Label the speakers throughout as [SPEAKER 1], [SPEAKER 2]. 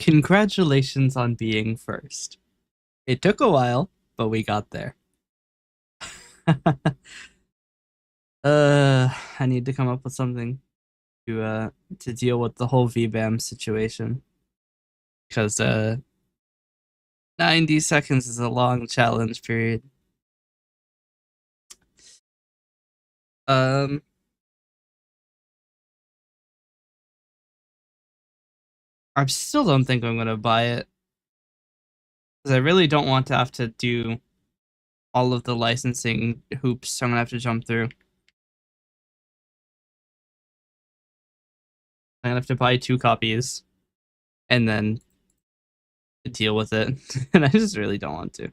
[SPEAKER 1] Congratulations on being first. It took a while, but we got there. I need to come up with something to deal with the whole VBAM situation because 90 seconds is a long challenge period. Um I still don't think I'm gonna buy it because I really don't want to have to do all of the licensing hoops I'm gonna have to jump through. I'm gonna have to buy 2 copies and then deal with it. And I just really don't want to.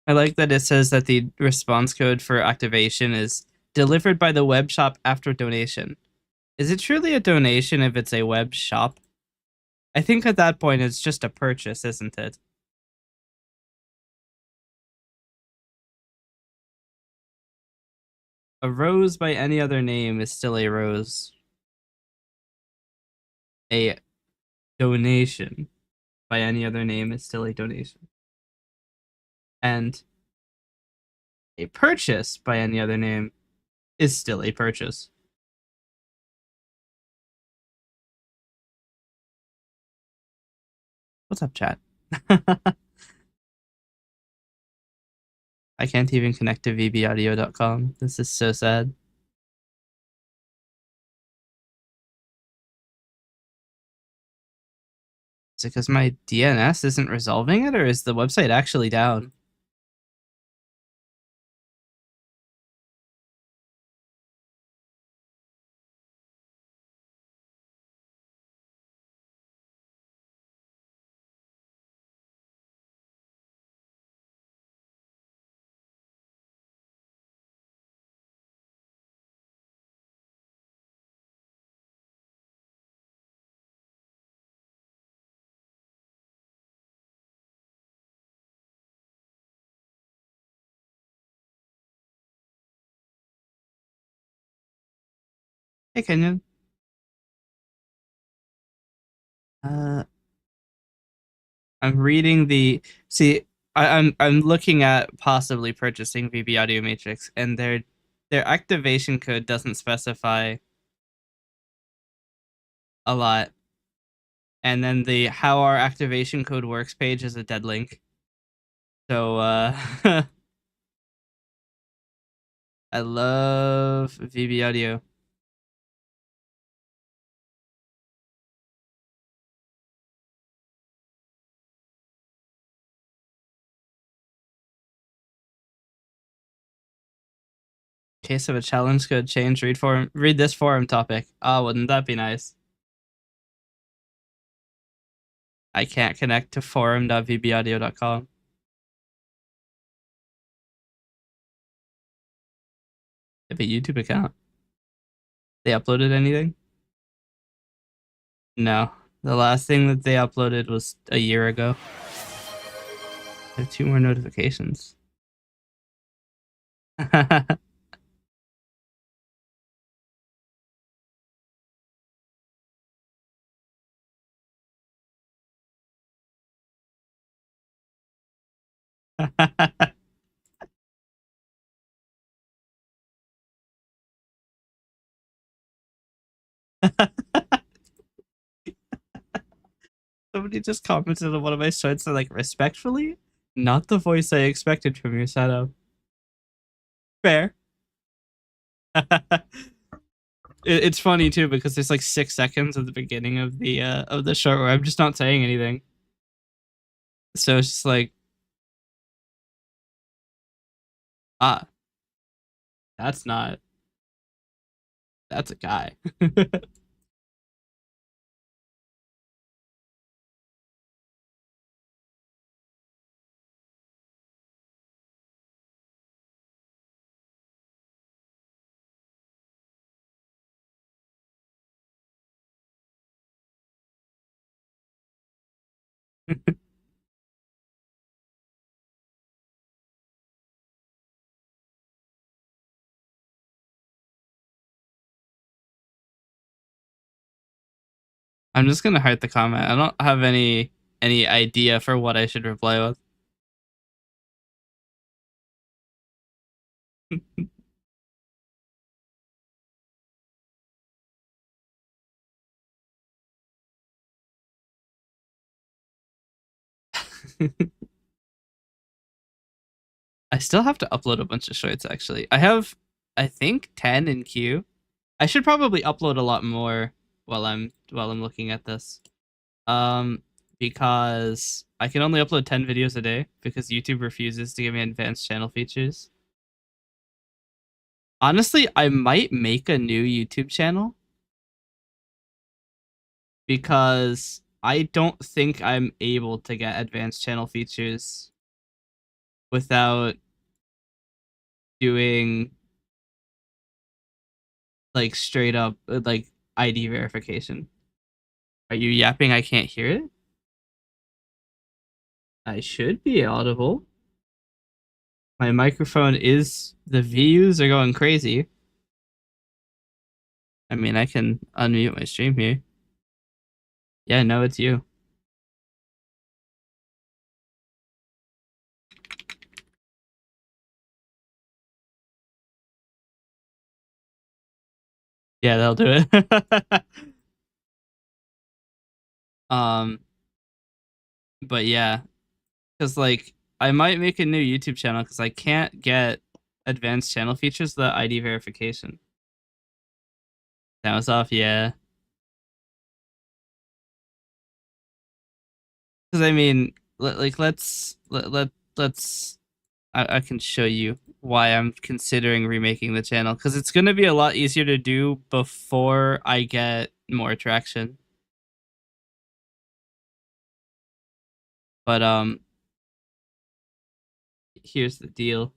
[SPEAKER 1] I like that it says that the response code for activation is delivered by the web shop after donation. Is it truly a donation if it's a web shop? I think at that point it's just a purchase, isn't it? A rose by any other name is still a rose. A donation by any other name is still a donation. And a purchase by any other name is still a purchase. What's up, chat? I can't even connect to vbaudio.com. This is so sad. Is it because my DNS isn't resolving it, or is the website actually down? Hey, Kenyon. Uh, I'm reading the see. I'm looking at possibly purchasing VB Audio Matrix, and their activation code doesn't specify a lot. And then the how our activation code works page is a dead link. So I love VB Audio. Case of a challenge code change. Read this forum topic. Ah, wouldn't that be nice? I can't connect to forum.vbaudio.com. I have a YouTube account. They uploaded anything? No. The last thing that they uploaded was a year ago. I have 2 more notifications. Somebody just commented on one of my shorts and like respectfully, not the voice I expected from your setup. Fair. It's funny too because there's like 6 seconds at the beginning of the short where I'm just not saying anything. So it's just like, ah, that's not That's a guy. I'm just gonna hide the comment. I don't have any idea for what I should reply with. I still have to upload a bunch of shorts actually. I have I think 10 in queue. I should probably upload a lot more while I'm looking at this. Um because I can only upload 10 videos a day because YouTube refuses to give me advanced channel features. Honestly, I might make a new YouTube channel because I don't think I'm able to get advanced channel features without doing like straight up like ID verification. Are you yapping? I can't hear it. I should be audible. My microphone is the views are going crazy. I mean, I can unmute my stream here. Yeah, no, it's you. Yeah, that'll do it. um, but yeah, because like I might make a new YouTube channel because I can't get advanced channel features without ID verification. That was off, yeah. Because I mean, like let's I can show you why I'm considering remaking the channel because it's gonna be a lot easier to do before I get more traction. But here's the deal.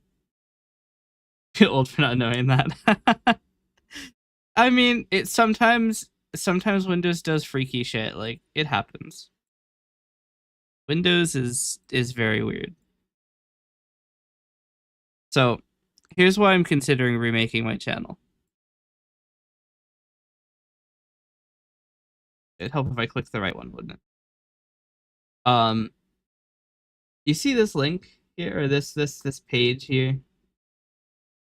[SPEAKER 1] Feel old for not knowing that. I mean, it sometimes Windows does freaky shit. Like it happens. Windows is very weird. So here's why I'm considering remaking my channel. It'd help if I clicked the right one, wouldn't it? You see this link here or this page here?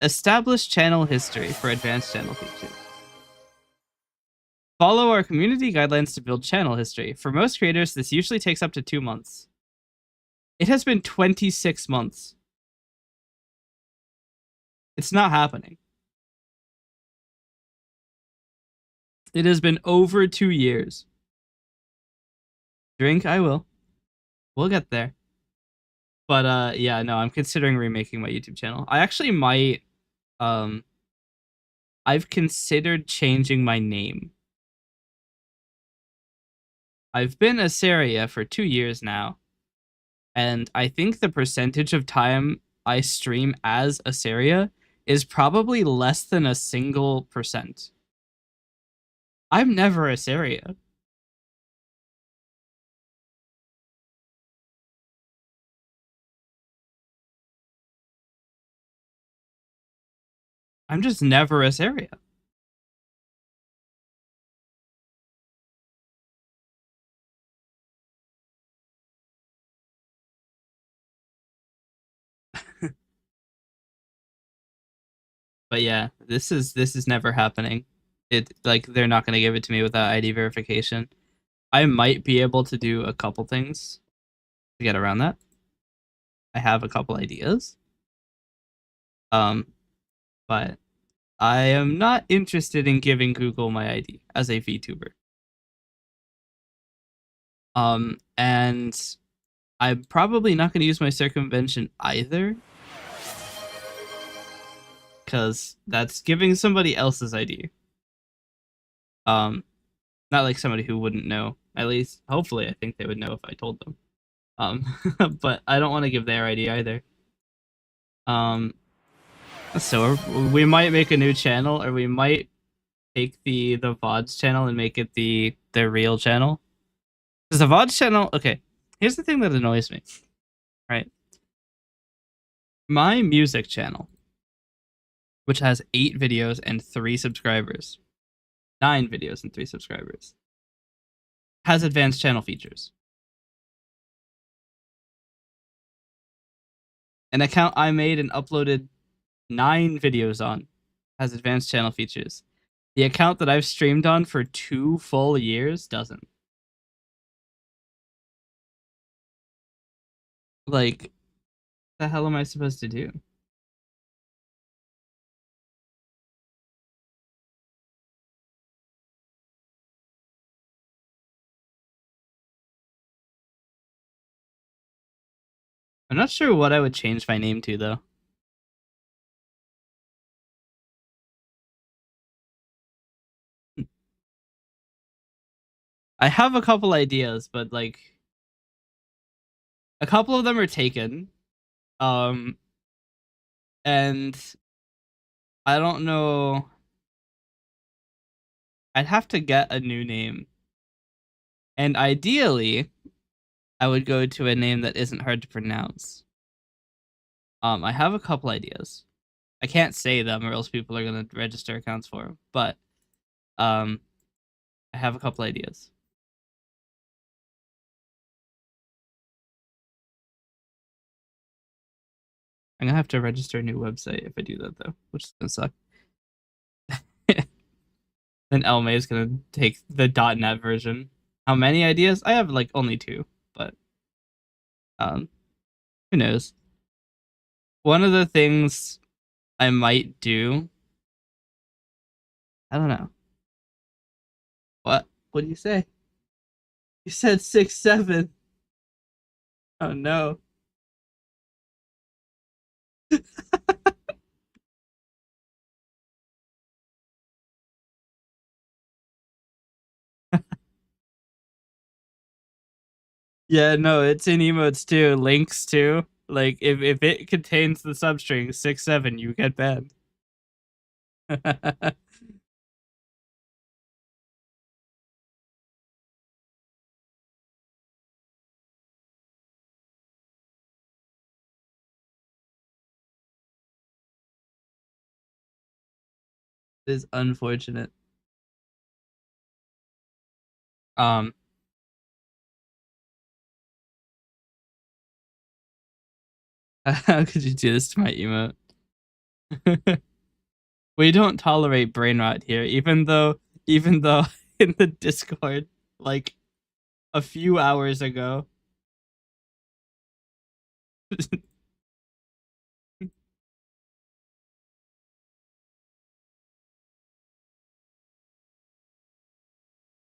[SPEAKER 1] Establish channel history for advanced channel features. Follow our community guidelines to build channel history. For most creators, this usually takes up to 2 months. It has been 26 months. It's not happening. It has been over 2 years. Drink, I will. We'll get there. But yeah, no, I'm considering remaking my YouTube channel. I actually might I've considered changing my name. I've been Asaria for 2 years now, and I think the percentage of time I stream as Asaria is probably less than a single percent. I'm never Asaria. I'm just never Asaria. But yeah, this is never happening. It like they're not gonna give it to me without ID verification. I might be able to do a couple things to get around that. I have a couple ideas. But I am not interested in giving Google my ID as a VTuber. And I'm probably not going to use my circumvention either, because that's giving somebody else's ID. Not like somebody who wouldn't know. At least, hopefully, I think they would know if I told them. But I don't want to give their ID either. Um, so we might make a new channel, or we might take the VODs channel and make it the real channel. Because the VODs channel, okay, here's the thing that annoys me, right? My music channel, which has 8 videos and 3 subscribers, 9 videos and 3 subscribers, has advanced channel features. An account I made and uploaded 9 videos on has advanced channel features. The account that I've streamed on for 2 full years doesn't. Like, what the hell am I supposed to do? I'm not sure what I would change my name to, though. I have a couple ideas, but like a couple of them are taken. Um and I don't know. I'd have to get a new name. And ideally, I would go to a name that isn't hard to pronounce. I have a couple ideas. I can't say them or else people are going to register accounts for them, but um I have a couple ideas. I'm going to have to register a new website if I do that though, which is going to suck. Then Elme is going to take the .NET version. How many ideas? I have like only 2, but um who knows? One of the things I might do, I don't know. What? What do you say? You said 6'7". Oh no. Yeah, no, it's in emotes too, links too. Like if it contains the substring 6'7", you get banned. It is unfortunate. Um, how could you do this to my emote? We don't tolerate brain rot here, even though in the Discord, like a few hours ago.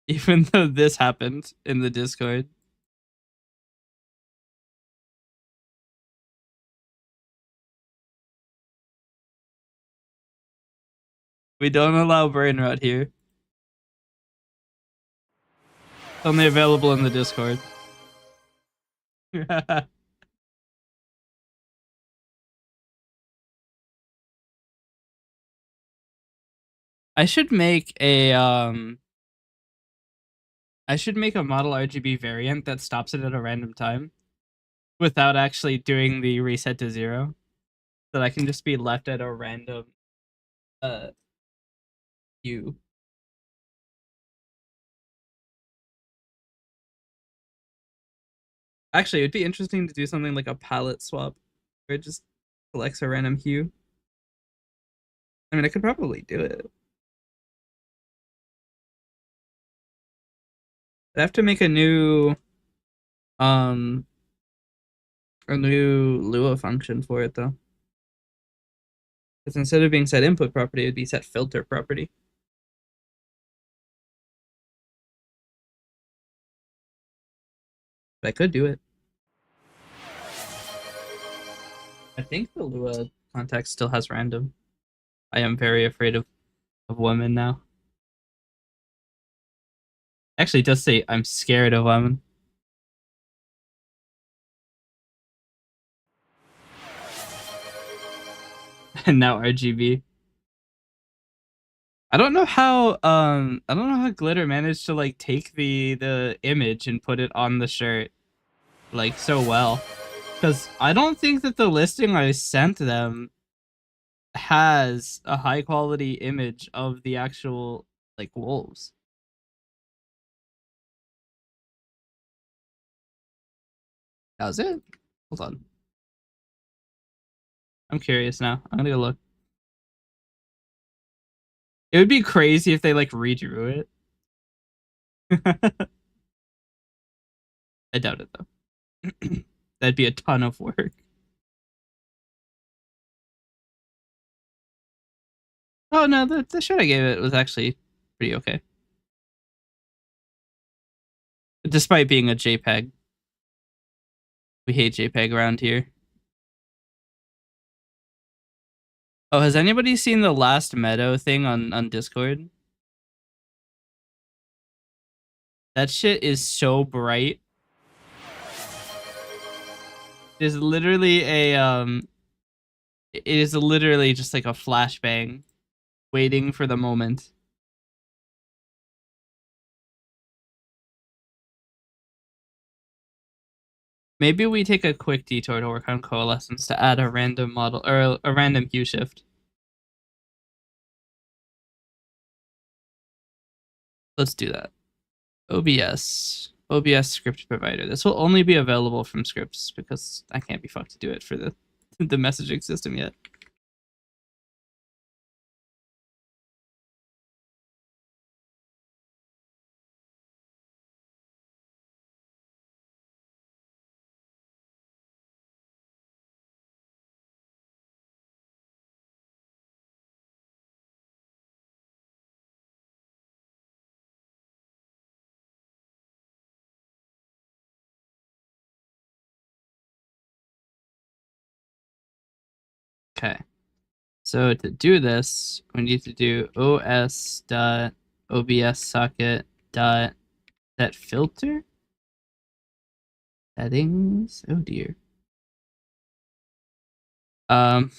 [SPEAKER 1] Even though this happened in the Discord. We don't allow brain rot here. It's only available in the Discord. I should make a I should make a model RGB variant that stops it at a random time without actually doing the reset to 0. That I can just be left at a random hue. Actually, it'd be interesting to do something like a palette swap where it just selects a random hue. I mean, I could probably do it. I'd have to make um a new Lua function for it though. Because instead of being set input property, it'd be set filter property. But I could do it. I think the Lua context still has random. I am very afraid of women now. Actually, it does say I'm scared of lemon. And now RGB. I don't know how Glitter managed to like take the image and put it on the shirt like so well. Because I don't think that the listing I sent them has a high quality image of the actual like wolves. That was it. Hold on. I'm curious now. I'm gonna go look. It would be crazy if they like redrew it. I doubt it though. That'd be a ton of work. Oh no, the shot I gave it was actually pretty okay. Despite being a JPEG. We hate JPEG around here. Oh, has anybody seen the last Meadow thing on Discord? That shit is so bright. There's literally it is literally just like a flashbang waiting for the moment. Maybe we take a quick detour to work on coalescence to add a random model or a random hue shift. Let's do that. OBS script provider. This will only be available from scripts because I can't be fucked to do it for the the messaging system yet. Okay. So to do this, we need to do os.obssocket.setFilter settings. Oh dear. Um.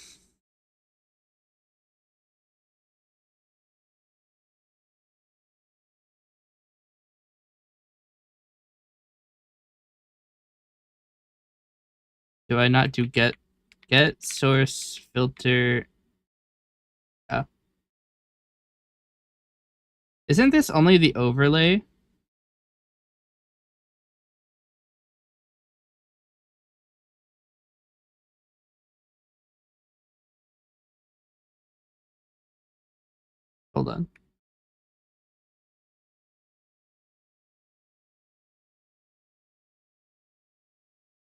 [SPEAKER 1] Do I not do get source filter? Oh. Isn't this only the overlay? Hold on.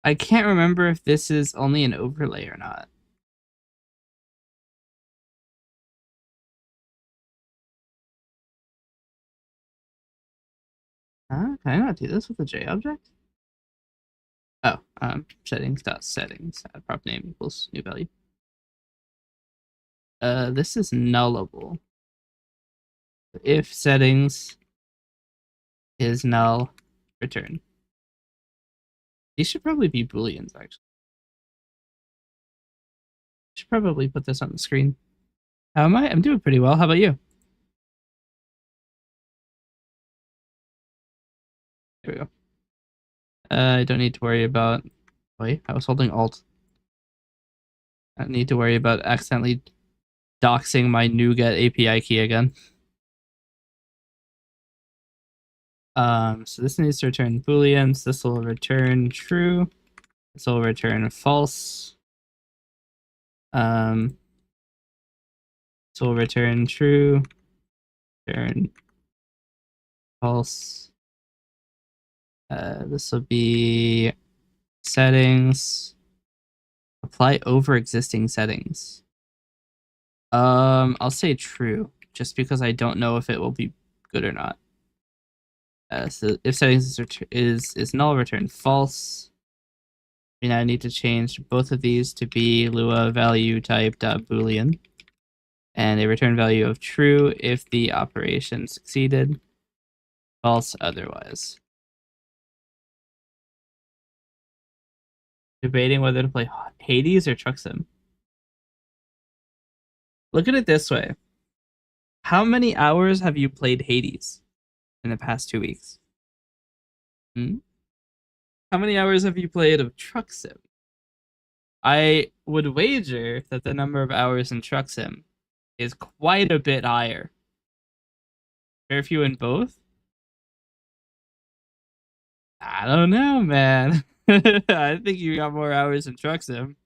[SPEAKER 1] I can't remember if this is only an overlay or not. Huh? Can I not do this with a J object? Oh, settings. Prop name equals new value. This is nullable. If settings is null, return. These should probably be booleans, actually. Should probably put this on the screen. How am I? I'm doing pretty well. How about you? There we go. I don't need to worry about. Wait, I was holding Alt. I don't need to worry about accidentally doxing my NuGet API key again. So this needs to return booleans. This will return true. This will return false. This will return true. Return false. This will be settings. Apply over existing settings. I'll say true, just because I don't know if it will be good or not. So if settings is null, return false. And I need to change both of these to be Lua value type boolean, and a return value of true if the operation succeeded. False otherwise. Debating whether to play Hades or Truck Sim. Look at it this way. How many hours have you played Hades in the past 2 weeks? Hmm? How many hours have you played of Truck Sim? I would wager that the number of hours in Truck Sim is quite a bit higher. Very few in both? I don't know, man. I think you got more hours in Truck Sim.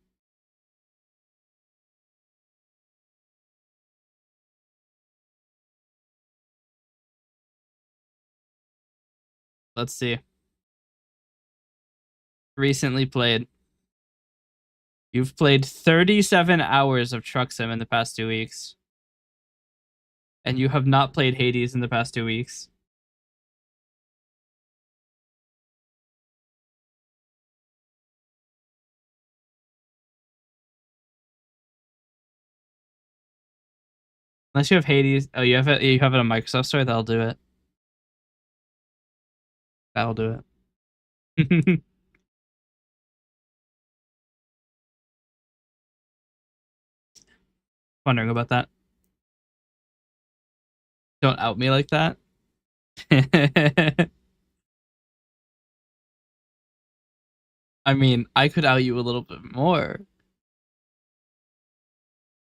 [SPEAKER 1] Let's see. Recently played. You've played 37 hours of Truck Sim in the past 2 weeks. And you have not played Hades in the past 2 weeks. Unless you have Hades. Oh, you have it on Microsoft Store, that'll do it. That'll do it. Wondering about that. Don't out me like that. I mean, I could out you a little bit more.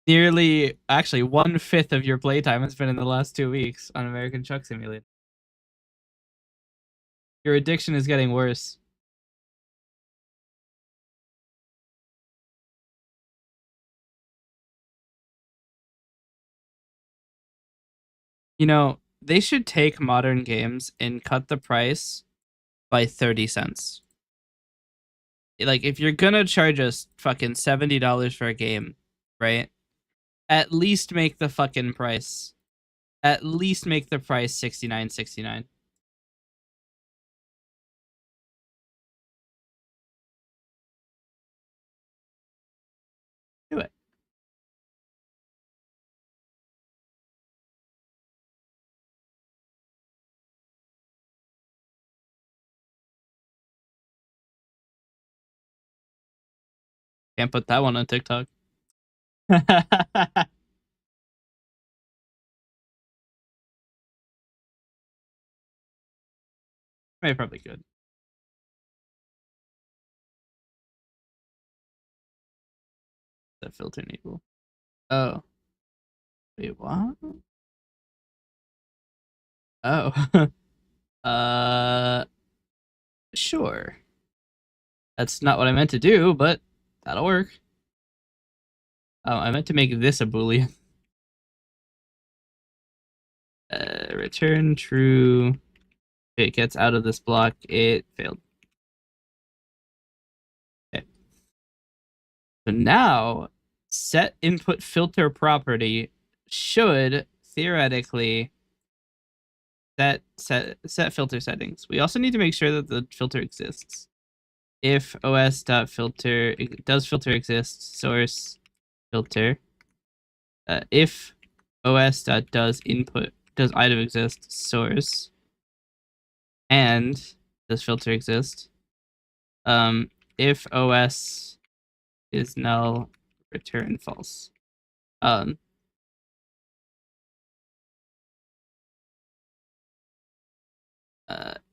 [SPEAKER 1] Nearly, actually, 1/5 of your playtime has been in the last 2 weeks on American Truck Simulator. Your addiction is getting worse. You know, they should take modern games and cut the price by 30 cents. Like, if you're gonna charge us fucking $70 for a game, right? At least make the fucking price. At least make the price 69.69. Do it. Can't put that one on TikTok. I probably could. That filter enable. Oh. Wait, what? Oh. uh sure. That's not what I meant to do, but that'll work. Oh, I meant to make this a boolean. Return true. It gets out of this block. It failed. Okay. So now, set input filter property should theoretically set filter settings. We also need to make sure that the filter exists. If os.filter does filter exist, source filter. If os.does input does item exist, source, and does filter exist. If os is null, return false. Um,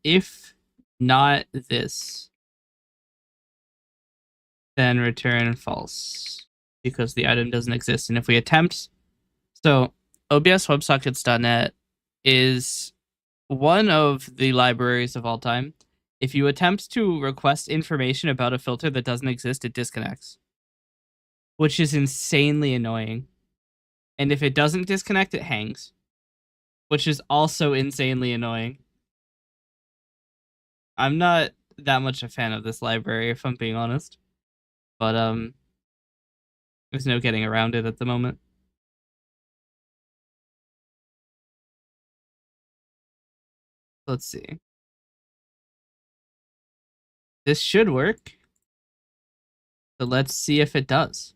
[SPEAKER 1] if not this, then return false because the item doesn't exist. And if we attempt, so OBS WebSockets.net is one of the libraries of all time. If you attempt to request information about a filter that doesn't exist, it disconnects, which is insanely annoying. And if it doesn't disconnect, it hangs, which is also insanely annoying. I'm not that much a fan of this library, if I'm being honest. But there's no getting around it at the moment. Let's see. This should work. So let's see if it does.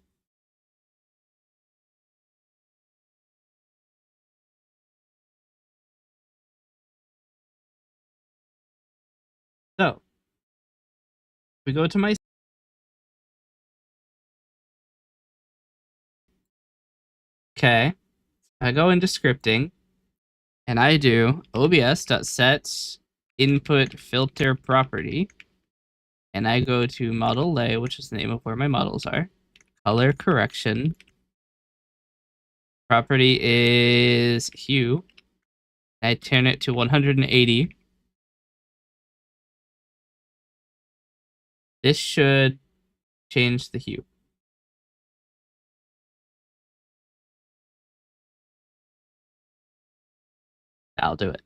[SPEAKER 1] We go to my okay. I go into scripting and I do obs.set input filter property. And I go to model lay, which is the name of where my models are. Color correction. Property is hue. I turn it to 180. This should change the hue. I'll do it.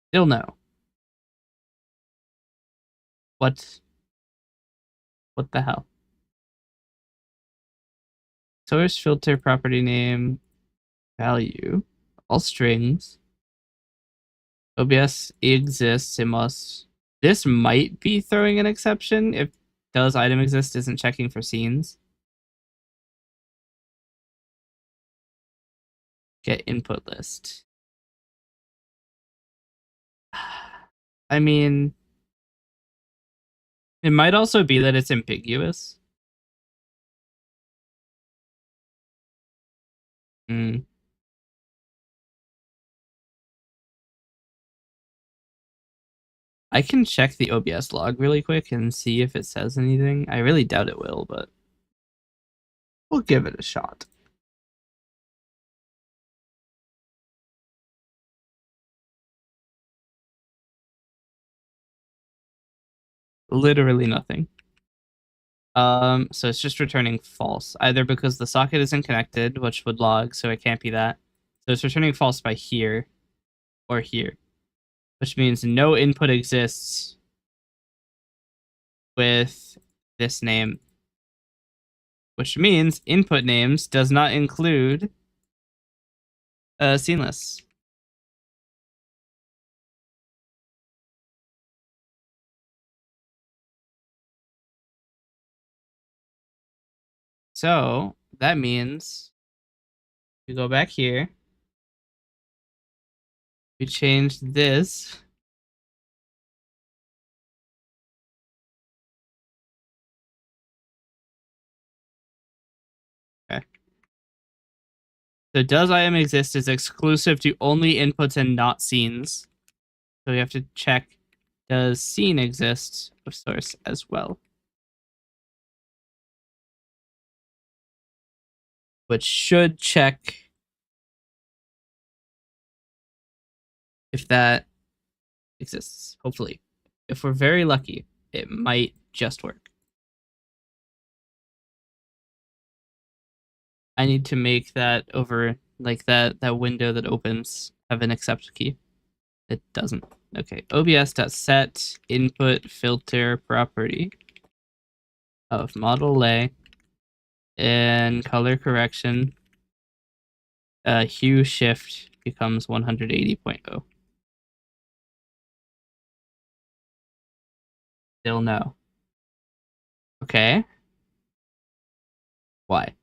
[SPEAKER 1] Still no. What the hell? Source filter property name value. All strings. OBS exists. It must. This might be throwing an exception if does item exist isn't checking for scenes. Get input list. I mean, it might also be that it's ambiguous. Hmm. I can check the OBS log really quick and see if it says anything. I really doubt it will, but we'll give it a shot. Literally nothing. So it's just returning false, either because the socket isn't connected, which would log, so it can't be that. So it's returning false by here or here, which means no input exists with this name, which means input names does not include seamless. So that means we go back here. We change this. Okay. So does item exist is exclusive to only inputs and not scenes. So we have to check, does scene exist of source as well? Which should check if that exists, hopefully. If we're very lucky, it might just work. I need to make that over, like that window that opens have an accept key. It doesn't. Okay, obs.set input filter property of model lay and color correction. Hue shift becomes 180.0. Still no. Okay. Why?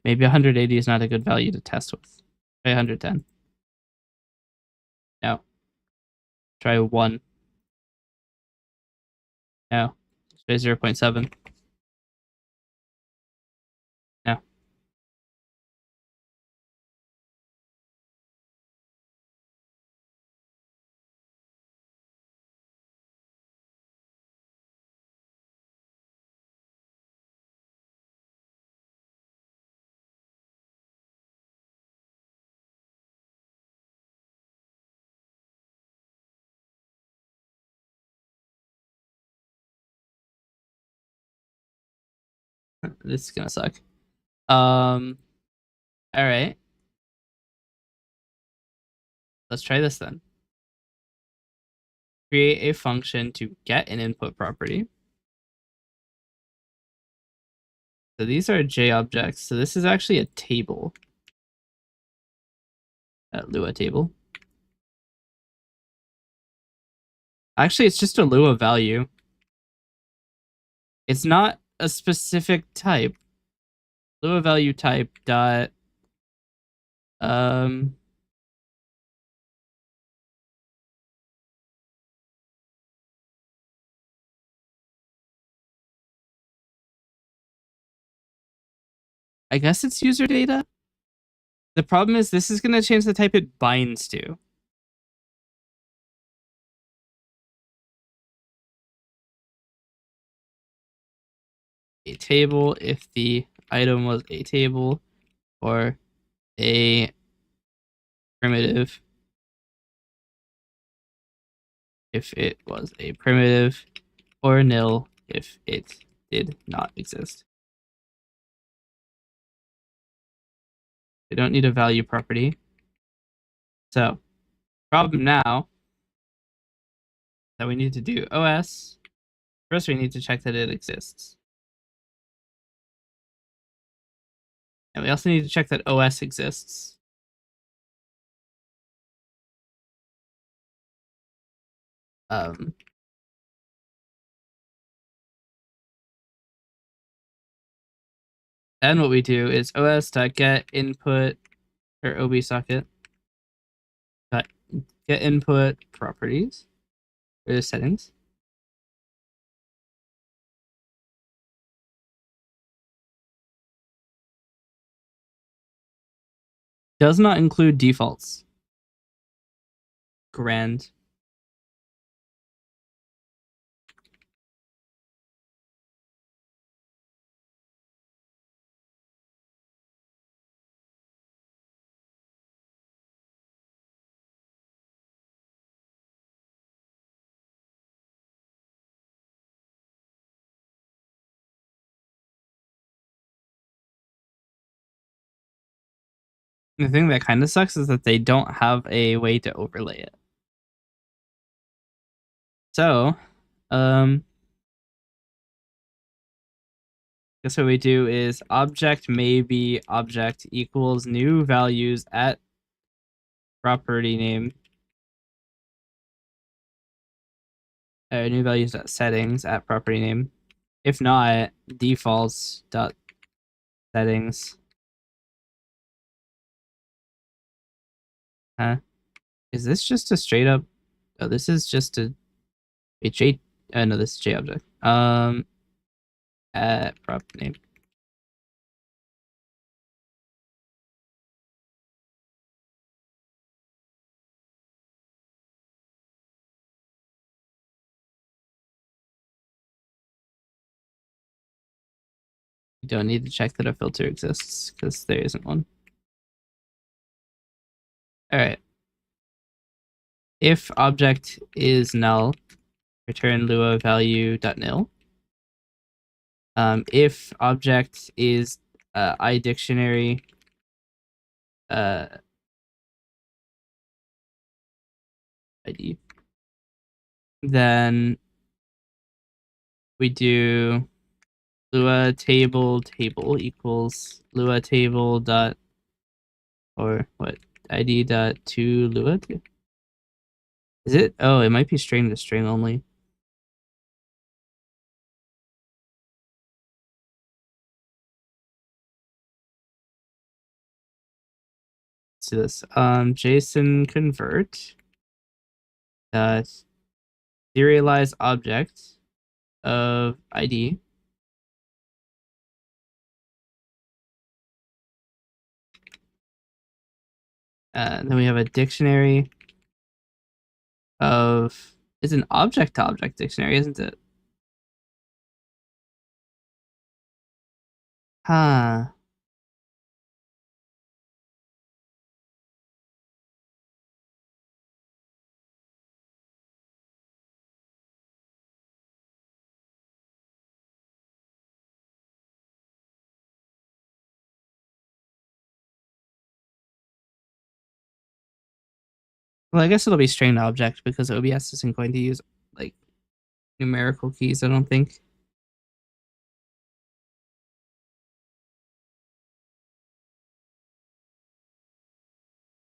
[SPEAKER 1] Maybe 180 is not a good value to test with. Try 110. No. Try 1. No. Try 0.7. No. This is gonna suck. All right. Let's try this then. Create a function to get an input property. So these are JObjects. So this is actually a table. A Lua table. Actually, it's just a Lua value. It's not a specific type. Lua value type dot I guess it's user data. The problem is this is going to change the type it binds to. A table if the item was a table, or a primitive if it was a primitive, or nil if it did not exist. They don't need a value property. So, problem now that we need to do OS. First, we need to check that it exists. And we also need to check that OS exists. Then what we do is os.get input or ob socket get input properties or settings. Does not include defaults. Grand. The thing that kind of sucks is that they don't have a way to overlay it. So, guess what we do is object maybe object equals new values at property name. New values at settings at property name. If not, defaults dot settings. Huh? Is this just a straight up? Oh, this is just a J. No, this is J object. At prop name. You don't need to check that a filter exists because there isn't one. All right. If object is null, return Lua value dot nil. If object is iDictionary ID, then we do Lua table equals Lua table dot or what ID dot to Lua. Is it? Oh, it might be string to string only. Let's do this. JSON convert dot serialize object of ID. And then we have a dictionary of, it's an object to object dictionary, isn't it? Huh. Well, I guess it'll be string to object because OBS isn't going to use like numerical keys, I don't think.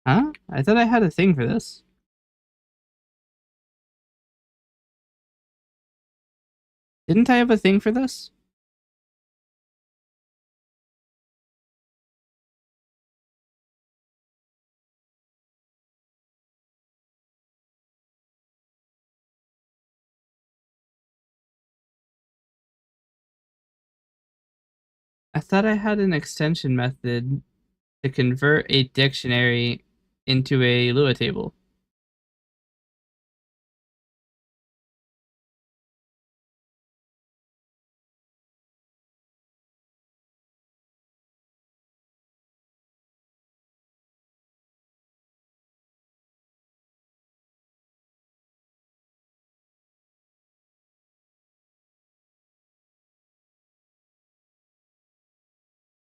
[SPEAKER 1] Huh? I thought I had a thing for this. Didn't I have a thing for this? I thought I had an extension method to convert a dictionary into a Lua table.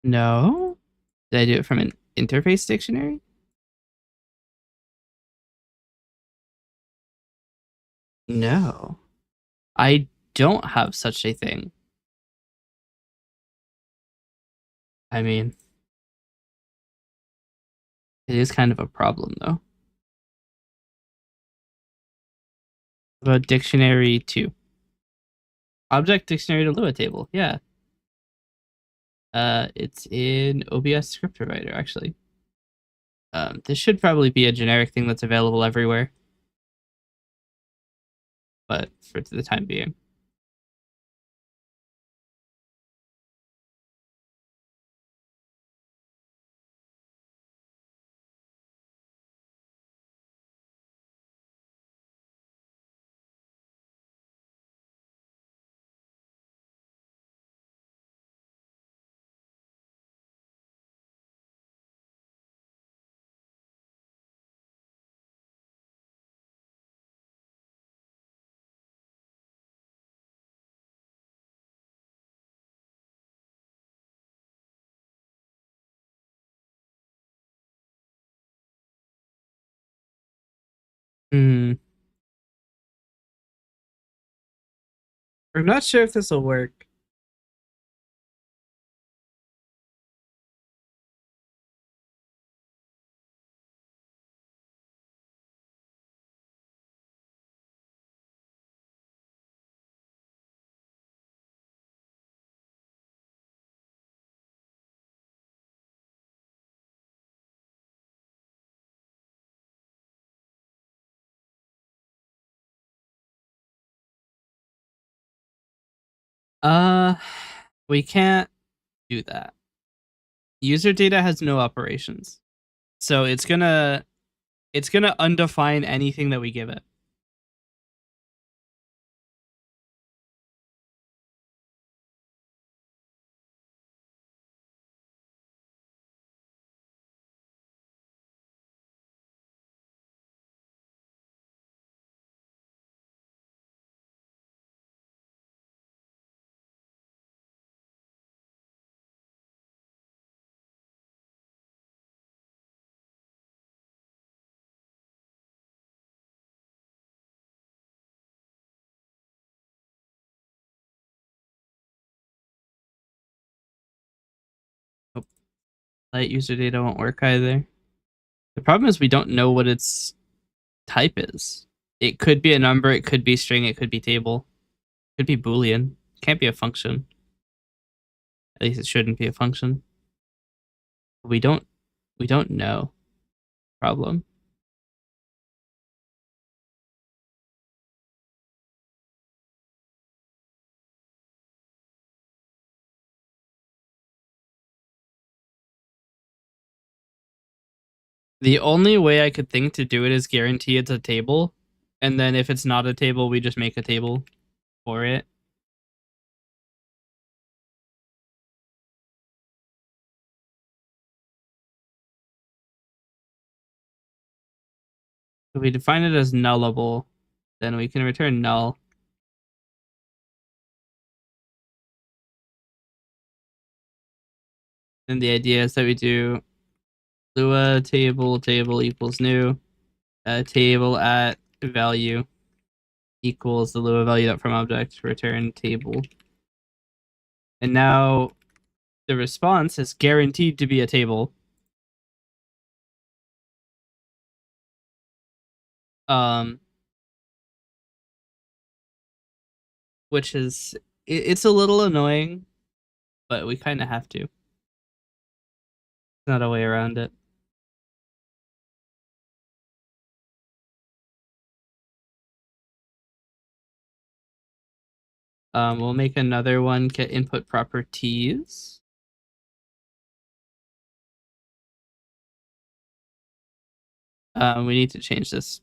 [SPEAKER 1] No? Did I do it from an interface dictionary? No. I don't have such a thing. I mean, it is kind of a problem though. About dictionary 2. Object dictionary to Lua table. Yeah. It's in OBS script provider actually. This should probably be a generic thing that's available everywhere, but for the time being. Hmm. I'm not sure if this will work. Uh, we can't do that. User data has no operations. So it's gonna undefine anything that we give it. Oh, light user data won't work either. The problem is we don't know what its type is. It could be a number, it could be string, it could be table, it could be Boolean. It can't be a function. At least it shouldn't be a function. We don't know. Problem. The only way I could think to do it is guarantee it's a table, and then if it's not a table, we just make a table for it. If we define it as nullable, then we can return null. And the idea is that we do Lua table equals new table at value equals the Lua value from object return table. And now the response is guaranteed to be a table. Which is it's a little annoying, but we kind of have to. There's not a way around it. We'll make another one, get input properties. We need to change this.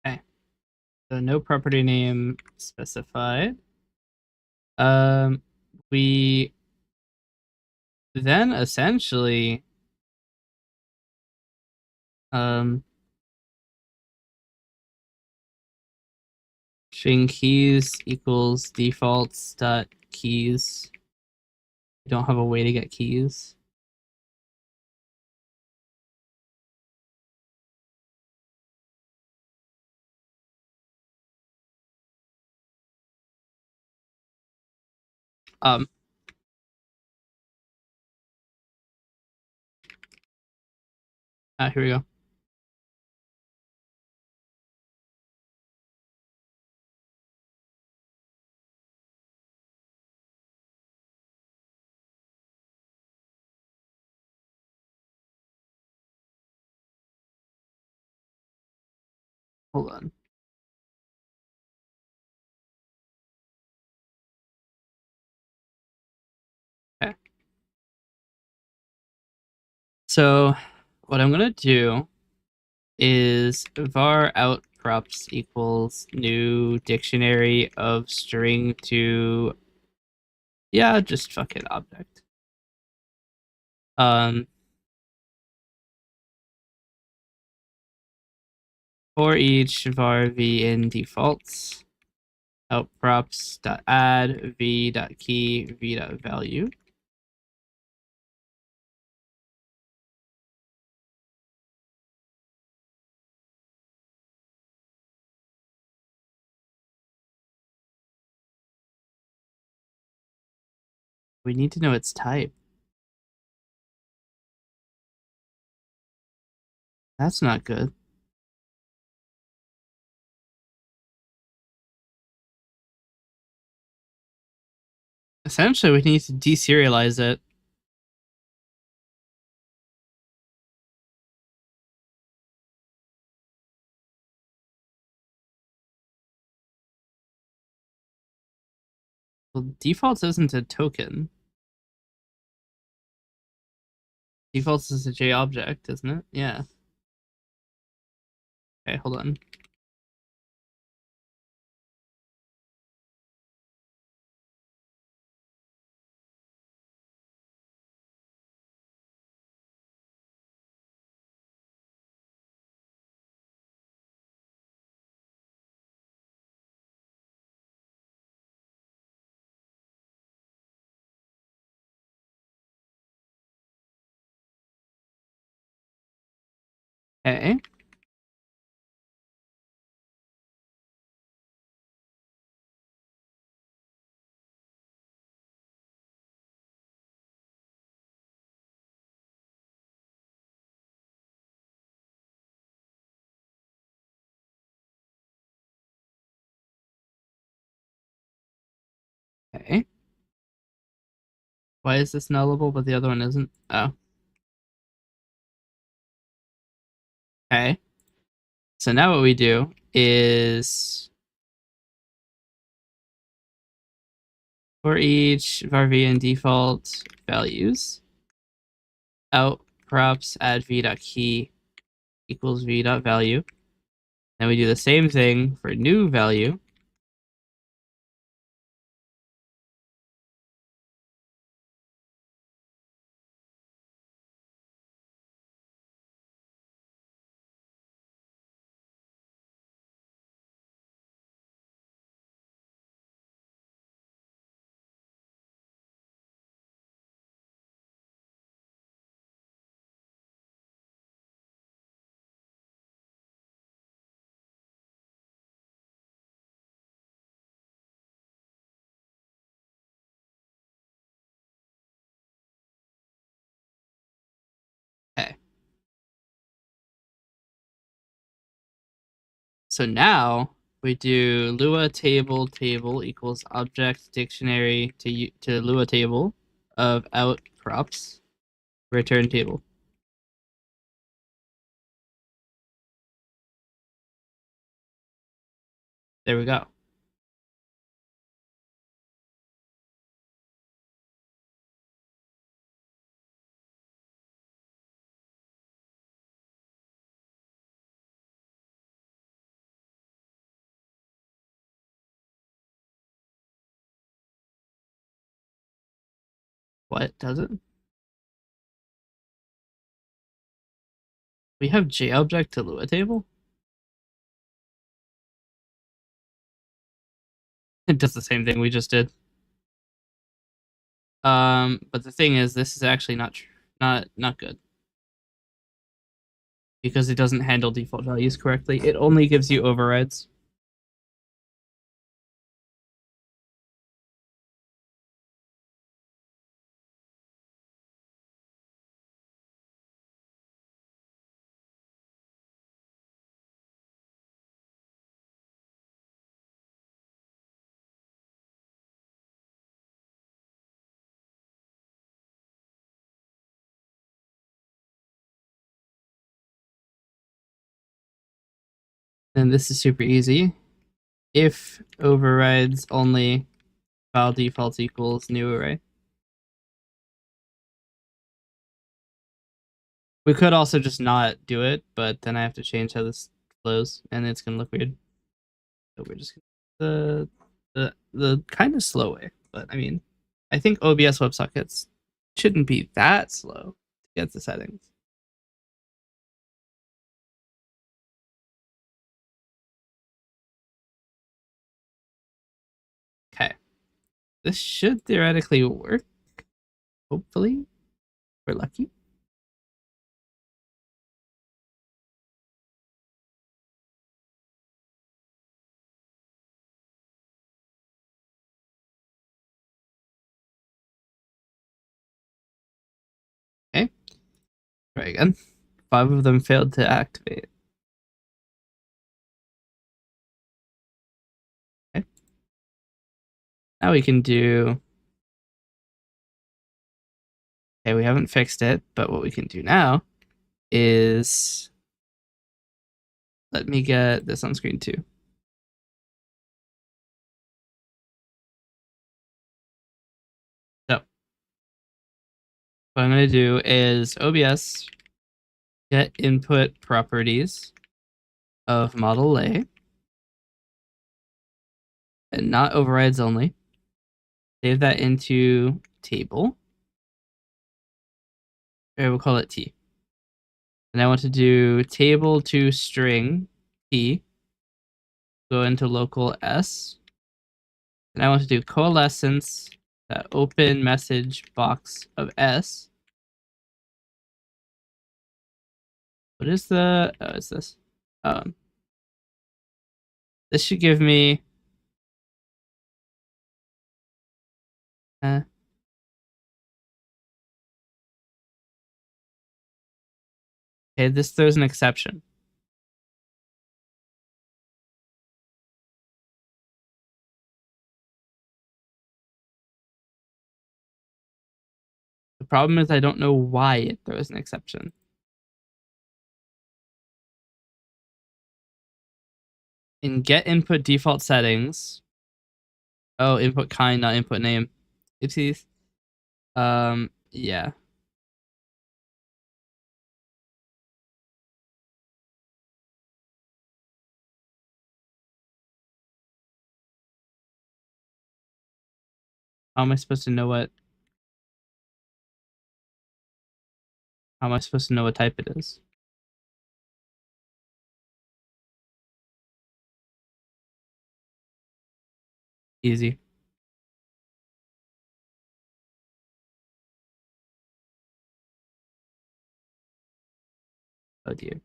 [SPEAKER 1] Okay. So no property name specified. We then essentially um string keys equals defaults dot keys. We don't have a way to get keys. Um Here we go. Hold on. Okay. So what I'm gonna do is var out props equals new dictionary of string to, yeah, just fuck it, object. For each var v in defaults out props dot add v dot key v dot value. We need to know its type. That's not good. Essentially, we need to deserialize it. Well, defaults isn't a token. Defaults is a J object, isn't it? Yeah. Okay, hold on. Okay. Okay. Why is this nullable but the other one isn't? Oh. Okay. So now what we do is for each var v and default values, out props add v dot key equals v dot value. Then we do the same thing for new value. So now we do Lua table equals object dictionary to Lua table of out props return table. There we go. What does it? We have JObject to Lua table? It does the same thing we just did. But the thing is, this is actually not good because it doesn't handle default values correctly. It only gives you overrides. And this is super easy. If overrides only file defaults equals new array. We could also just not do it, but then I have to change how this flows, and it's gonna look weird. So we're just the kind of slow way. But I mean, I think OBS WebSockets shouldn't be that slow to get the settings. Okay, this should theoretically work. Hopefully, we're lucky. Okay, try again. 5 of them failed to activate. Okay, now we can do. Okay, we haven't fixed it, but what we can do now is let me get this on screen too. So what I'm going to do is OBS get input properties of model lay and not overrides only. Save that into table. Or we'll call it T. And I want to do table to string T. Go into local S. And I want to do coalescence that open message box of S. What is the is this? This should give me okay, this throws an exception. The problem is I don't know why it throws an exception. In get input default settings. Oh, input kind, not input name. Oopsies. Yeah. How am I supposed to know what? How am I supposed to know what type it is? Easy. Oh dear.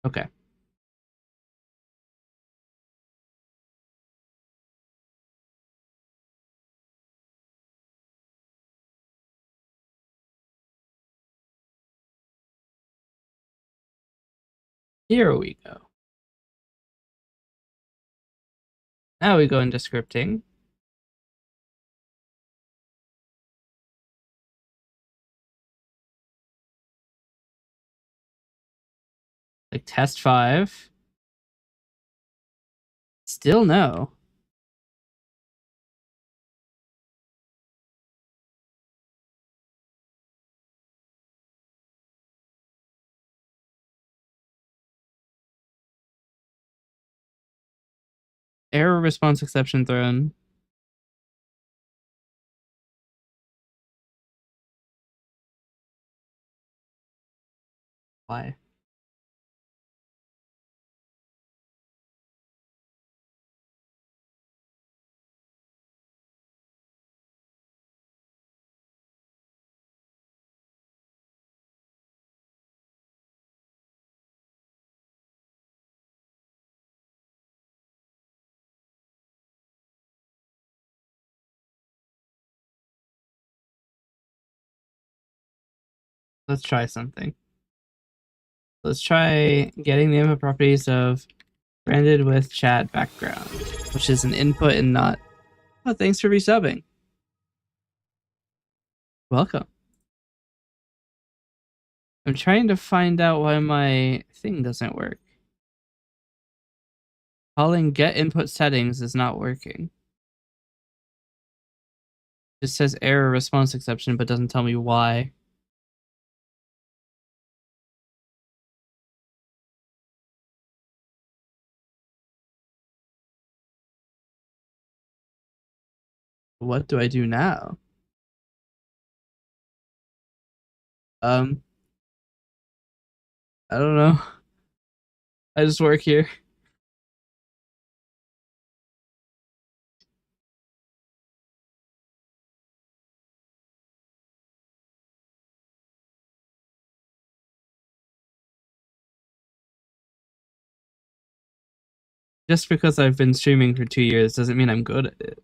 [SPEAKER 1] Okay. Here we go. Now we go into scripting. Like test 5. Still no. Error response exception thrown. Why? Let's try something. Let's try getting the input properties of branded with chat background, which is an input and not. Oh, thanks for resubbing. Welcome. I'm trying to find out why my thing doesn't work. Calling get input settings is not working. It just says error response exception, but doesn't tell me why. What do I do now? I don't know. I just work here. Just because I've been streaming for 2 years doesn't mean I'm good at it.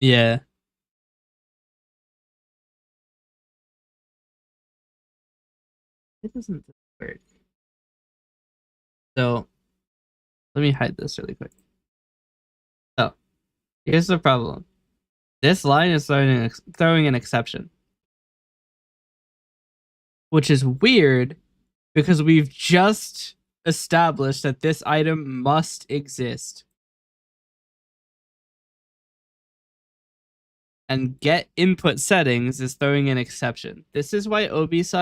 [SPEAKER 1] Yeah. It doesn't work. So let me hide this really quick. So here's the problem. This line is throwing an exception, which is weird because we've just established that this item must exist. And get input settings is throwing an exception. This is why OBS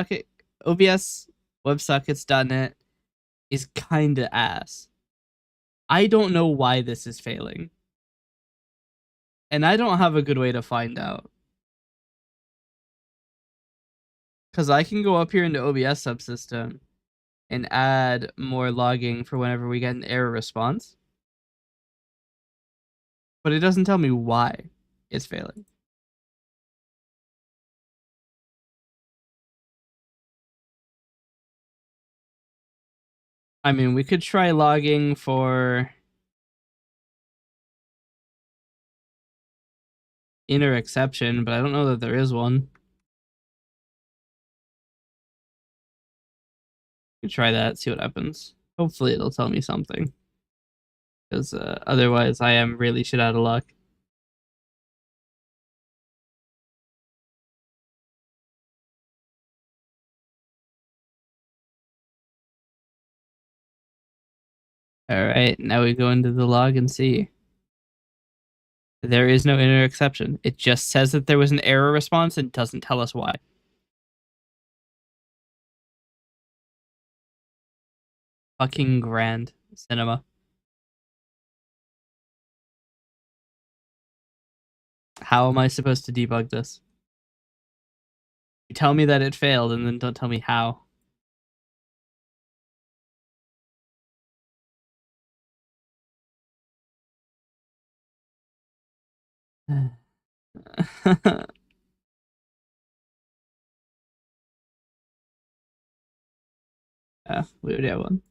[SPEAKER 1] WebSockets.net is kinda ass. I don't know why this is failing. And I don't have a good way to find out. Because I can go up here into OBS subsystem and add more logging for whenever we get an error response. But it doesn't tell me why it's failing. I mean, we could try logging for inner exception, but I don't know that there is one. We could try that, see what happens. Hopefully it'll tell me something. Because otherwise I am really shit out of luck. Alright, now we go into the log and see. There is no inner exception. It just says that there was an error response and doesn't tell us why. Fucking grand cinema. How am I supposed to debug this? You tell me that it failed and then don't tell me how. Yeah, we already have one.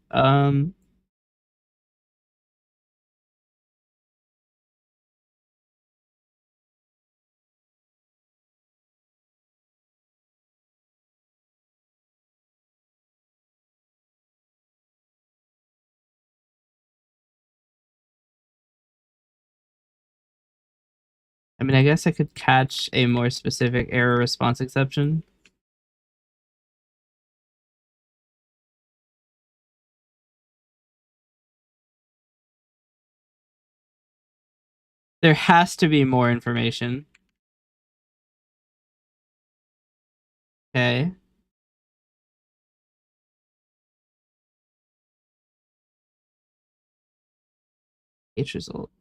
[SPEAKER 1] I mean, I guess I could catch a more specific error response exception. There has to be more information. Okay. H result.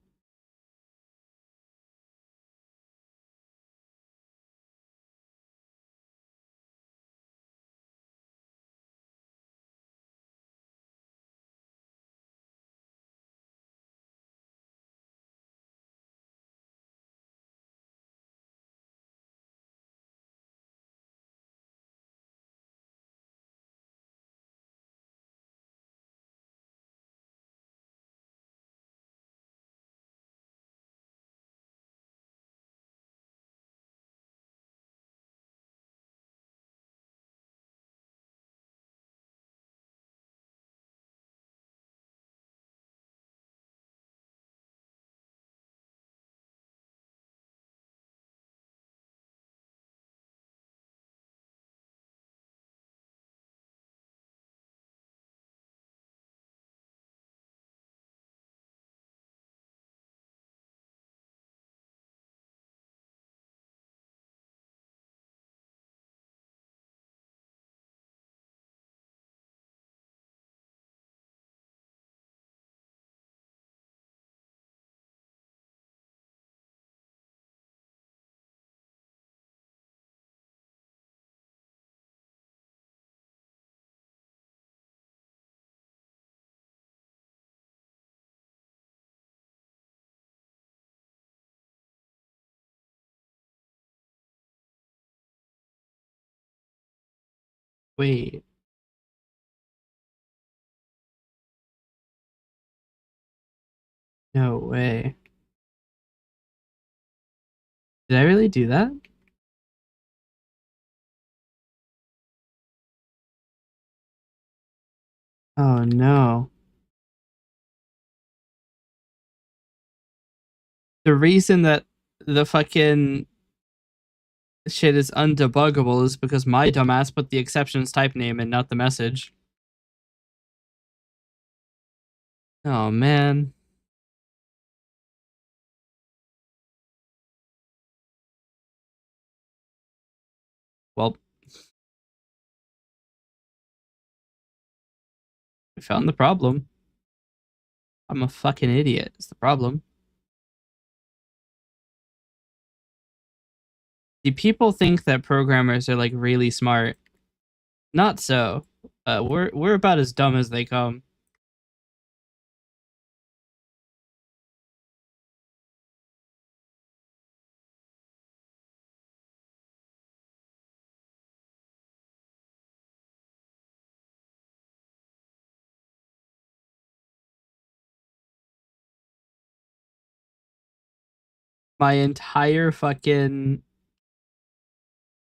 [SPEAKER 1] Wait. No way. Did I really do that? Oh no. The reason that the fucking shit is undebuggable is because my dumbass put the exceptions type name and not the message. Oh man. Well, I found the problem. I'm a fucking idiot. It's the problem. See, people think that programmers are like really smart. Not so. We're about as dumb as they come. My entire fucking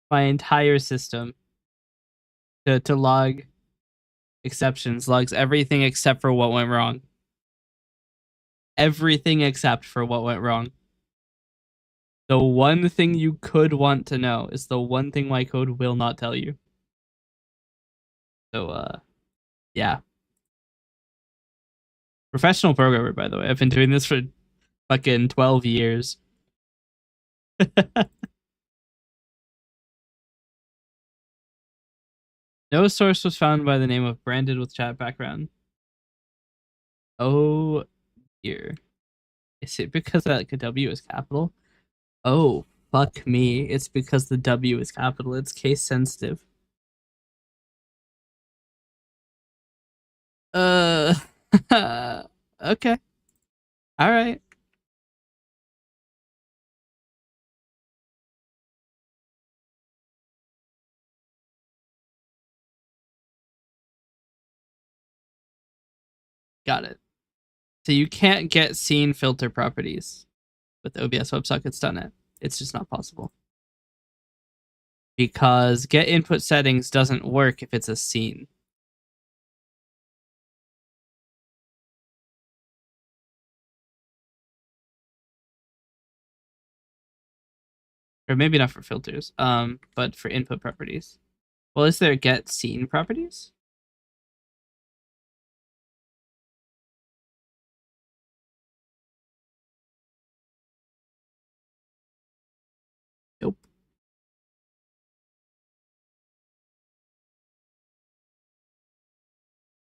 [SPEAKER 1] my entire system to log exceptions logs everything except for what went wrong. Everything except for what went wrong. The one thing you could want to know is the one thing my code will not tell you. So yeah. Professional programmer, by the way. I've been doing this for fucking 12 years. No source was found by the name of branded with chat background. Oh dear. Is it because that W is capital? Oh, fuck me. It's because the W is capital. It's case sensitive. Uh, okay. All right. Got it. So you can't get scene filter properties with OBS WebSockets.net. It's just not possible. Because get input settings doesn't work if it's a scene. or maybe not for filters, but for input properties. Well, is there get scene properties? Nope.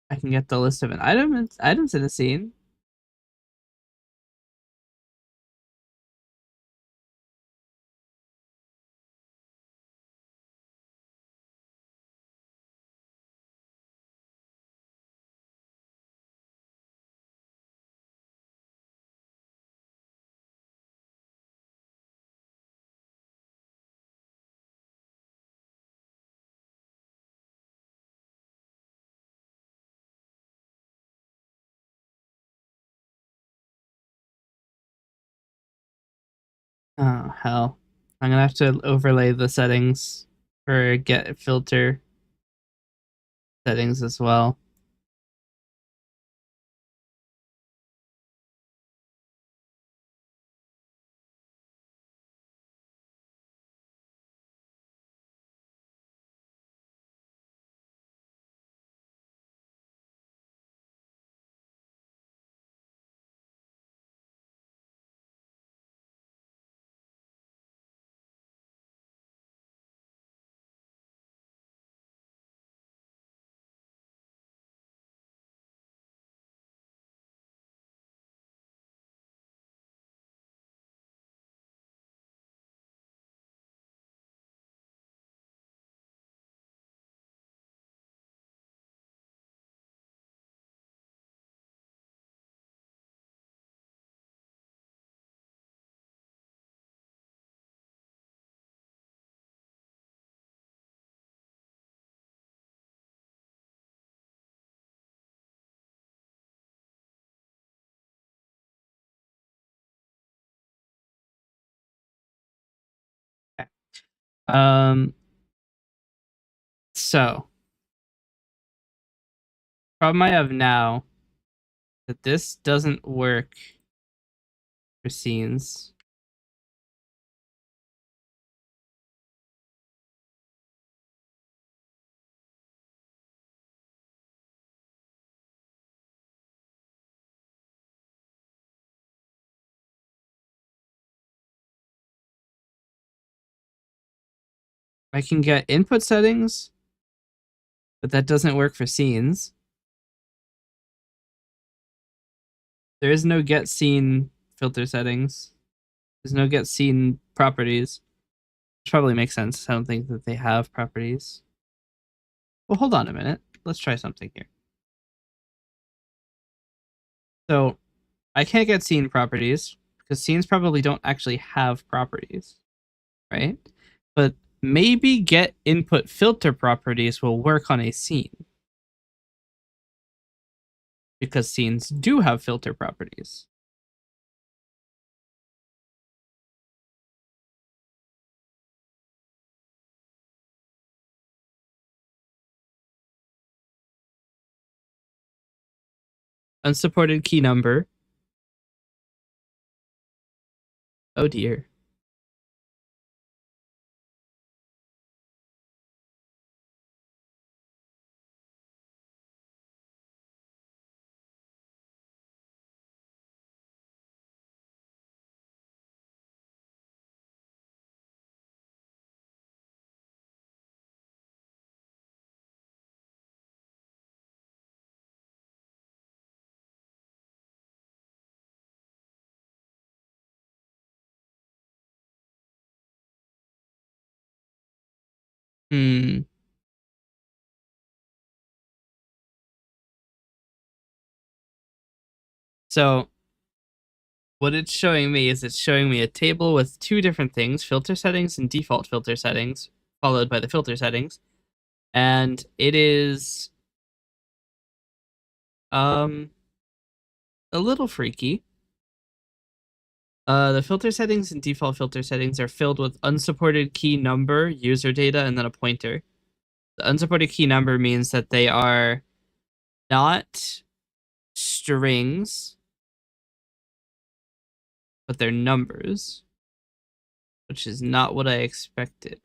[SPEAKER 1] I can get the list of an items in a scene. Oh hell. I'm gonna have to overlay the settings for get filter settings as well. Okay. So problem I have now that this doesn't work for scenes. I can get input settings, but that doesn't work for scenes. There is no get scene filter settings. There's no get scene properties. Which probably makes sense. I don't think that they have properties. Well, hold on a minute. Let's try something here. So I can't get scene properties because scenes probably don't actually have properties, right? But maybe get input filter properties will work on a scene because scenes do have filter properties. Unsupported key number. Oh dear. Hmm. So what it's showing me is it's showing me a table with two different things, filter settings and default filter settings, followed by the filter settings. And it is um a little freaky. The filter settings and default filter settings are filled with unsupported key number, user data, and then a pointer. The unsupported key number means that they are not strings, but they're numbers. which is not what I expected.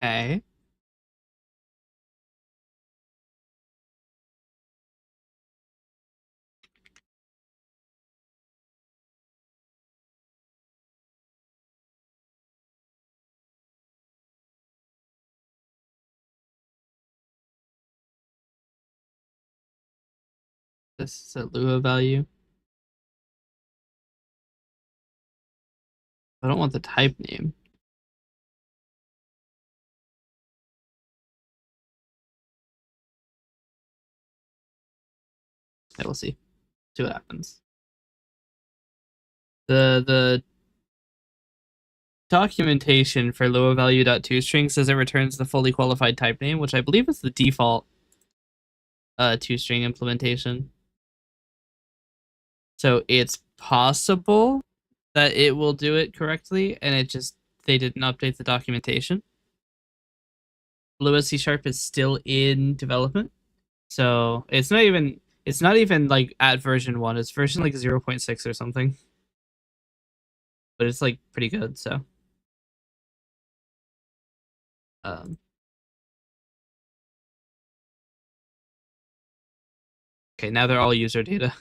[SPEAKER 1] Okay. This is a Lua value. I don't want the type name. Okay, we'll see. See what happens. The documentation for Lua value.toString says it returns the fully qualified type name, which I believe is the default toString implementation. So it's possible that it will do it correctly, and they didn't update the documentation. Lua C# is still in development, so it's not even like at version 1. It's version like 0.6 or something, but it's like pretty good. So um, okay, now they're all user data.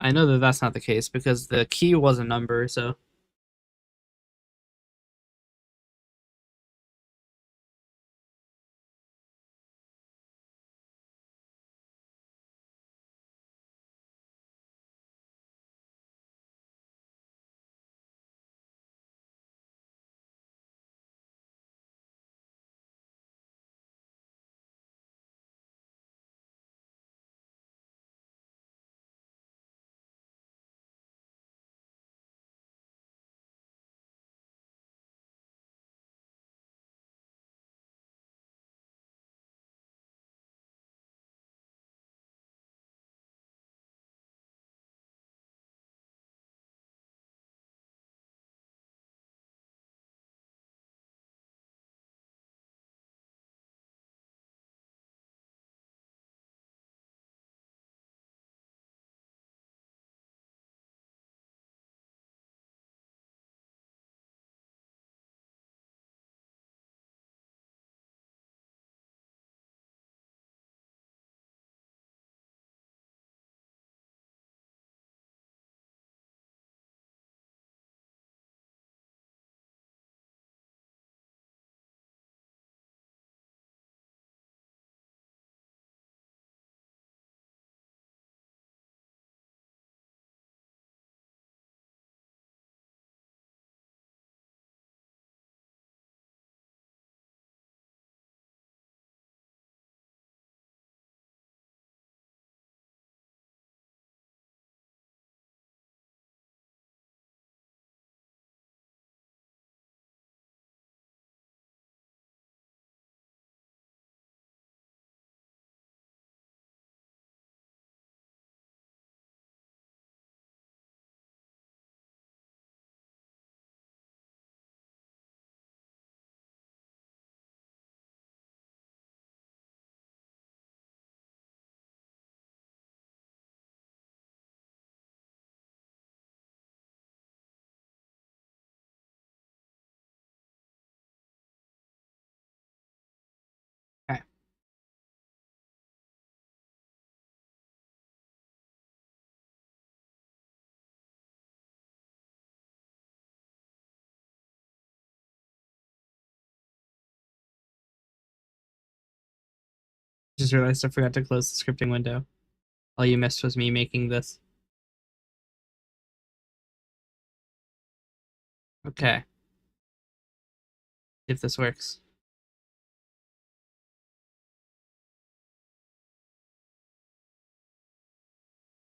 [SPEAKER 1] I know that that's not the case because the key was a number, so Just realized I forgot to close the scripting window. All you missed was me making this. Okay. See if this works.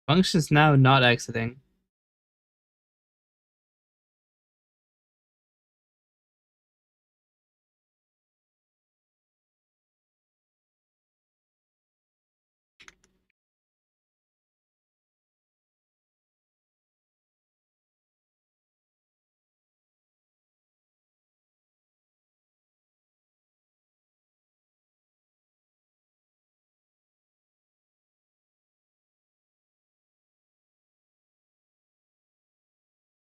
[SPEAKER 1] Function's now not exiting.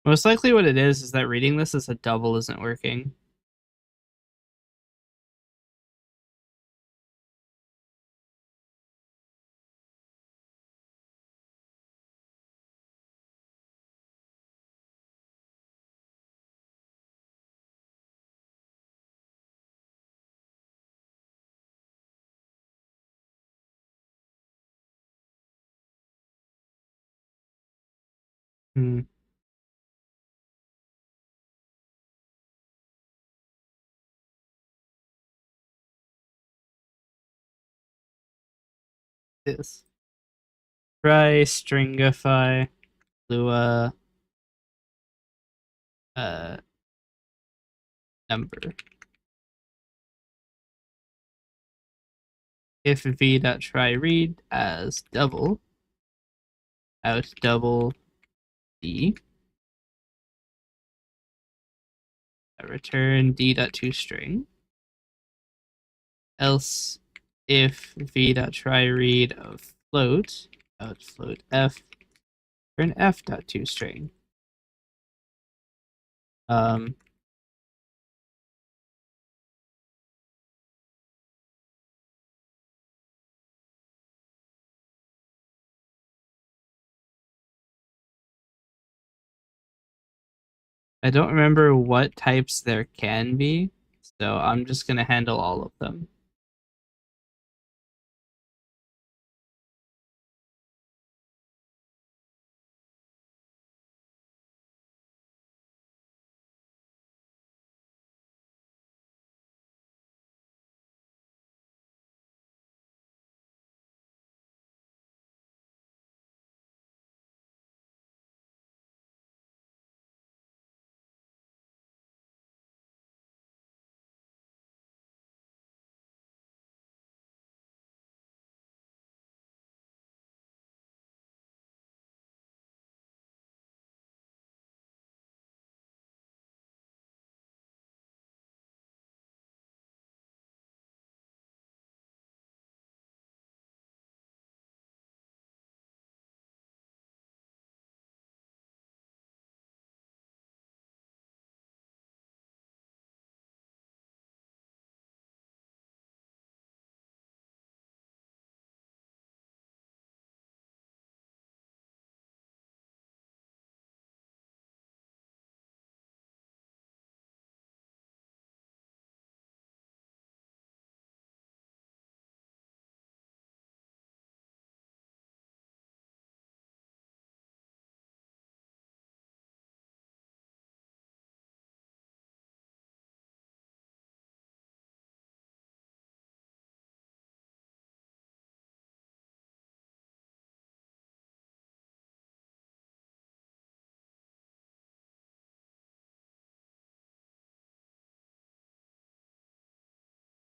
[SPEAKER 1] Most likely what it is that reading this as a double isn't working. Hmm. This. Try stringify Lua number. If v.try read as double out double d, return d.toString. Else if v.try read of float out float f, return f.toString. I don't remember what types there can be, so I'm just going to handle all of them.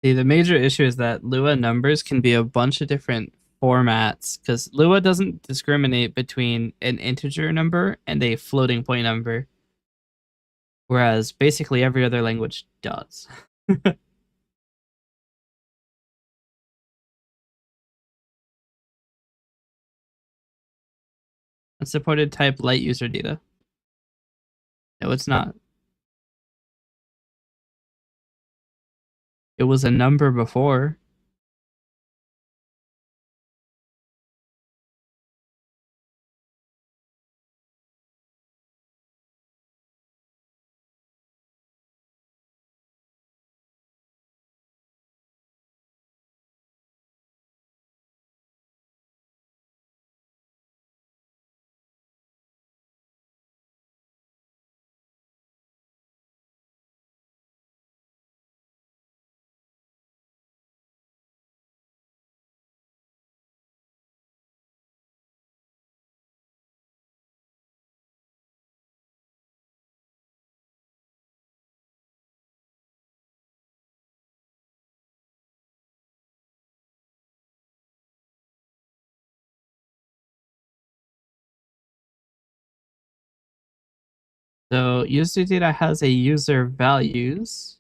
[SPEAKER 1] See, the major issue is that Lua numbers can be a bunch of different formats because Lua doesn't discriminate between an integer number and a floating point number, whereas basically every other language does. Unsupported type light user data. No, it's not. It was a number before. So user data has a user values.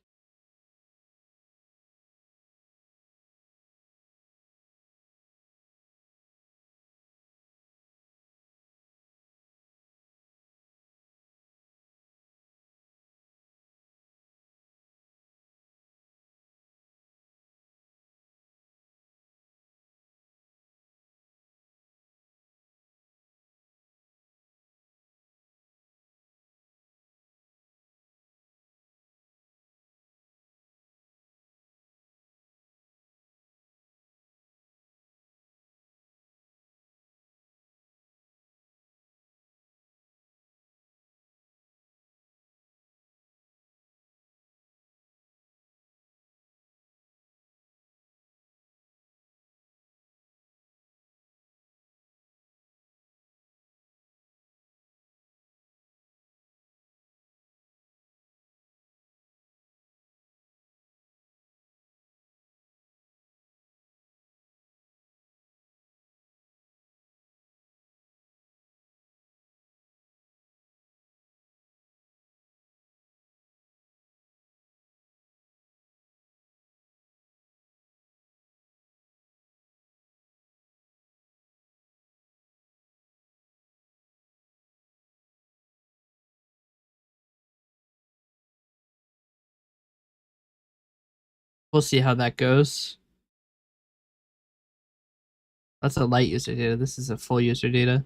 [SPEAKER 1] We'll see how that goes. That's a light user data. This is a full user data.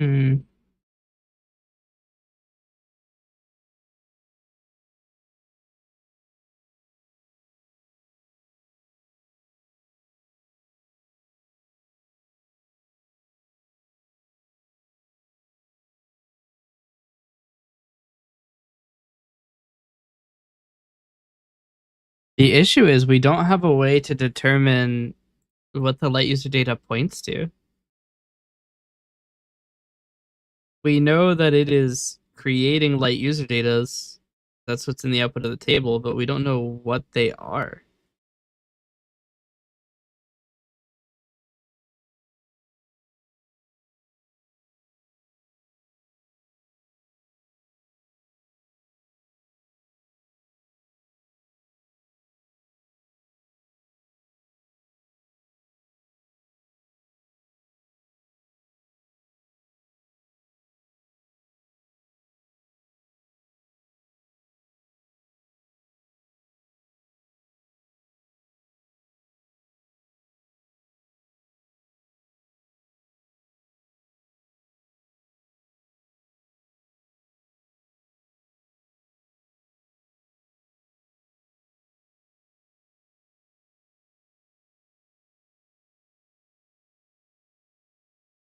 [SPEAKER 1] Hmm. The issue is we don't have a way to determine what the light user data points to. We know that it is creating light user datas. That's what's in the output of the table, but we don't know what they are.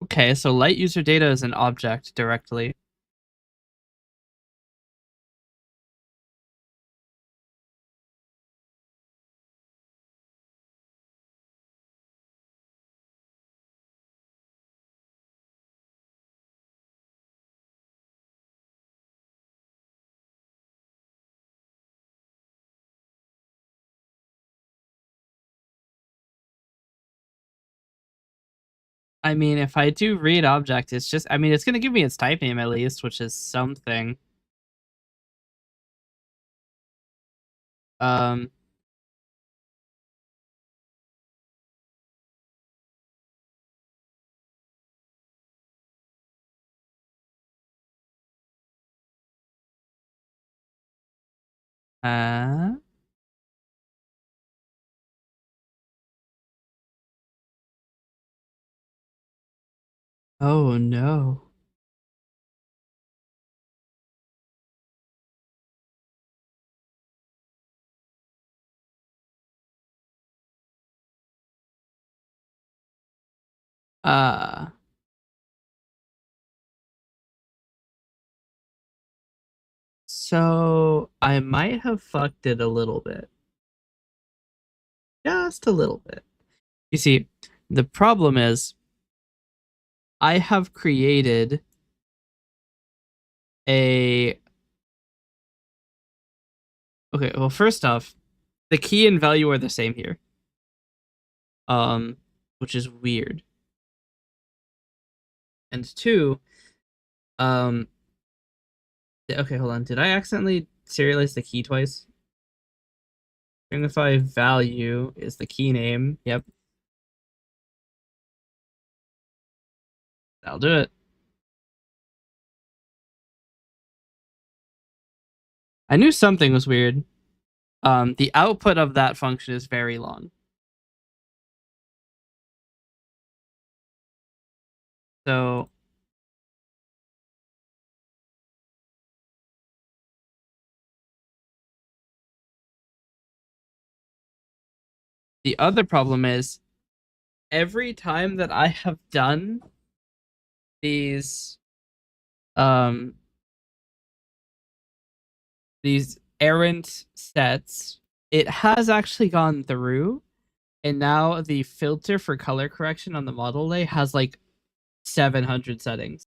[SPEAKER 1] Okay, so light user data is an object directly. I mean, if I do read object, it's just, I mean, it's going to give me its type name at least, which is something. Um, uh, oh no. Uh so I might have fucked it a little bit. Just a little bit. You see, the problem is I have created a okay, well first off, the key and value are the same here. Which is weird. And two, um okay, hold on. Did I accidentally serialize the key twice? Stringify value is the key name. Yep, that'll do it. I knew something was weird. The output of that function is very long. So the other problem is every time that I have done these um these errant sets, it has actually gone through, and now the filter for color correction on the model lay has like 700 settings.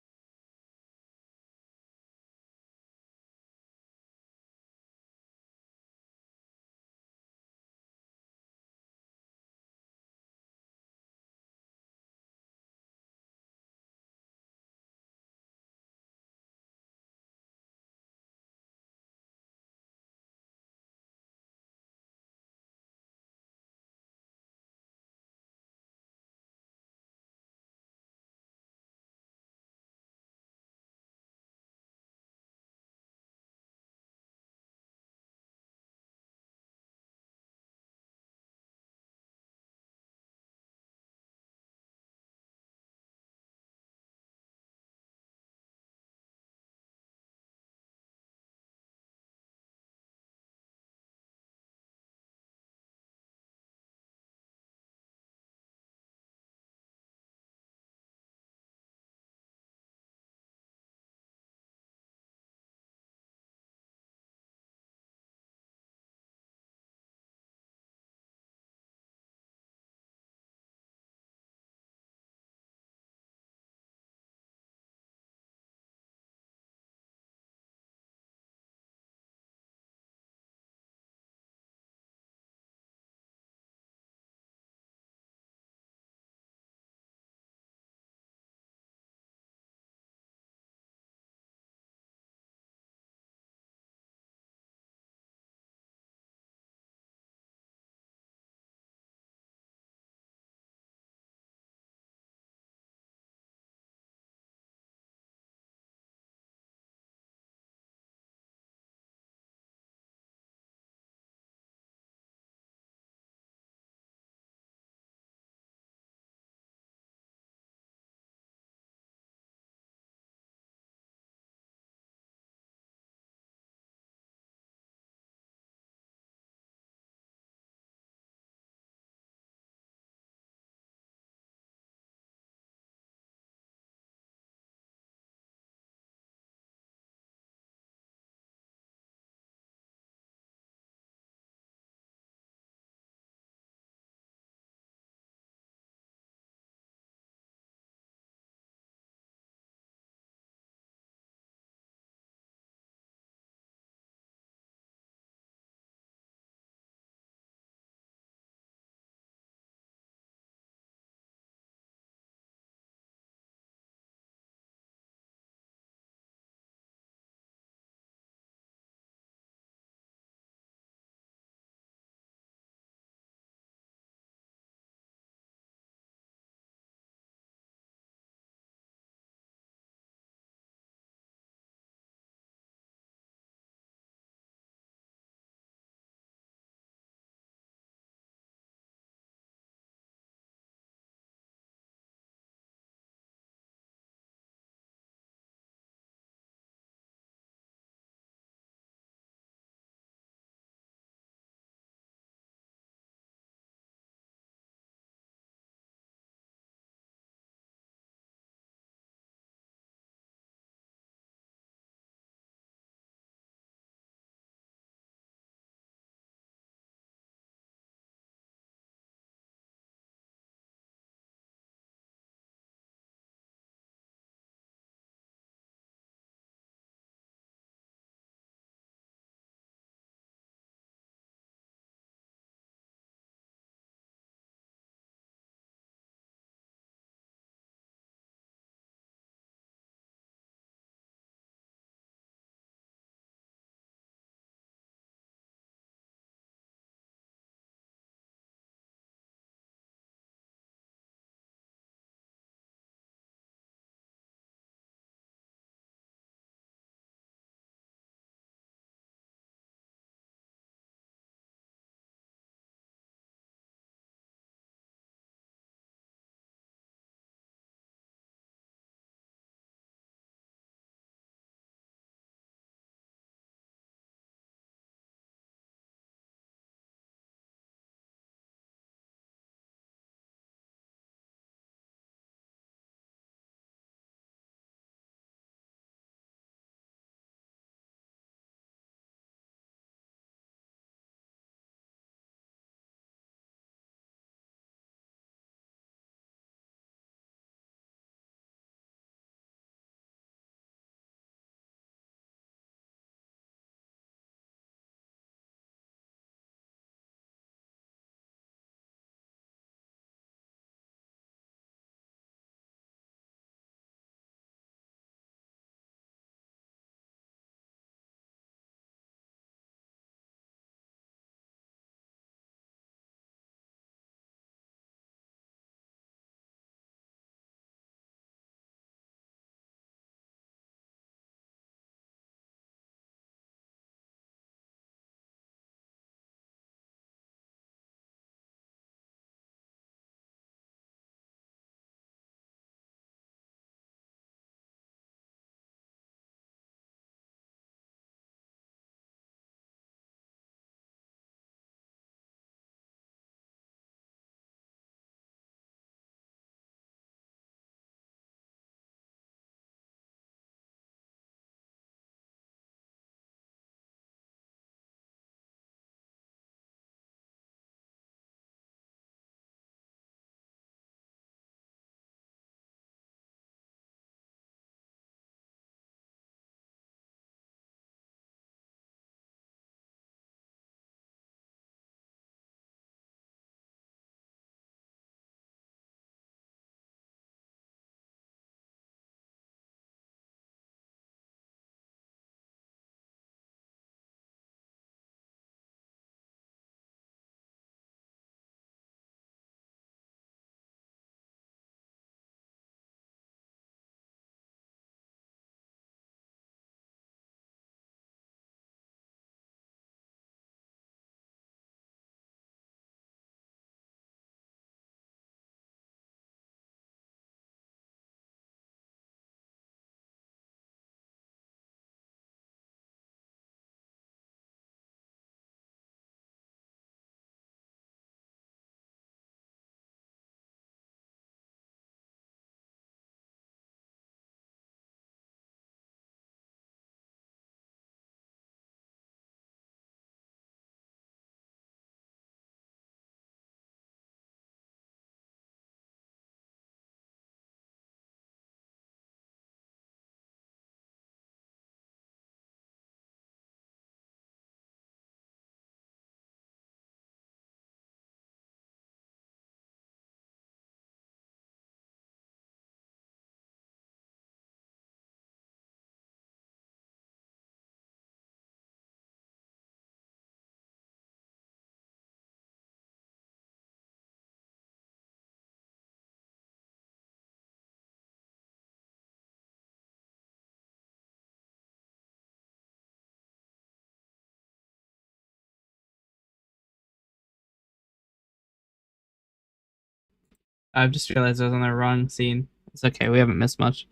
[SPEAKER 1] I've just realized I was on the wrong scene. It's okay, we haven't missed much.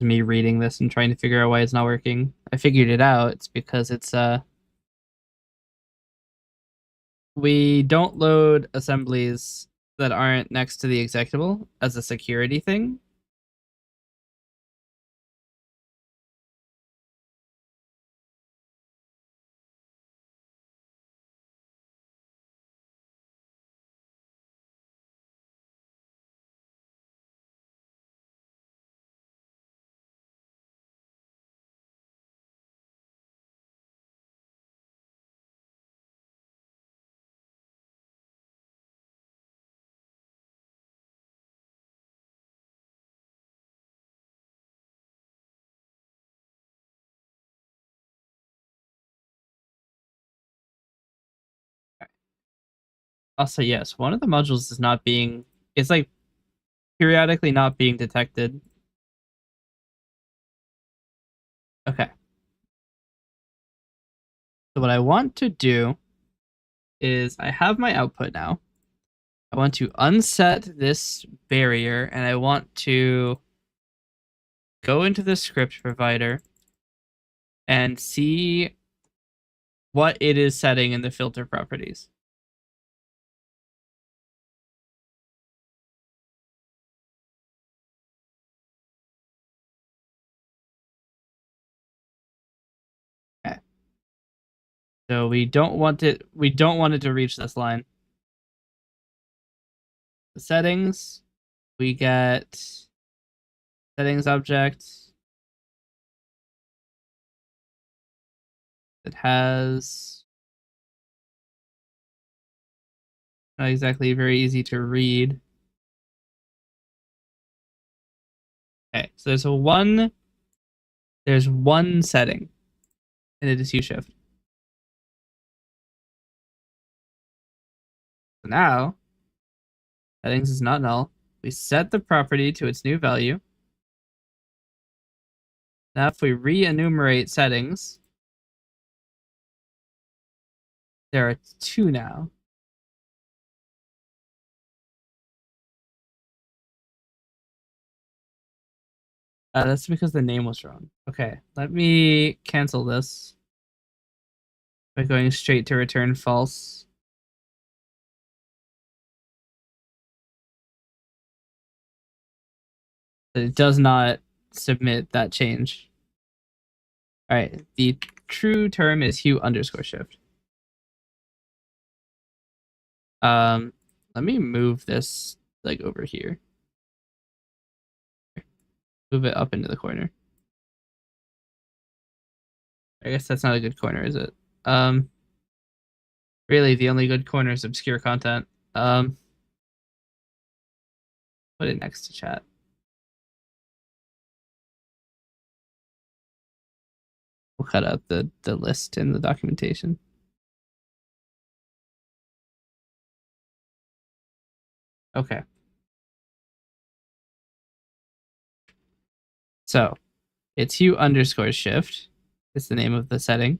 [SPEAKER 1] Me reading this and trying to figure out why it's not working. I figured it out. It's because it's we don't load assemblies that aren't next to the executable as a security thing. Also, yes, one of the modules is not being, it's like periodically not being detected. Okay. So what I want to do is I have my output now. I want to unset this barrier and I want to go into the script provider and see what it is setting in the filter properties. Okay. So we don't want it to reach this line. The settings, we get settings object that has not exactly very easy to read. Okay, so there's one setting, and it is hue shift. So now, settings is not null. We set the property to its new value. Now, if we re-enumerate settings, there are two now. That's because the name was wrong. Okay, let me cancel this by going straight to return false. It does not submit that change. All right, the true term is hue underscore shift. Let me move this like over here. Move it up into the corner. I guess that's not a good corner, is it? Really, the only good corner is obscure content. Put it next to chat. We'll cut out the list in the documentation. Okay. So it's hue underscore shift is the name of the setting.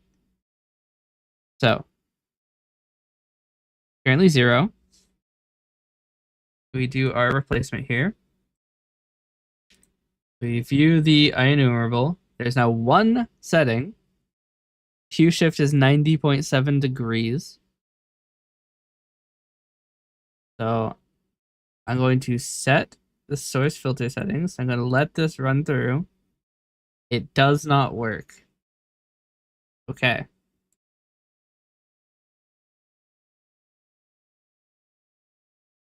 [SPEAKER 1] So currently 0. We do our replacement here. We view the IEnumerable. There's now one setting. Hue shift is 90.7 degrees. So I'm going to set the source filter settings. I'm going to let this run through. It does not work. Okay.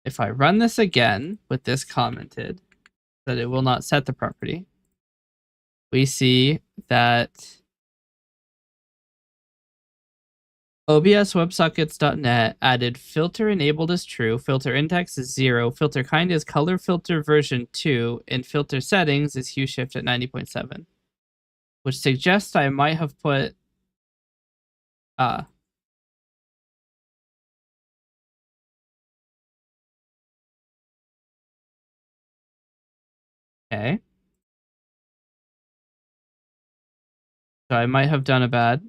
[SPEAKER 1] If I run this again with this commented, that it will not set the property, we see that OBS WebSockets.net added filter enabled as true, filter index is 0, filter kind is color filter version 2, and filter settings is hue shift at 90.7, which suggests I might have put okay. So I might have done a bad.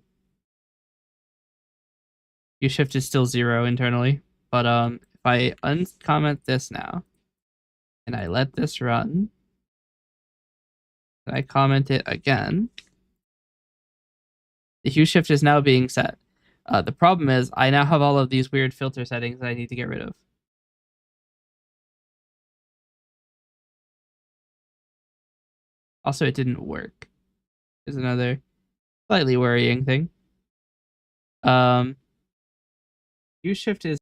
[SPEAKER 1] Hue shift is still 0 internally, but if I uncomment this now, and I let this run, and I comment it again, the hue shift is now being set. The problem is I now have all of these weird filter settings that I need to get rid of. Also, it didn't work. Is another slightly worrying thing. Hue shift is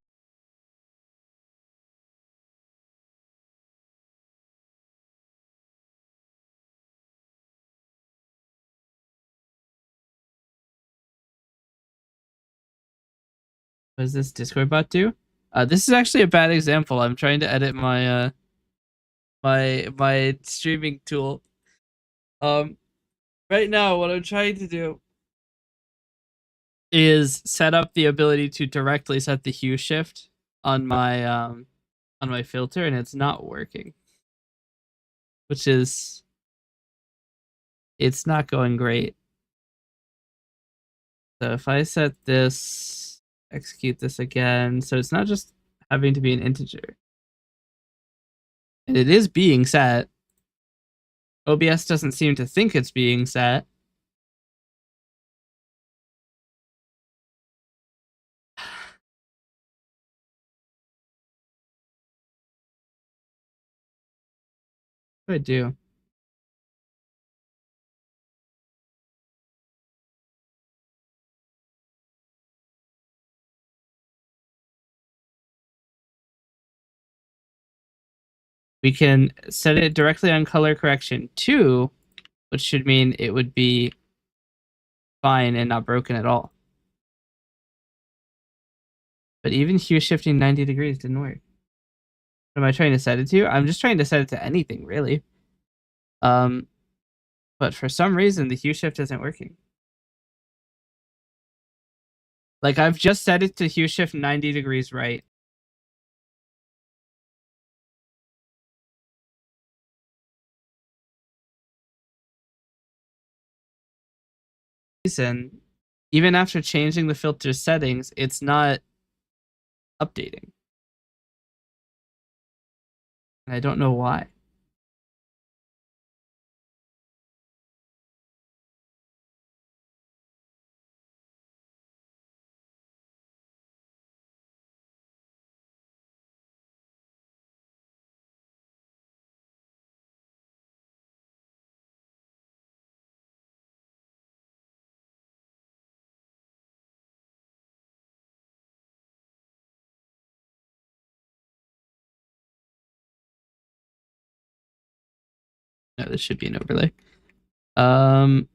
[SPEAKER 1] what does this Discord bot do? This is actually a bad example. I'm trying to edit my my streaming tool. Right now what I'm trying to do is set up the ability to directly set the hue shift on my filter, and it's not working. Which is it's not going great. So if I set this, execute this again, so it's not just having to be an integer. And it is being set. OBS doesn't seem to think it's being set. What do I do? We can set it directly on color correction 2, which should mean it would be fine and not broken at all. But even hue shifting 90 degrees didn't work. What am I trying to set it to? I'm just trying to set it to anything, really. But for some reason, the hue shift isn't working. Like, I've just set it to hue shift 90 degrees right. Reason, even after changing the filter settings, it's not updating. And I don't know why. No, this should be an overlay. I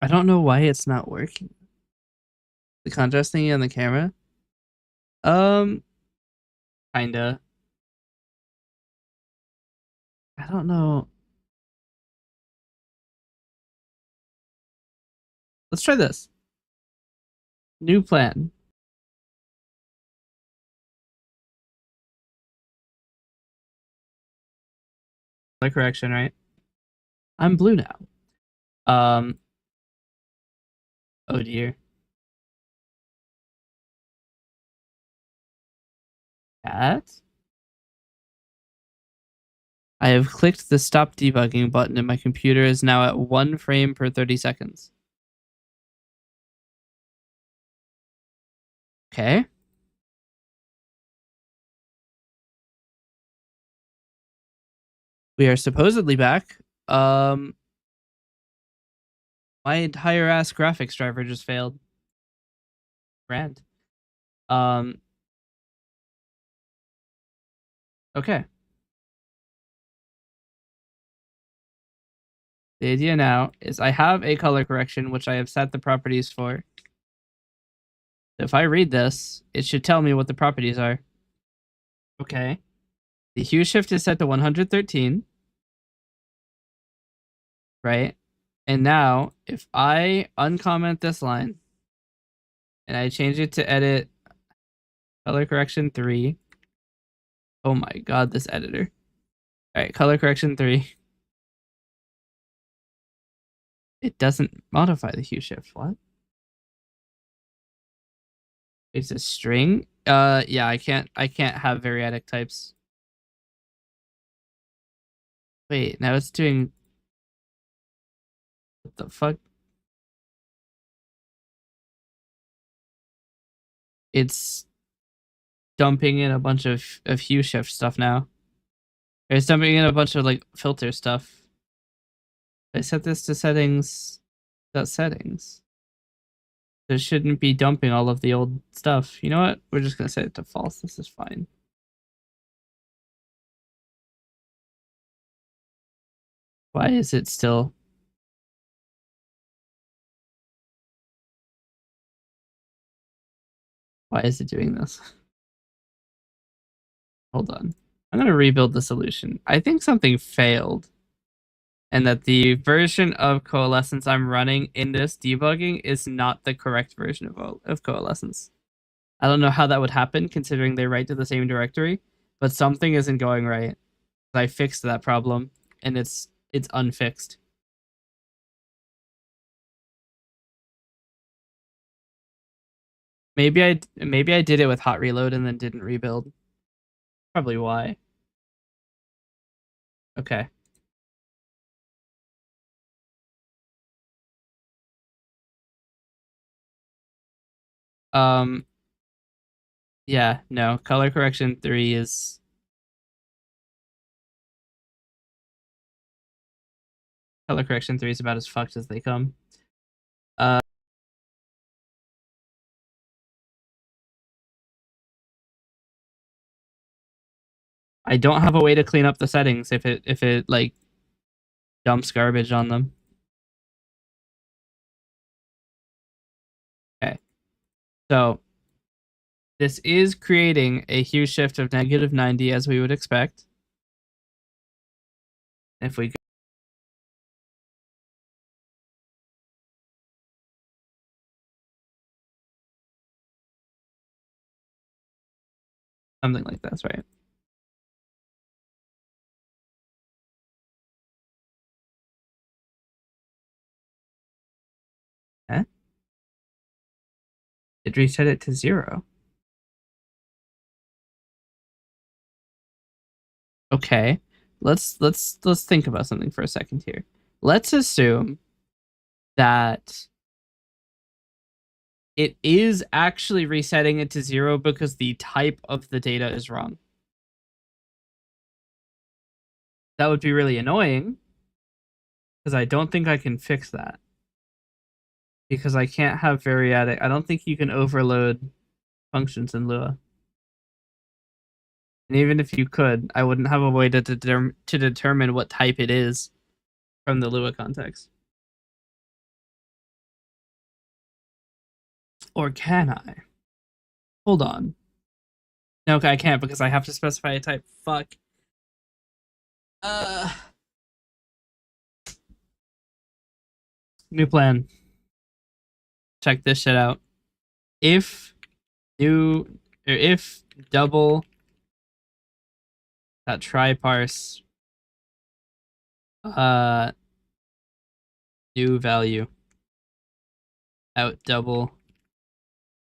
[SPEAKER 1] don't know why it's not working. The contrast thing on the camera? Kinda. I don't know. Let's try this. New plan. Color correction, right? I'm blue now. Oh dear. Cat? I have clicked the stop debugging button and my computer is now at 1 frame per 30 seconds. Okay. We are supposedly back. My entire ass graphics driver just failed. Grand. Okay. The idea now is I have a color correction, which I have set the properties for. If I read this, it should tell me what the properties are. Okay. The hue shift is set to 113. Right? And now, if I uncomment this line, And I change it to edit color correction 3. Oh my god, this editor. All right, color correction 3. It doesn't modify the hue shift. What? It's a string? Yeah, I can't have variadic types. Wait, now it's doing what the fuck? It's dumping in a bunch of hue shift stuff now. It's dumping in a bunch of like filter stuff. I set this to settings. That's settings. It shouldn't be dumping all of the old stuff. You know what? We're just gonna set it to false. This is fine. Why is it still? Why is it doing this? Hold on. I'm gonna rebuild the solution. I think something failed, and that the version of Coalescence I'm running in this debugging is not the correct version of Coalescence. I don't know how that would happen considering they write to the same directory, but something isn't going right. I fixed that problem, and it's unfixed. Maybe I did it with hot reload and then didn't rebuild. Probably why. Okay. Um yeah, no. Color correction 3 is color correction 3 is about as fucked as they come. Uh I don't have a way to clean up the settings if it like dumps garbage on them. Okay. So this is creating a hue shift of -90 as we would expect. If we something like this, right? Eh? It reset it to 0. Okay. Let's think about something for a second here. Let's assume that it is actually resetting it to 0 because the type of the data is wrong. That would be really annoying because I don't think I can fix that. Because I can't have variadic. I don't think you can overload functions in Lua. And even if you could, I wouldn't have a way to determine what type it is from the Lua context. Or can I? Hold on. No, okay, I can't because I have to specify a type. Fuck. Uh, New plan. Check this shit out. If if double that try parse new value out double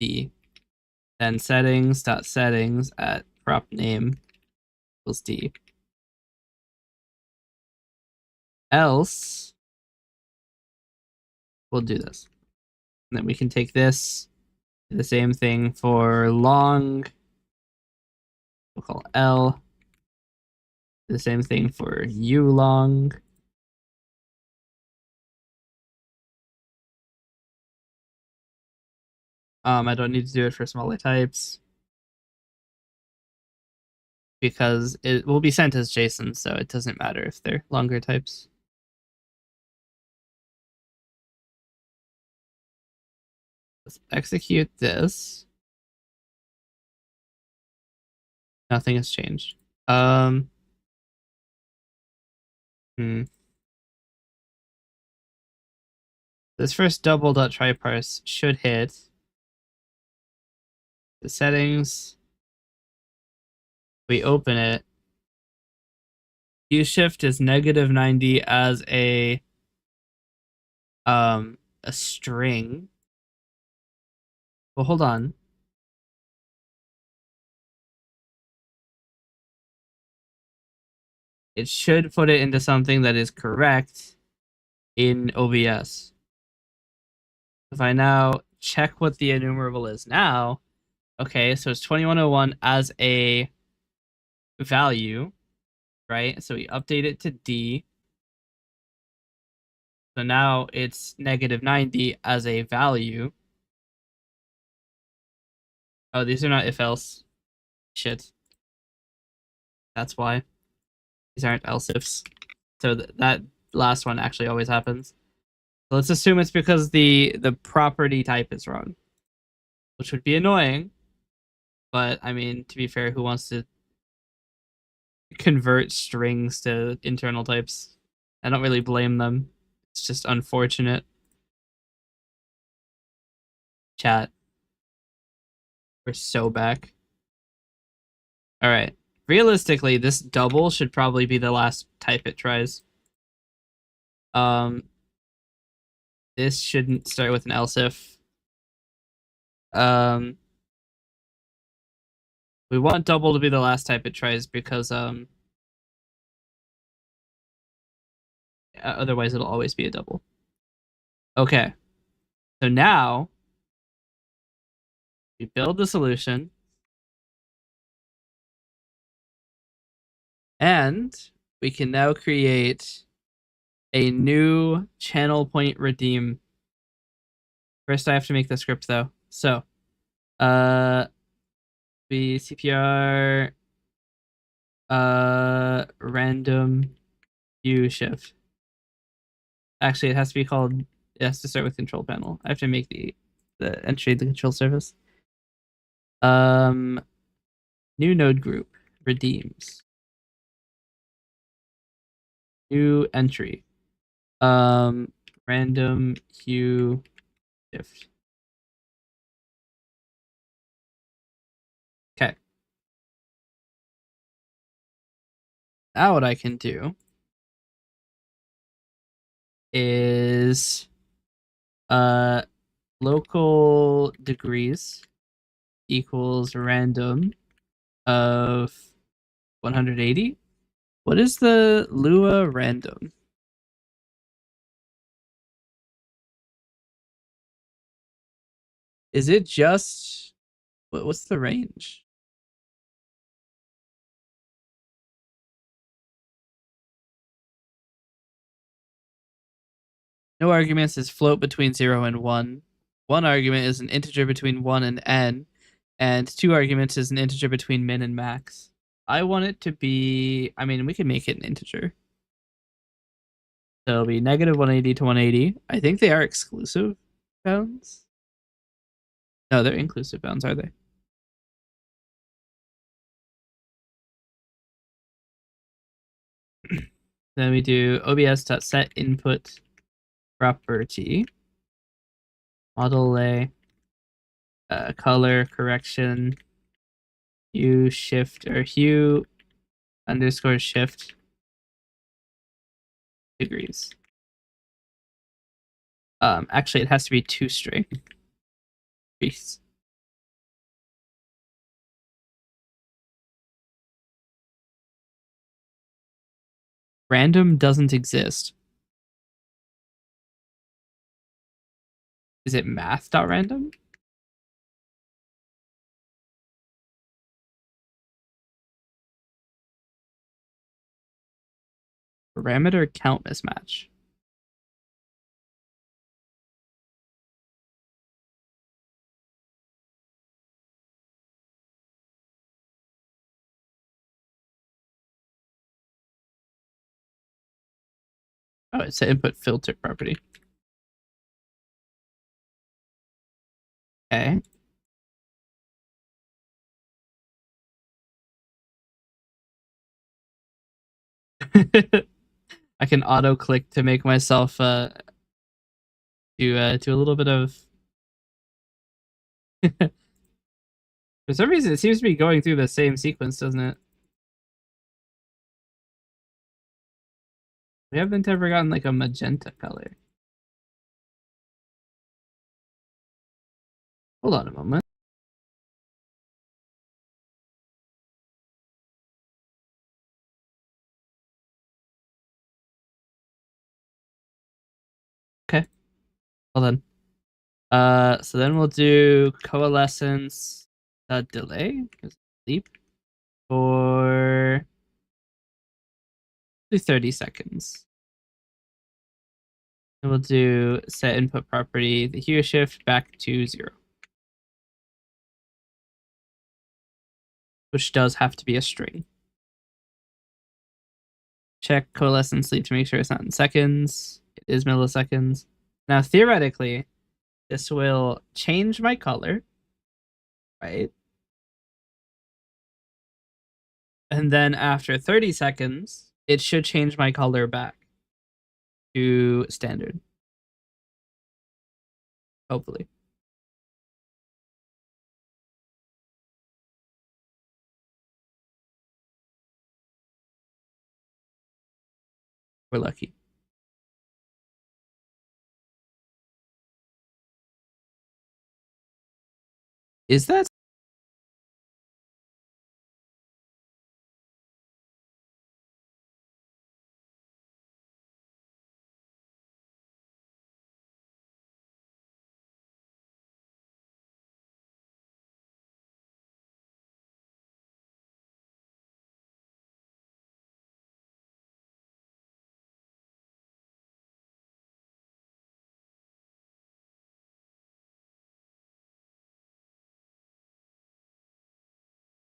[SPEAKER 1] d, then settings at prop name equals d. Else we'll do this. And then we can take this, do the same thing for long. We'll call L. The same thing for U long. I don't need to do it for smaller types because it will be sent as JSON, so it doesn't matter if they're longer types. Let's execute this. Nothing has changed. This first double dot try parse should hit. The settings. We open it. Shift is -90 as a string. Well, hold on. It should put it into something that is correct in OBS. If I now check what the enumerable is now, okay, so it's 2101 as a value, right? So we update it to D. So now it's -90 as a value. Oh, these are not if else. Shit. That's why. These aren't else ifs. So that last one actually always happens. So let's assume it's because the property type is wrong, which would be annoying. But I mean, to be fair, who wants to convert strings to internal types? I don't really blame them. It's just unfortunate. Chat. We're so back. All right. Realistically, this double should probably be the last type it tries. This shouldn't start with an else if. We want double to be the last type it tries because otherwise it'll always be a double. Okay. So now we build the solution and we can now create a new channel point redeem. First I have to make the script though. So be CPR random U shift. Actually, it has to be called. It has to start with control panel. I have to make the entry of the control surface. New node group redeems. New entry. Random hue shift. Okay. Now what I can do is local degrees equals random of 180. What is the Lua random? Is it just what's the range? No arguments is float between 0 and 1. One argument is an integer between 1 and n, and two arguments is an integer between min and max. I want it to be, I mean, we can make it an integer. So it'll be -180 to 180. I think they are exclusive bounds. No, they're inclusive bounds, are they? Then we do obs.set input property model lay color correction hue shift or hue underscore shift degrees. Actually, it has to be two string. Peace. Random doesn't exist. Is it math.random? Parameter count mismatch. Oh, it's an input filter property. Okay. I can auto click to make myself do a little bit of For some reason, it seems to be going through the same sequence, doesn't it? We haven't ever gotten like a magenta color. Hold on a moment. Okay, hold on. So then we'll do coalescence delay, sleep, for 30 seconds. And we'll do set input property, the hue shift back to 0. Which does have to be a string. Check coalescence sleep to make sure it's not in seconds. It is milliseconds. Now, theoretically, this will change my color, right? And then after 30 seconds, it should change my color back to standard. Hopefully. We're lucky. Is that?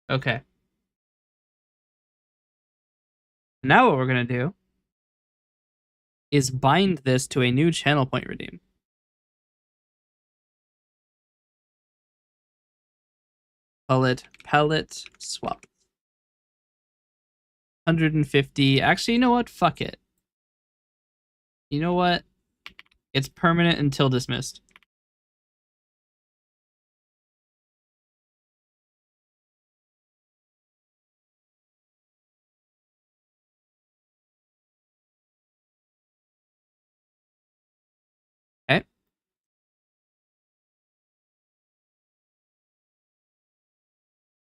[SPEAKER 1] Okay. Now what we're going to do is bind this to a new channel point redeem. Call it palette swap. 150. Actually, you know what? Fuck it. You know what? It's permanent until dismissed. Okay.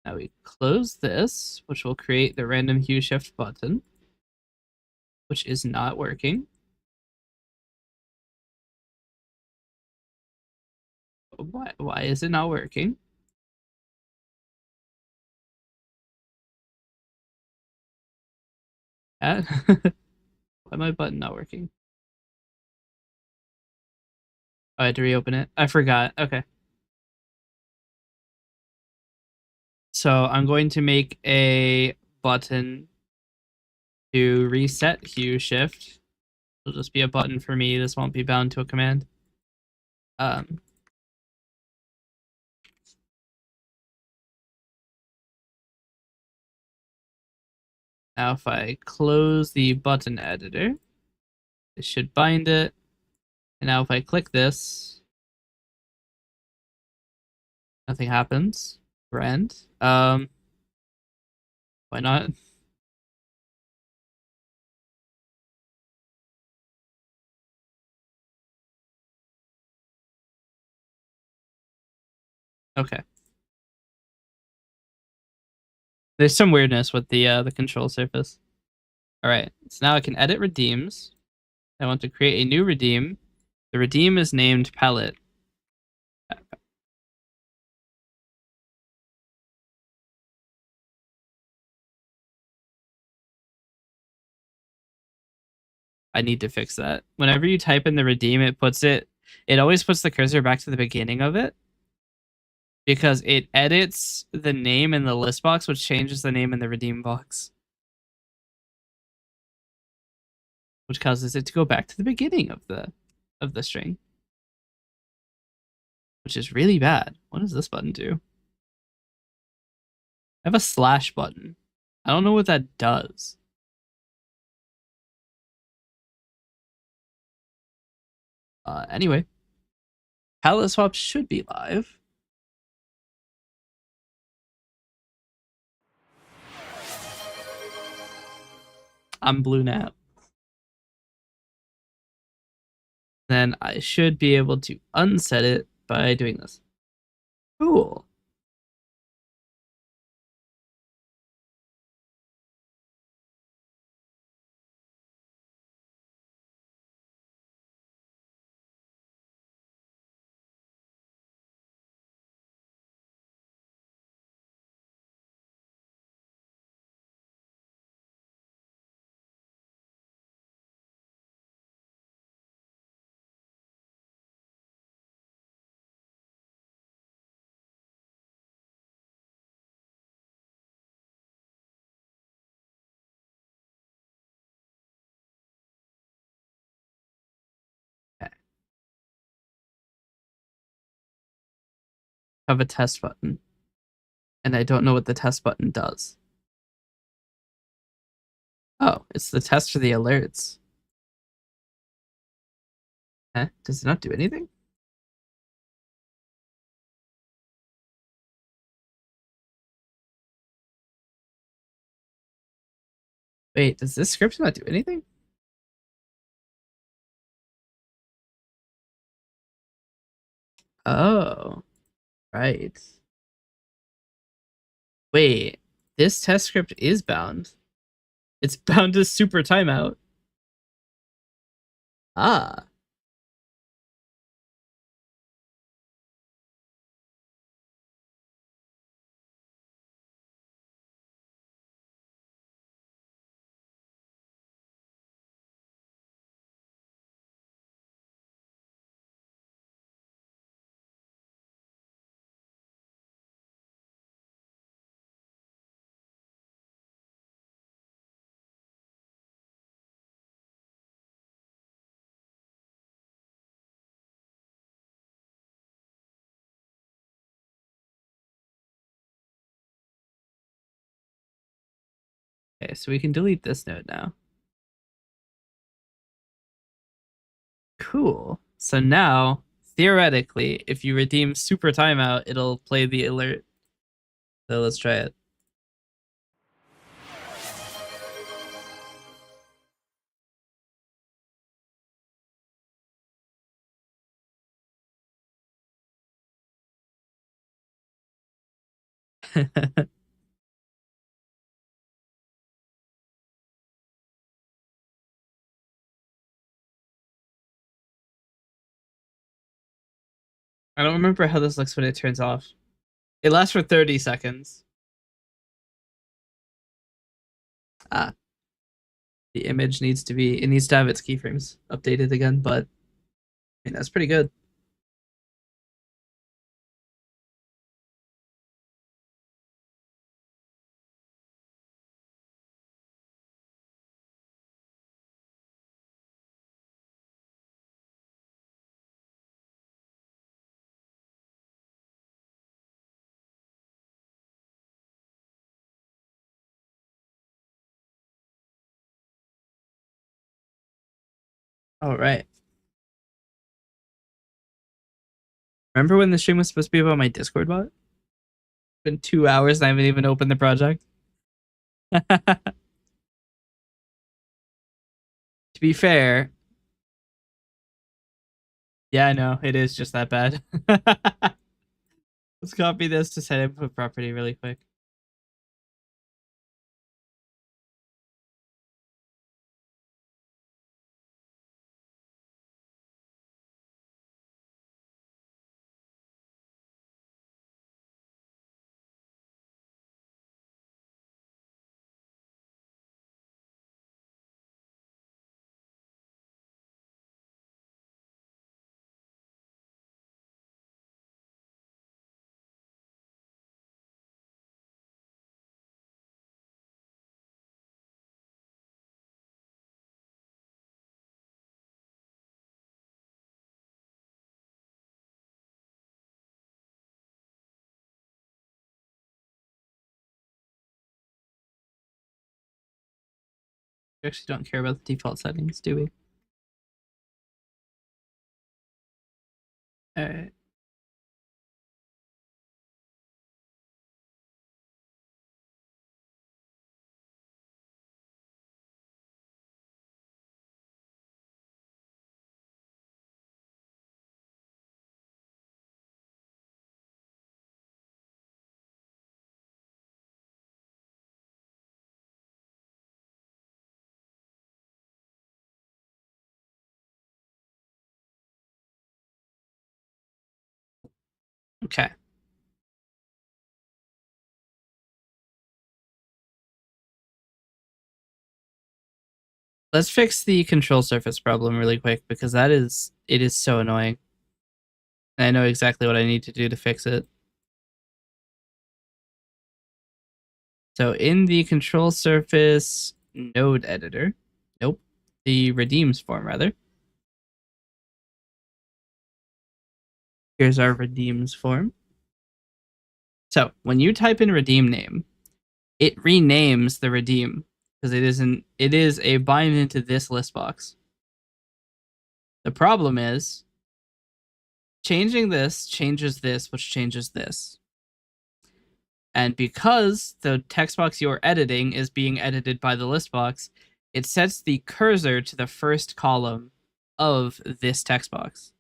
[SPEAKER 1] Now we close this, which will create the random hue shift button, which is not working. Why is it not working? Why my button not working? Oh, I had to reopen it. I forgot. Okay. So I'm going to make a button to reset hue shift. It'll just be a button for me. This won't be bound to a command. Now if I close the button editor, it should bind it. And now if I click this, nothing happens. Rend. Why not? Okay. There's some weirdness with the control surface. All right. So now I can edit redeems. I want to create a new redeem. The redeem is named palette. I need to fix that. Whenever you type in the redeem, it always puts the cursor back to the beginning of it because it edits the name in the list box, which changes the name in the redeem box, which causes it to go back to the beginning of the string, which is really bad. What does this button do? I have a slash button. I don't know what that does. Anyway, palette swap should be live. I'm blue now. Then I should be able to unset it by doing this. Cool. Okay. Have a test button, and I don't know what the test button does. Oh, it's the test for the alerts. Does it not do anything? Wait, does this script not do anything? Oh, right. Wait, this test script is bound. It's bound to super timeout. Ah. Okay, so we can delete this node now. Cool. So now, theoretically, if you redeem super timeout, it'll play the alert. So let's try it. I don't remember how this looks when it turns off. It lasts for 30 seconds. Ah, the image needs to be, it needs to have its keyframes updated again, but I mean, that's pretty good. All right. Remember when the stream was supposed to be about my Discord bot? It's been 2 hours and I haven't even opened the project. To be fair, yeah, I know it is just that bad. Let's copy this to set input property really quick. We actually don't care about the default settings, do we? All right. Okay. Let's fix the control surface problem really quick because it is so annoying. And I know exactly what I need to do to fix it. So in the control surface node editor, nope, the redeems form rather. Here's our redeems form. So when you type in redeem name, it renames the redeem because it is a bind into this list box. The problem is changing this changes this, which changes this. And because the text box you're editing is being edited by the list box, it sets the cursor to the first column of this text box.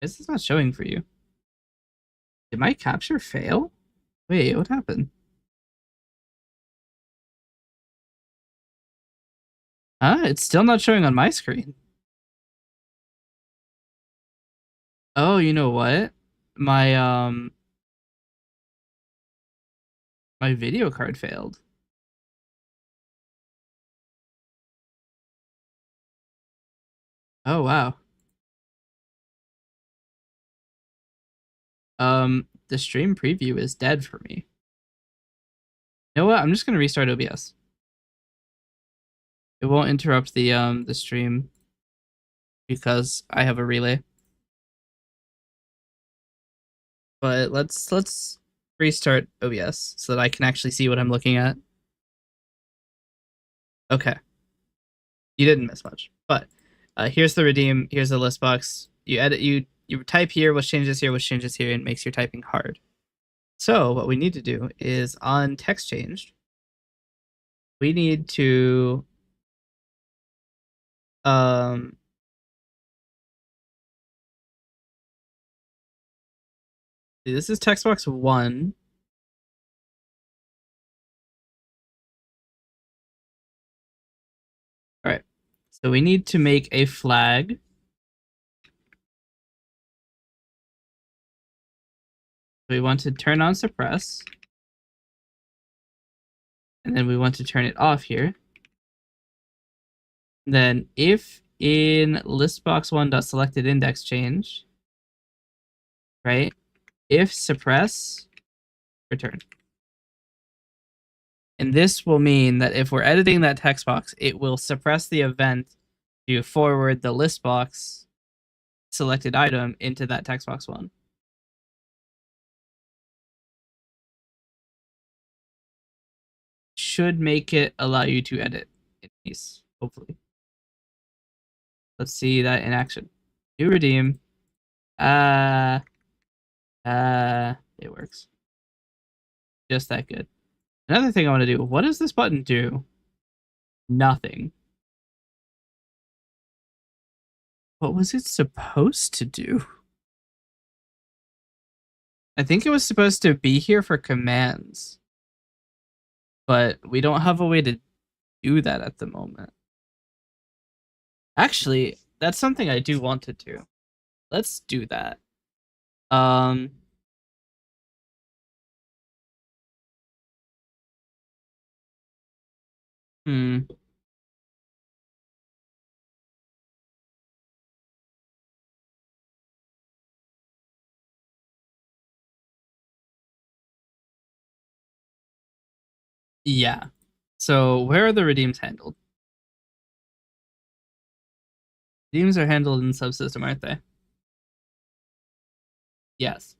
[SPEAKER 1] This is not showing for you. Did my capture fail? Wait, what happened? It's still not showing on my screen. Oh, you know what? My my video card failed. Oh wow. The stream preview is dead for me. You know what? I'm just gonna restart OBS. It won't interrupt the stream because I have a relay. But let's restart OBS so that I can actually see what I'm looking at. Okay. You didn't miss much. But here's the redeem, here's the list box. You edit you type here, which changes here, which changes here, and makes your typing hard. So what we need to do is on text changed, we need to um this is text box 1. All right. So we need to make a flag. We want to turn on suppress. And then we want to turn it off here. Then if in listbox1.selected index change, right? If suppress, return. And this will mean that if we're editing that text box, it will suppress the event to forward the list box selected item into that text box 1. Should make it allow you to edit in these, hopefully. Let's see that in action. New redeem. It works. Just that good. Another thing I want to do. What does this button do? Nothing. What was it supposed to do? I think it was supposed to be here for commands. But we don't have a way to do that at the moment. Actually, that's something I do want to do. Let's do that. Um hmm. Yeah. So where are the redeems handled? Redeems are handled in subsystem, aren't they? Yes.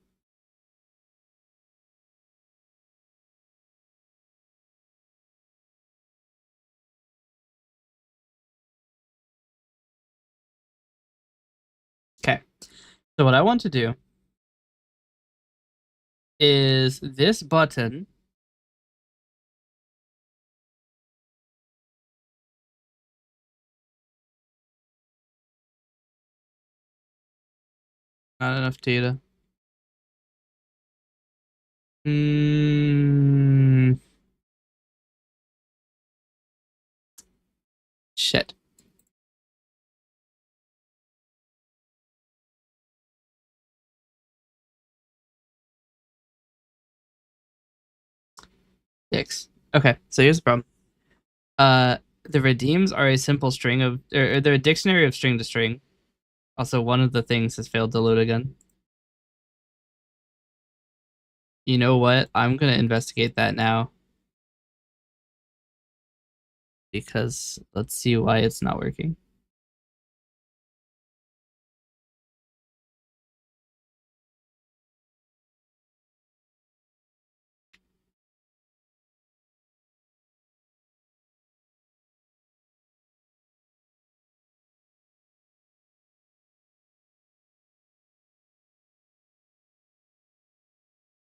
[SPEAKER 1] Okay. So what I want to do is this button not enough data. Hmm. Shit. Dicks. Okay, so here's the problem. The redeems are a simple string of, or they're a dictionary of string to string. Also, one of the things has failed to load again. You know what? I'm gonna investigate that now. Because let's see why it's not working.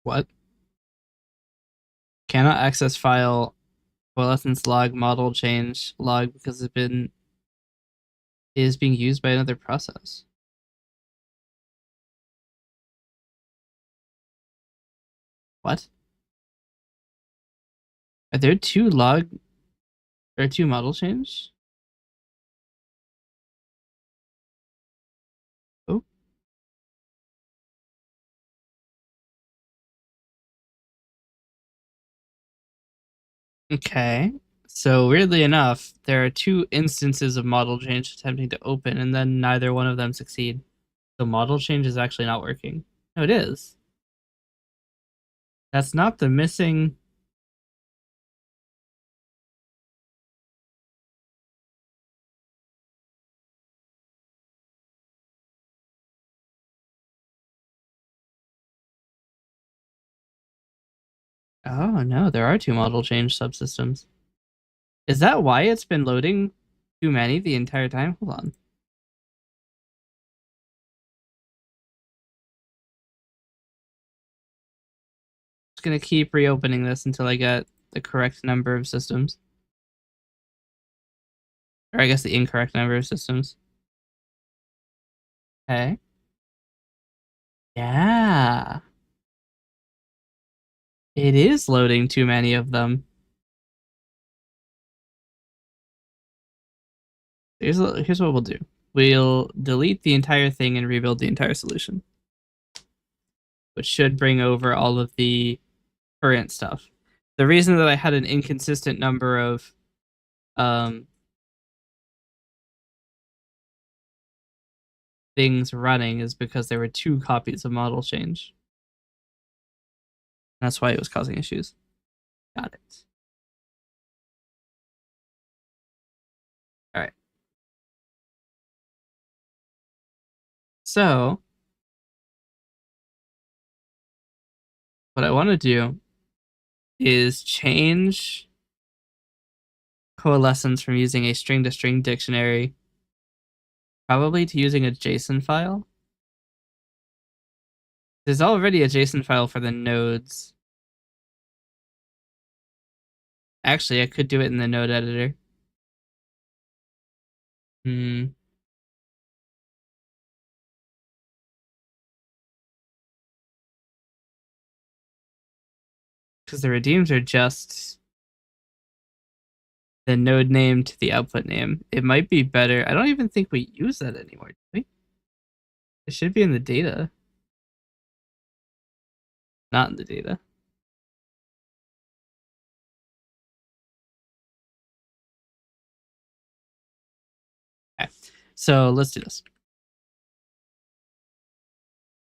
[SPEAKER 1] What? Cannot access file coalescence log model change log because it's been is being used by another process. What? Are there two log or two model change? Oh. Okay. So weirdly enough, there are two instances of model change attempting to open, and then neither one of them succeed. The model change is actually not working. No, it is. That's not the missing. Oh no, there are two model change subsystems. Is that why it's been loading too many the entire time? Hold on. Just gonna keep reopening this until I get the correct number of systems. Or I guess the incorrect number of systems. Okay. Yeah. It is loading too many of them. Here's what we'll do. We'll delete the entire thing and rebuild the entire solution, which should bring over all of the current stuff. The reason that I had an inconsistent number of things running is because there were two copies of model change. That's why it was causing issues. Got it. All right. So what I want to do is change coalescence from using a string to string dictionary probably to using a JSON file. There's already a JSON file for the nodes. Actually, I could do it in the node editor. Hmm. Because the redeems are just the node name to the output name. It might be better. I don't even think we use that anymore, do we? It should be in the data. Not in the data. Okay. So let's do this.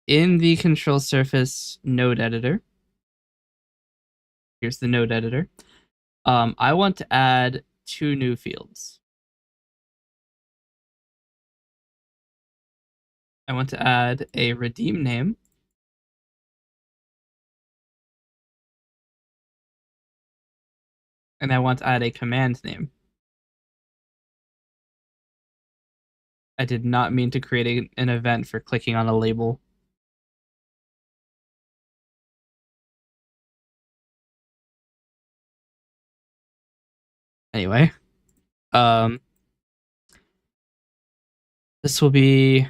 [SPEAKER 1] In the control surface node editor, here's the node editor. I want to add two new fields. I want to add a redeem name. And I want to add a command name. I did not mean to create an event for clicking on a label. Anyway, this will be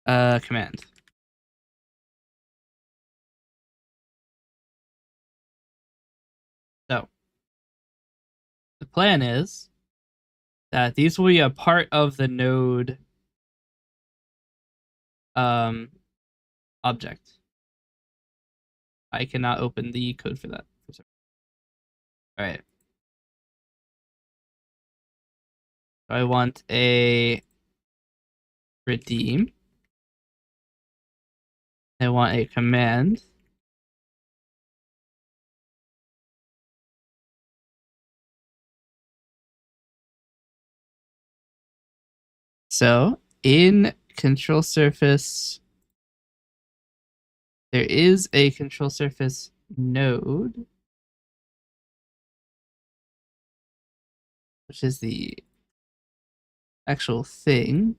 [SPEAKER 1] a command. So the plan is that these will be a part of the node object. I cannot open the code for that. All right. I want a redeem. I want a command. So in control surface, there is a control surface node, which is the actual thing.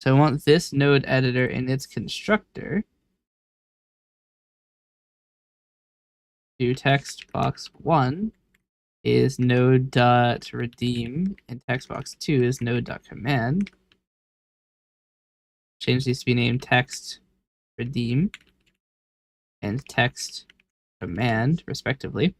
[SPEAKER 1] So I want this node editor in its constructor to text box 1 is node.redeem and text box 2 is node.command. Change these to be named text redeem and text command, respectively.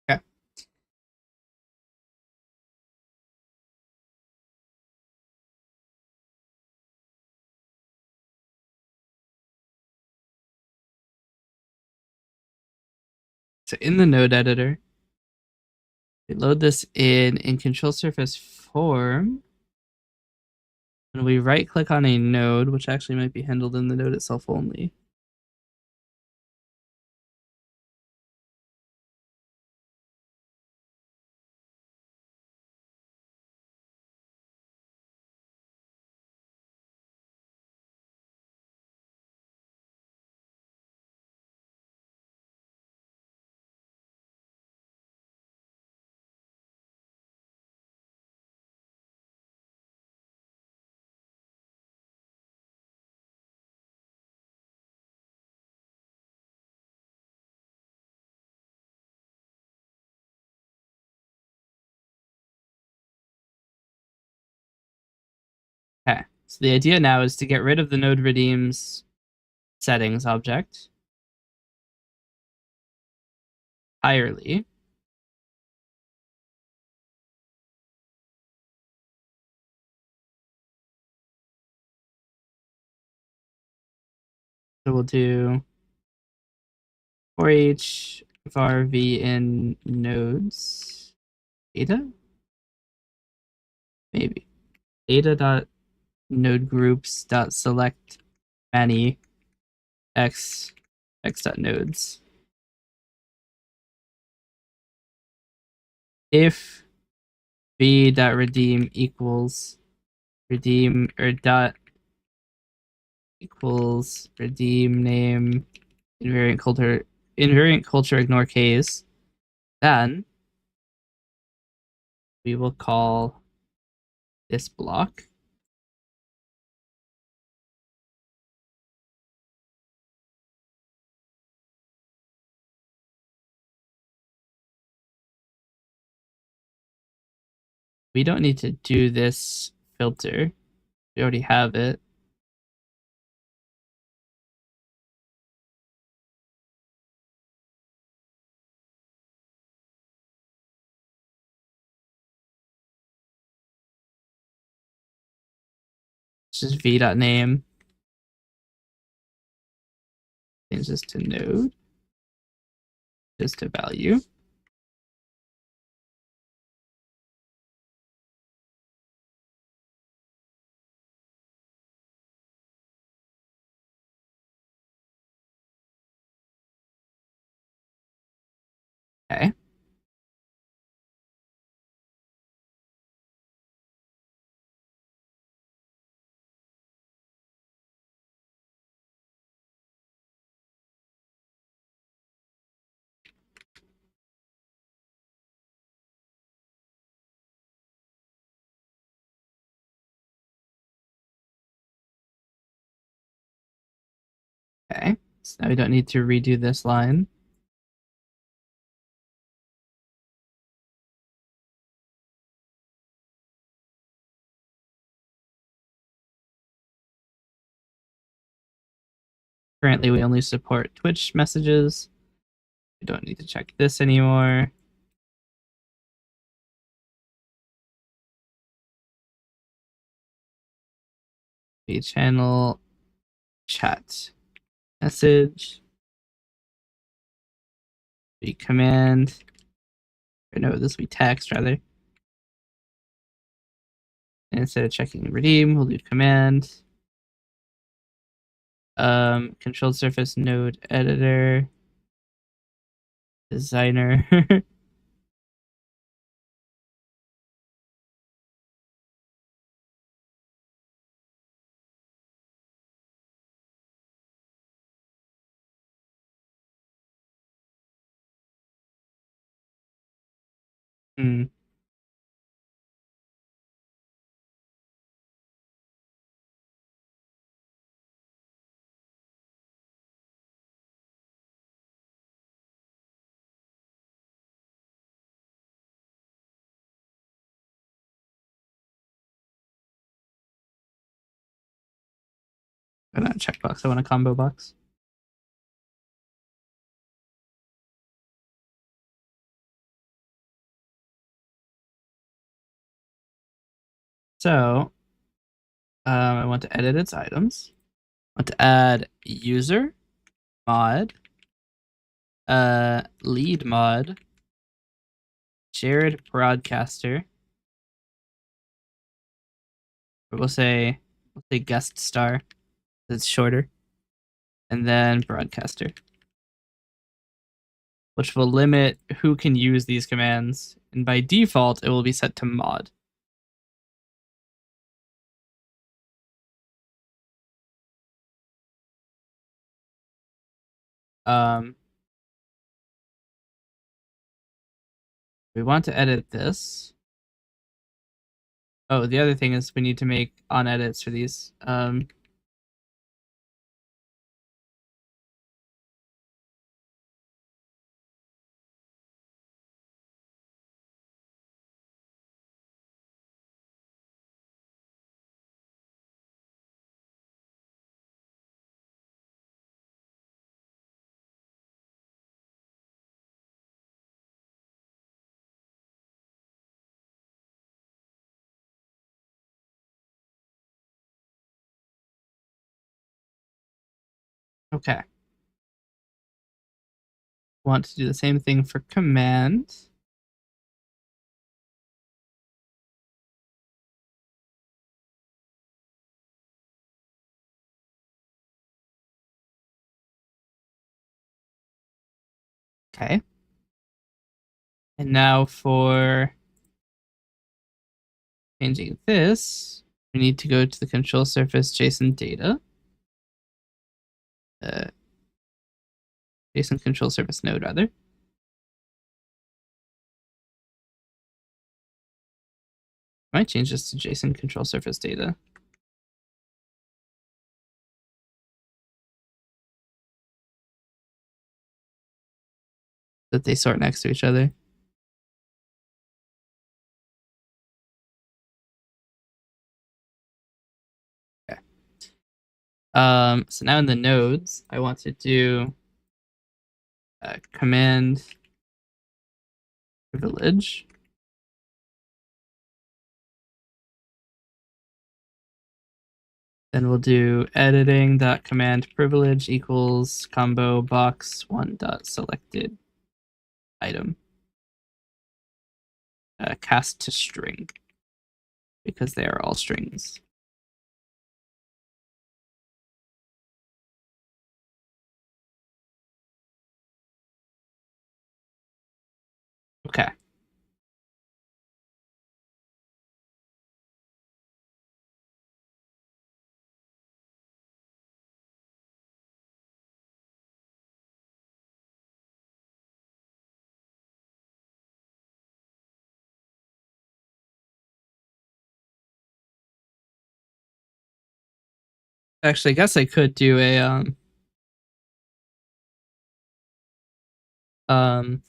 [SPEAKER 1] Okay. So in the node editor, we load this in control surface form. And we right click on a node, which actually might be handled in the node itself only. Okay. So the idea now is to get rid of the node redeems settings object entirely. So we'll do for each var v in nodes data, maybe data dot node groups dot select many x dot nodes. If v dot redeem equals redeem or dot equals redeem name invariant culture ignore case, then we will call this block. We don't need to do this filter. We already have it. It's just v.name. Change this to node. Just to value. Okay. Okay. So now we don't need to redo this line. Currently, we only support Twitch messages. We don't need to check this anymore. A channel chat message. Be command. Or no, this will be text rather. And instead of checking redeem, we'll do command. Controlled surface node editor. Designer. Hmm. I want a checkbox. I want a combo box. So I want to edit its items. I want to add user mod, lead mod, Jared broadcaster. Or we'll say guest star. It's shorter, and then broadcaster, which will limit who can use these commands. And by default, it will be set to mod. We want to edit this. Oh, the other thing is we need to make on edits for these. Okay. Want to do the same thing for command. Okay. And now for changing this, we need to go to the control surface JSON data. JSON control surface node rather. I might change this to JSON control surface data. That they sort next to each other. Okay. So now in the nodes, I want to do command privilege. Then we'll do editing.command privilege equals combo box one dot selected item. Cast to string because they are all strings. Okay. Actually, I guess I could do a an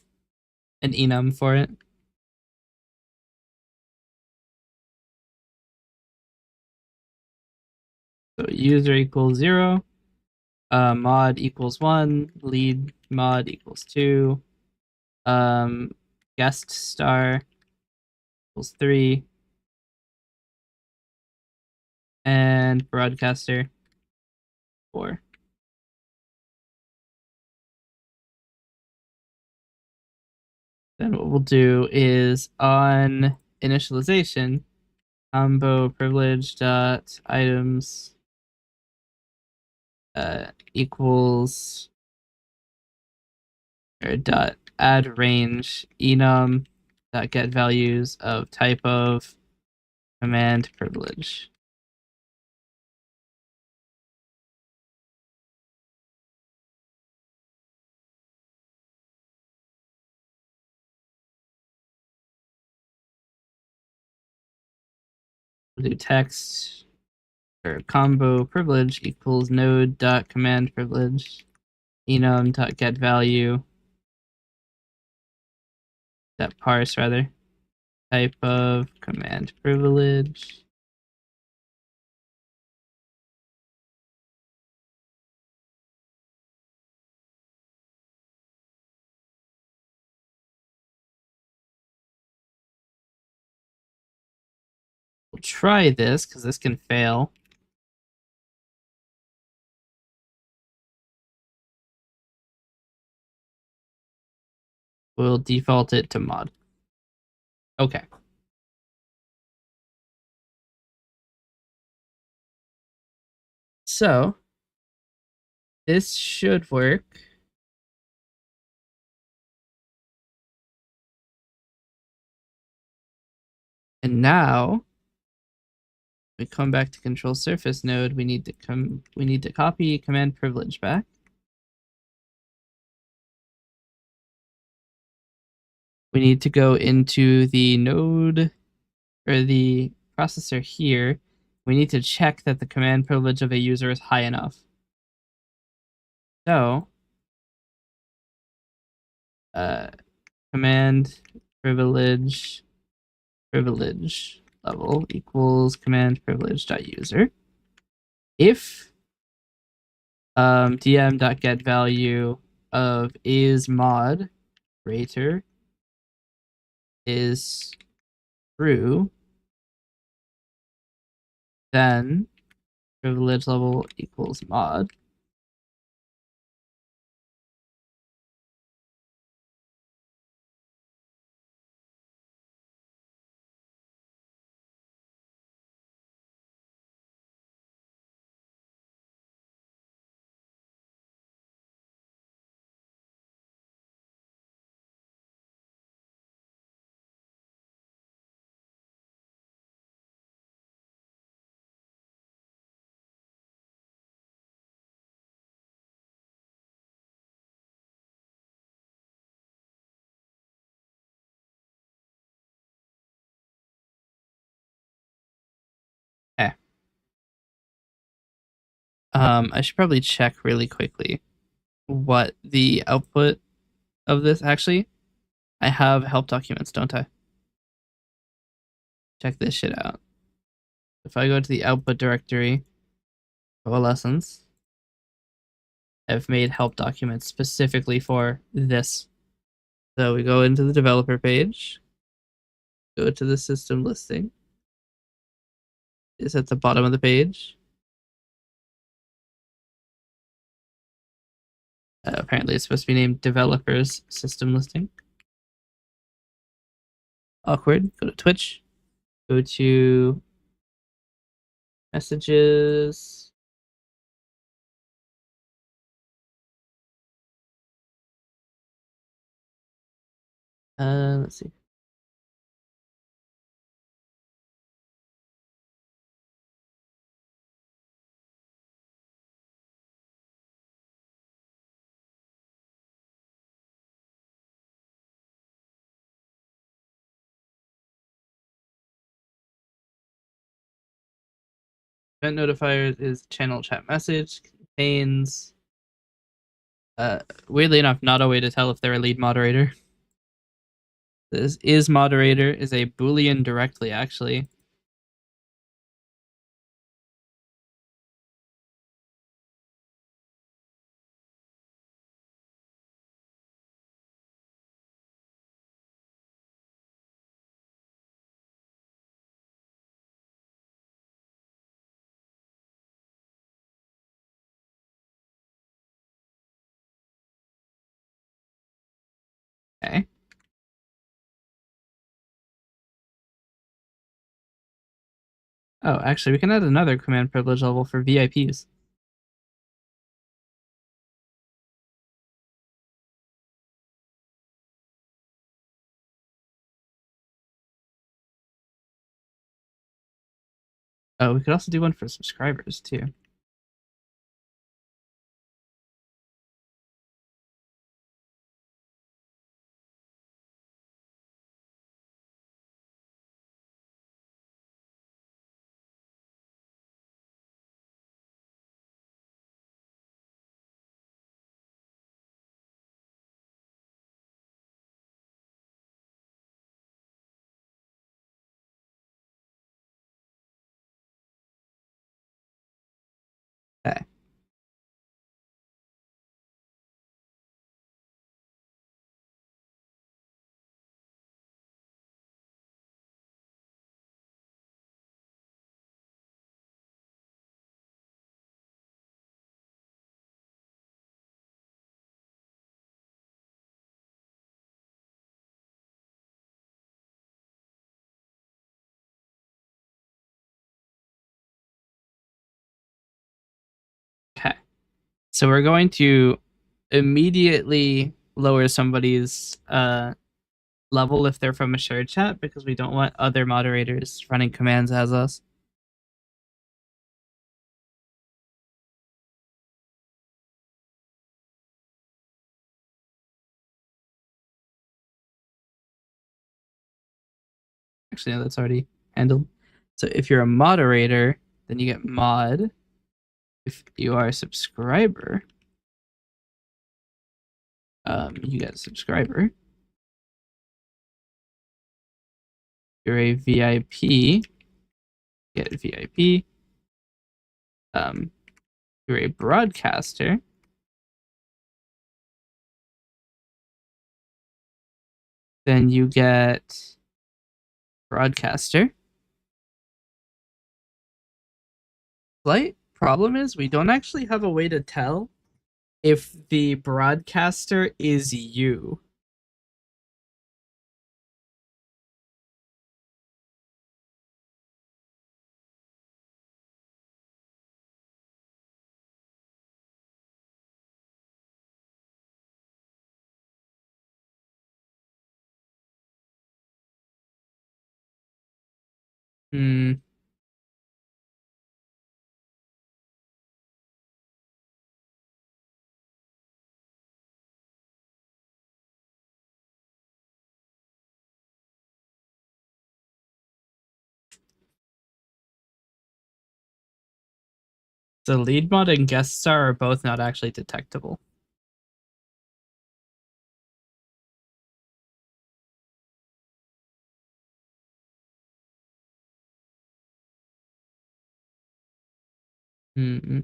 [SPEAKER 1] enum for it. So user equals 0, mod equals 1, lead mod equals 2, guest star equals 3, and broadcaster 4. Then what we'll do is on initialization, combo privilege dot items equals or dot add range enum dot get values of type of command privilege. We'll do text or combo privilege equals node dot command privilege enum dot get value dot parse rather type of command privilege. We'll try this because this can fail. We'll default it to mod. Okay. So this should work. And now we come back to control surface node. We need to copy command privilege back. We need to go into the node or the processor here. We need to check that the command privilege of a user is high enough. So command privilege level equals command privilege dot user. If dm.get value of is mod greater is true, then privilege level equals mod. Okay. I should probably check really quickly what the output of this actually. I have help documents, don't I? Check this shit out. If I go to the output directory, coalescence, I've made help documents specifically for this. So we go into the developer page, go to the system listing. It's at the bottom of the page. Apparently it's supposed to be named developers system listing. Awkward. Go to Twitch. Go to messages. Let's see. Event notifiers is channel chat message, contains Uh, Weirdly enough, not a way to tell if they're a lead moderator. This is moderator is a boolean directly, actually. Okay. Oh, actually, we can add another command privilege level for VIPs. Oh, we could also do one for subscribers too. Okay. Okay. So we're going to immediately lower somebody's level if they're from a shared chat because we don't want other moderators running commands as us. Actually, no, that's already handled. So if you're a moderator, then you get mod. If you are a subscriber, you get a subscriber. You're a VIP, get a VIP. You're a broadcaster, then you get broadcaster. Slight problem is we don't actually have a way to tell if the broadcaster is you. Hmm. The lead mod and guest star are both not actually detectable. Hmm.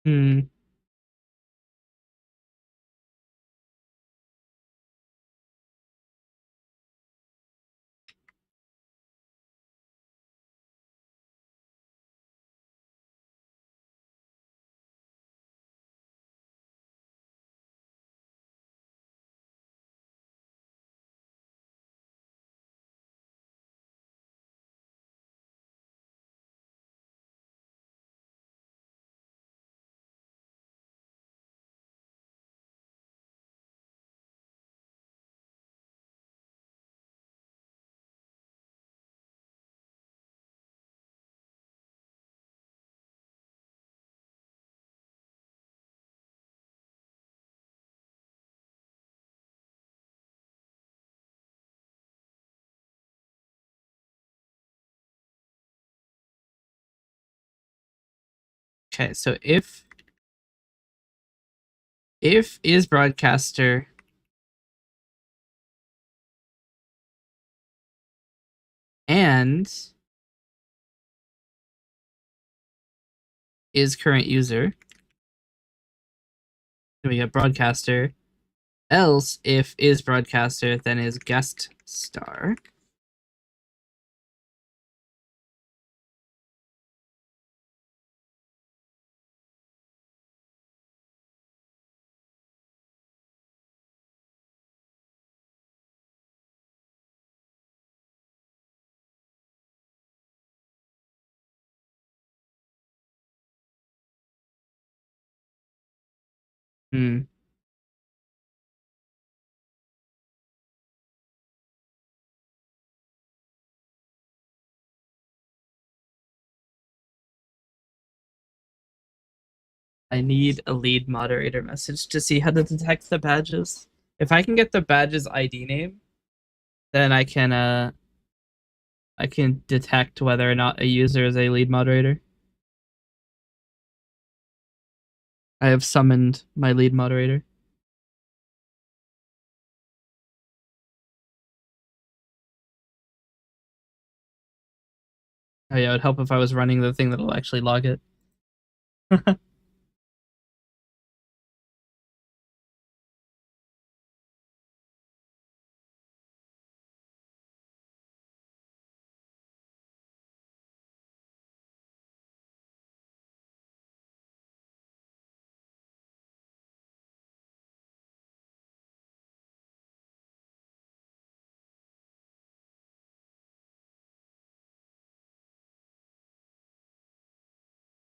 [SPEAKER 1] Hmm. Okay, so if is broadcaster and is current user, then we get broadcaster. Else, if is broadcaster, then is guest star. Hmm. I need a lead moderator message to see how to detect the badges. If I can get the badge's ID name, then I can detect whether or not a user is a lead moderator. I have summoned my lead moderator. Oh yeah, it would help if I was running the thing that'll actually log it.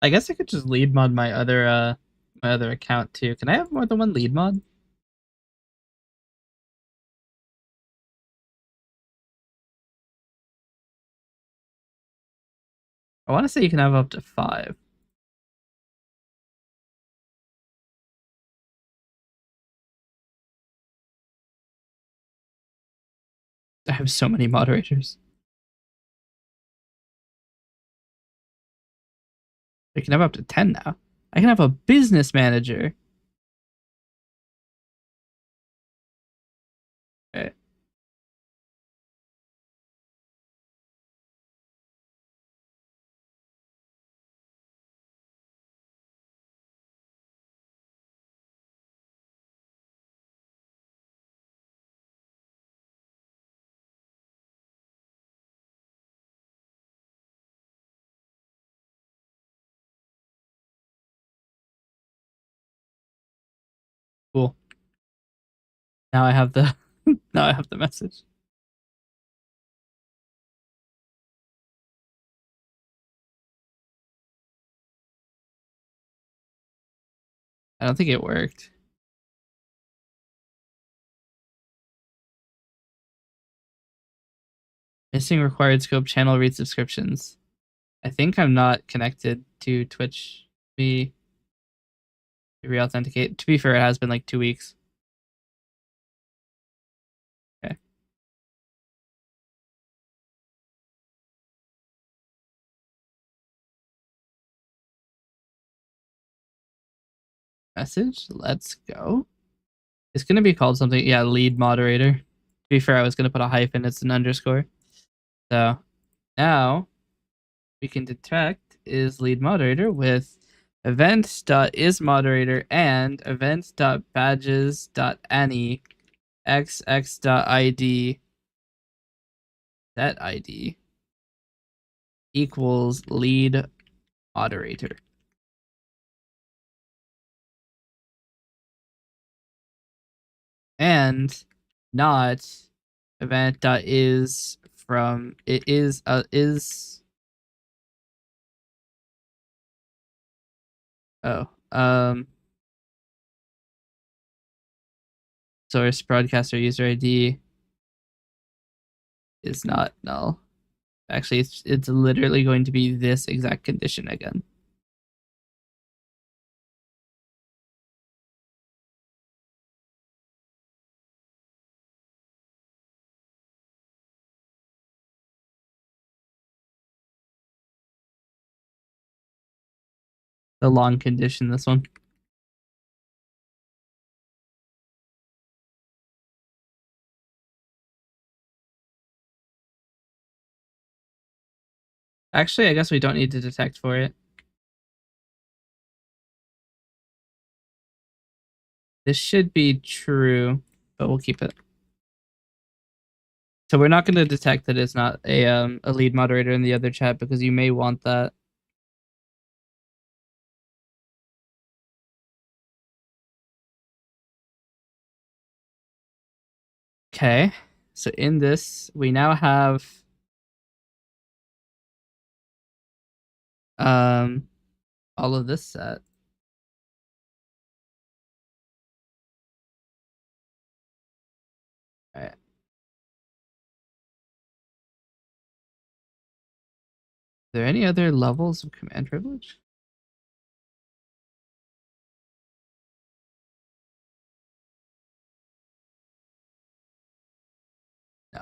[SPEAKER 1] I guess I could just lead mod my other account too. Can I have more than one lead mod? I want to say you can have up to 5. I have so many moderators. I can have up to 10 now. I can have a business manager. Okay. Cool. Now I have the now I have the message. I don't think it worked. Missing required scope channel read subscriptions. I think I'm not connected to Twitch. Be re-authenticate. To be fair, it has been like 2 weeks. Okay. Message. Let's go. It's gonna be called something. Yeah, lead moderator. To be fair, I was gonna put a hyphen. It's an underscore. So now we can detect is lead moderator with event.isModerator and event.badges.any xx.id that ID equals lead moderator. And not event.is from it is oh source broadcaster user ID is not null. Actually, it's literally going to be this exact condition again. the long condition, this one. Actually, I guess we don't need to detect for it. This should be true, but we'll keep it. So we're not going to detect that it's not a lead moderator in the other chat because you may want that. Okay, so in this, we now have all of this set. All right. Are there any other levels of command privilege? No.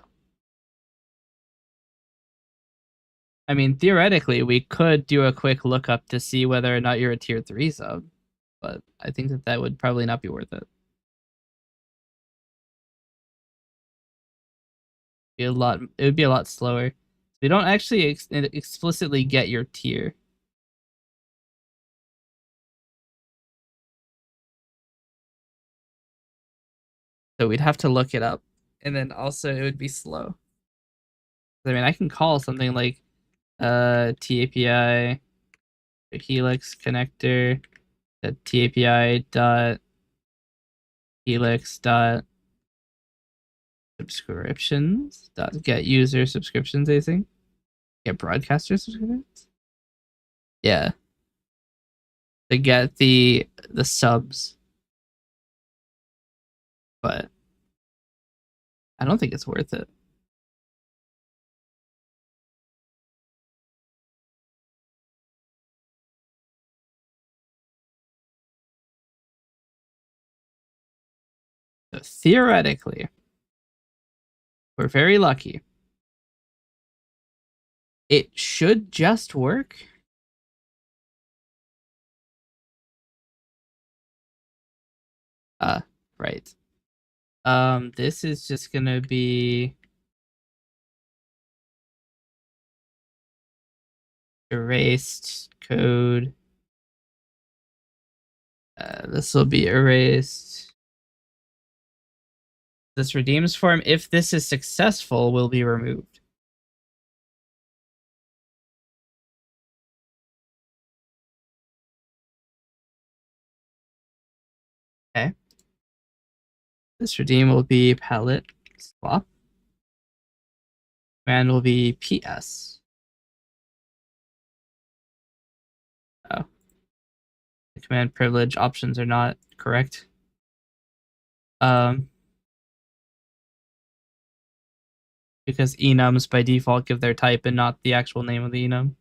[SPEAKER 1] I mean, theoretically, we could do a quick lookup to see whether or not you're a tier 3 sub, but I think that that would probably not be worth it. It would be a lot slower. We don't actually explicitly get your tier. So we'd have to look it up. And then also it would be slow. I mean, I can call something like TAPI Helix connector TAPI dot Helix dot subscriptions dot get user subscriptions, I think. Get broadcaster subscriptions. Yeah. To get the subs. But I don't think it's worth it. So theoretically, we're very lucky. It should just work. Right. This is just gonna be erased code. This will be erased. This redeems form, if this is successful, will be removed. Okay. This redeem will be palette swap. Command will be PS. Oh. The command privilege options are not correct. Because enums by default give their type and not the actual name of the enum.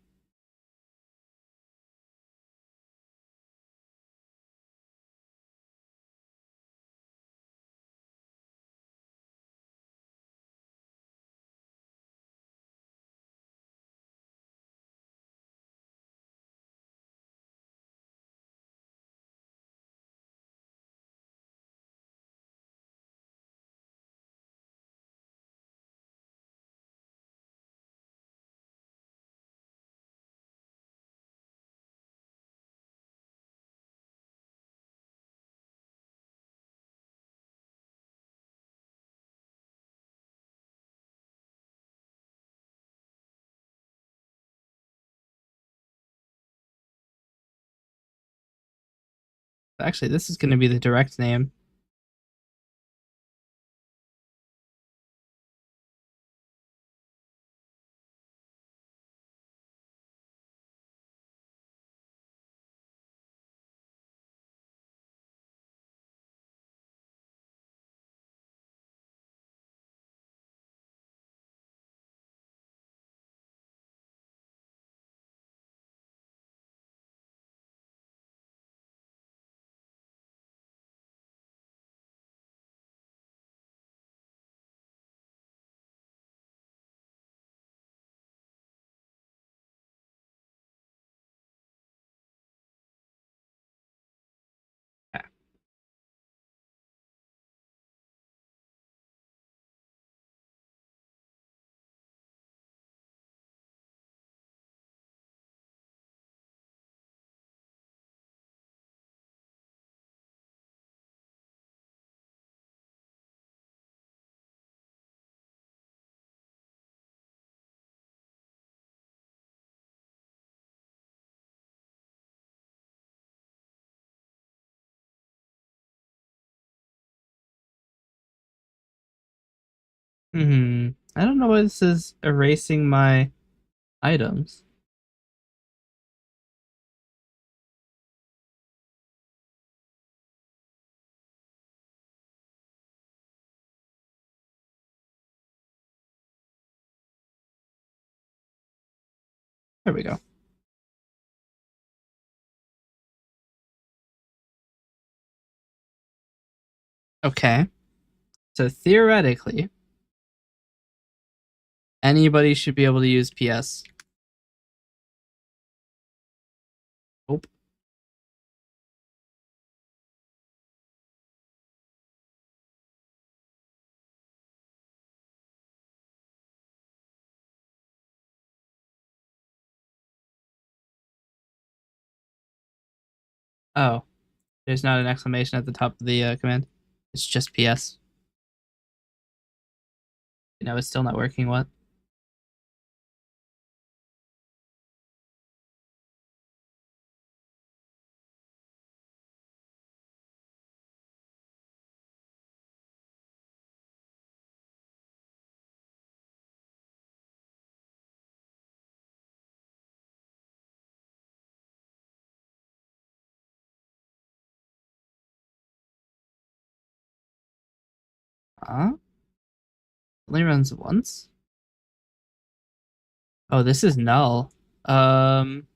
[SPEAKER 1] Actually, this is going to be the direct name. I don't know why this is erasing my items. There we go. Okay. So theoretically, anybody should be able to use PS. Nope. Oh, there's not an exclamation at the top of the command. It's just PS. You know, it's still not working. What? Huh? Only runs once? Oh, this is null. Um,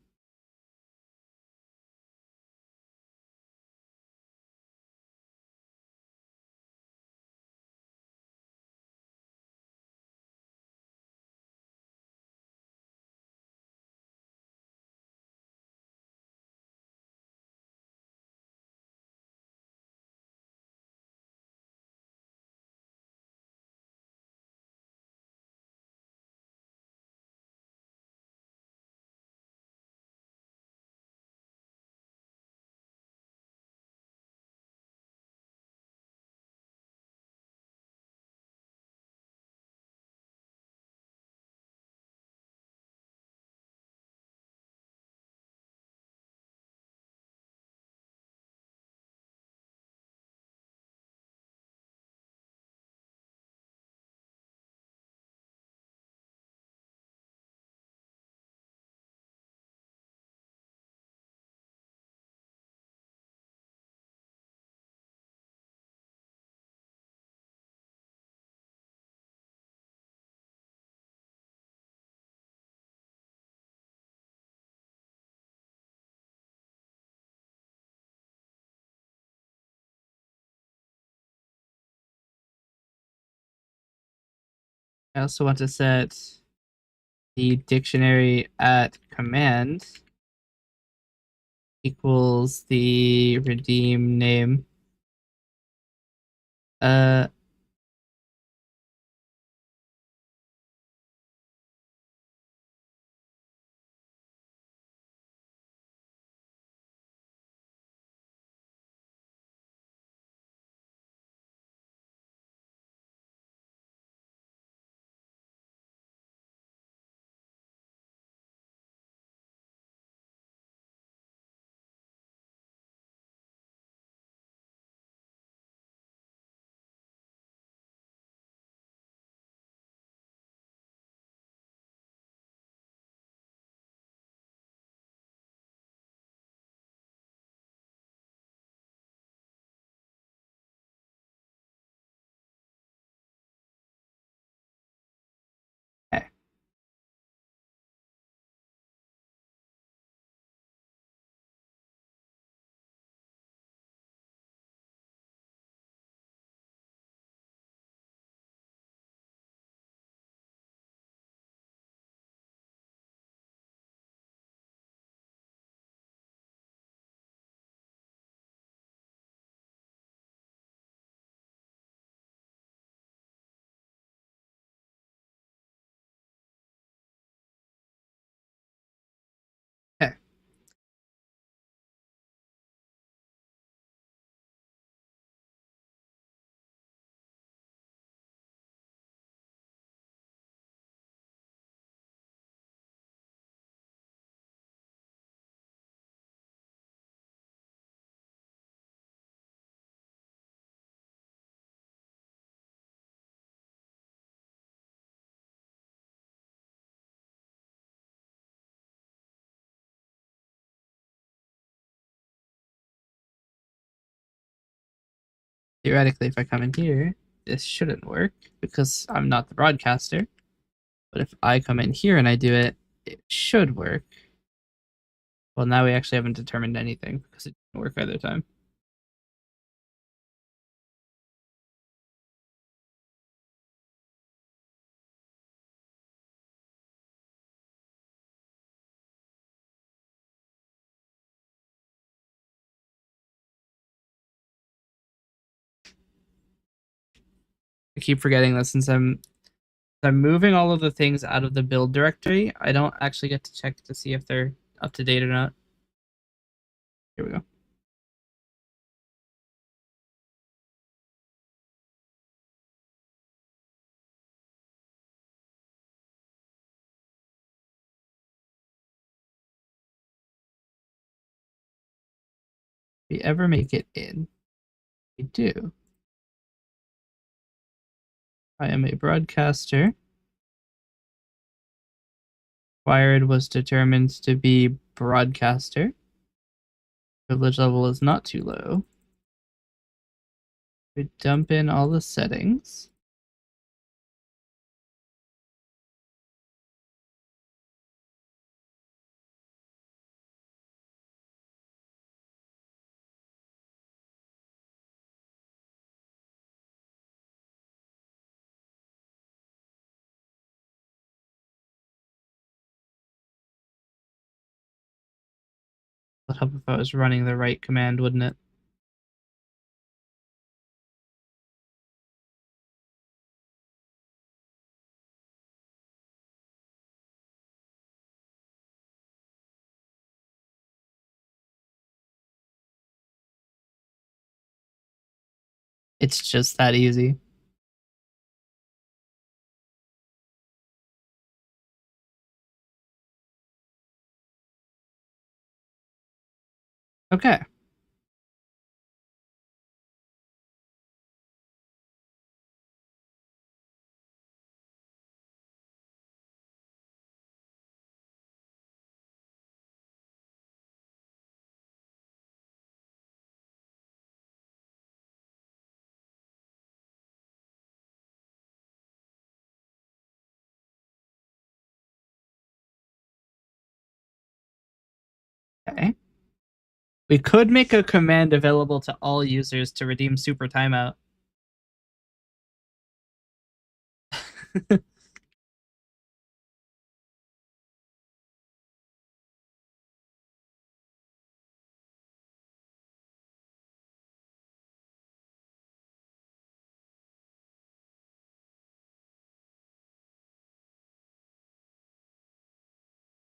[SPEAKER 1] I also want to set the dictionary at command equals the redeem name. Uh, theoretically, if I come in here, this shouldn't work because I'm not the broadcaster. But if I come in here and I do it, it should work. Well, now we actually haven't determined anything because it didn't work either time. I keep forgetting this since I'm moving all of the things out of the build directory. I don't actually get to check to see if they're up to date or not. Here we go. If we ever make it in, we do. I am a broadcaster. Wired was determined to be broadcaster. Privilege level is not too low. We dump in all the settings. Would help if I was running the right command, wouldn't it? It's just that easy. Okay. Okay. We could make a command available to all users to redeem super timeout.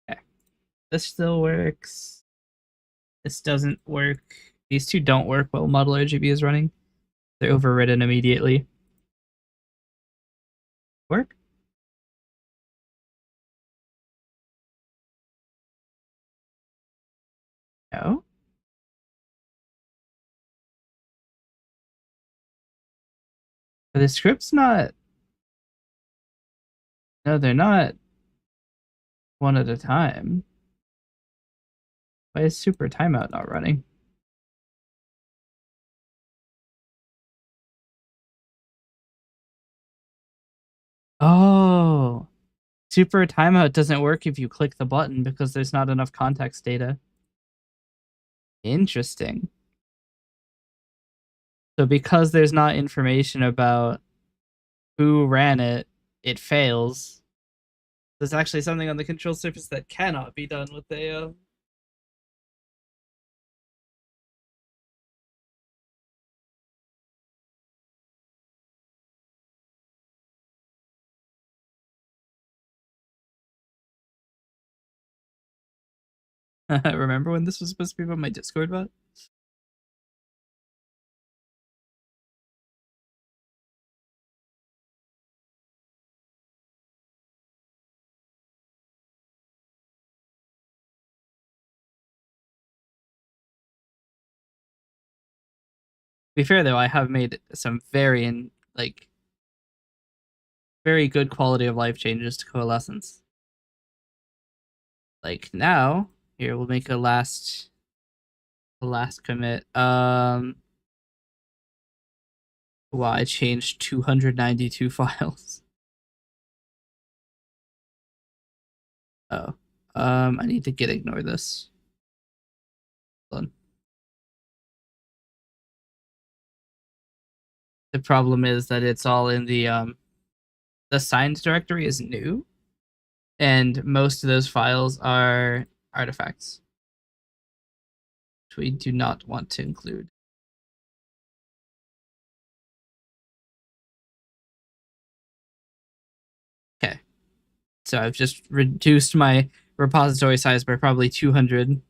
[SPEAKER 1] Okay. This still works. This doesn't work. These two don't work while model RGB is running. They're overridden immediately. Work? No. But the script's not. No, they're not one at a time. Why is super timeout not running? Oh, super timeout doesn't work if you click the button because there's not enough context data. Interesting. So because there's not information about who ran it, it fails. There's actually something on the control surface that cannot be done with a. Remember when this was supposed to be about my Discord bot? To be fair though, I have made some very very good quality of life changes to Coalescence. Like now, here we'll make a last commit. Wow, I changed 292 files. Oh. I need to git ignore this. Hold on. The problem is that it's all in the signs directory is new, and most of those files are artifacts, which we do not want to include. Okay. So I've just reduced my repository size by probably 200.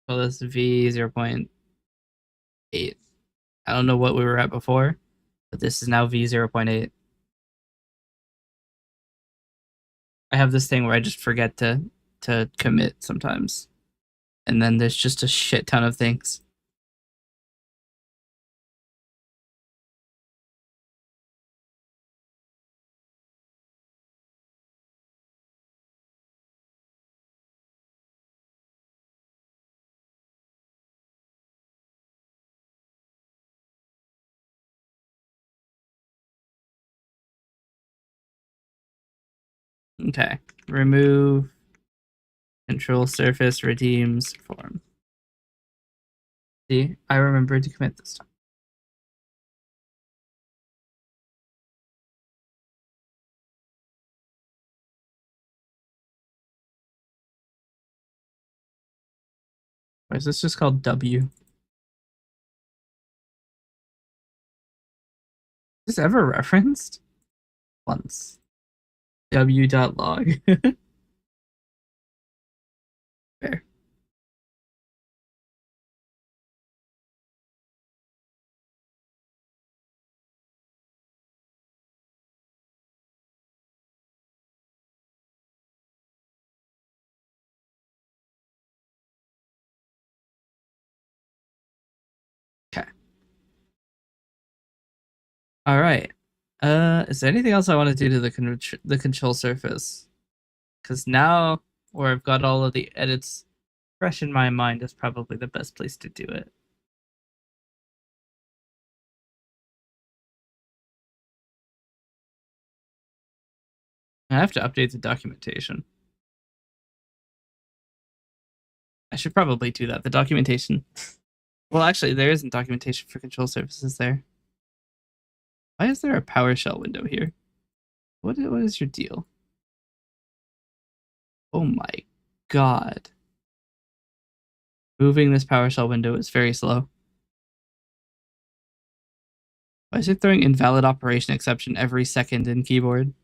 [SPEAKER 1] So this V 0.8. I don't know what we were at before, but this is now V 0.8. I have this thing where I just forget to commit sometimes. And then there's just a shit ton of things. Okay. Remove control surface redeems form. See, I remembered to commit this time. Why is this just called W? Is this ever referenced? Once. W.log. Fair. Okay. All right. Is there anything else I want to do to the control surface? Because now, where I've got all of the edits fresh in my mind, is probably the best place to do it. I have to update the documentation. I should probably do that. The documentation. Well, actually, there isn't documentation for control surfaces there. Why is there a PowerShell window here? What is your deal? Oh my god. Moving this PowerShell window is very slow. Why is it throwing invalid operation exception every second in keyboard?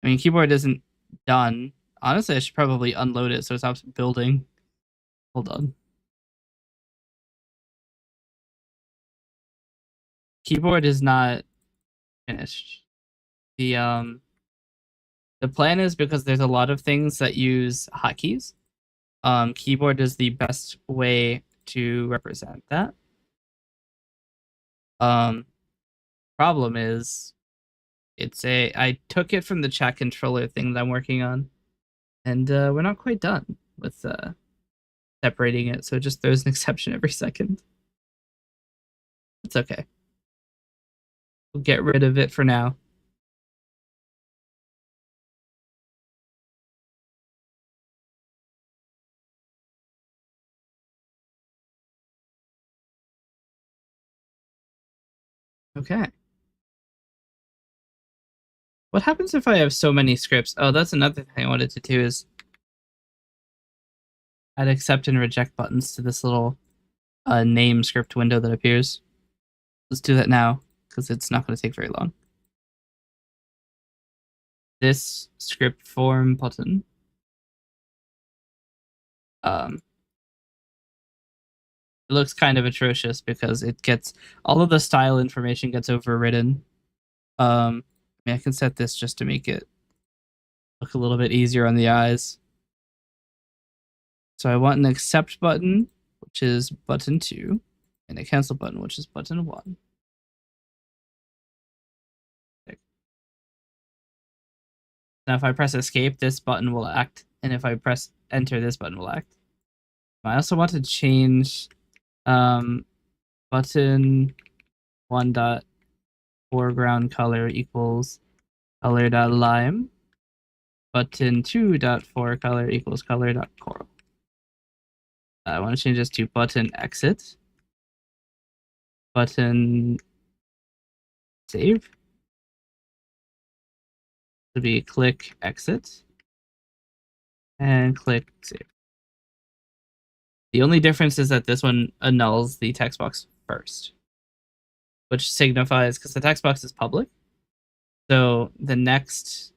[SPEAKER 1] I mean, keyboard isn't done. Honestly, I should probably unload it so it stops building. Hold on. Keyboard is not finished. The plan is, because there's a lot of things that use hotkeys, keyboard is the best way to represent that. Problem is, I took it from the chat controller thing that I'm working on, and we're not quite done with separating it, so it just throws an exception every second. It's okay. We'll get rid of it for now. Okay. What happens if I have so many scripts? Oh, that's another thing I wanted to do, is add accept and reject buttons to this little name script window that appears. Let's do that now, because it's not going to take very long. This script form button. It looks kind of atrocious because it gets all of the style information gets overridden. I mean, I can set this just to make it look a little bit easier on the eyes. So I want an accept button, which is button 2, and a cancel button, which is button 1. Now if I press escape, this button will act, and if I press enter, this button will act. I also want to change button 1 dot foreground color equals color.lime. Button 2.4 color equals color.coral. I want to change this to button exit. Button save. To be click exit. And click save. The only difference is that this one annuls the text box first, which signifies, because the text box is public, so the next,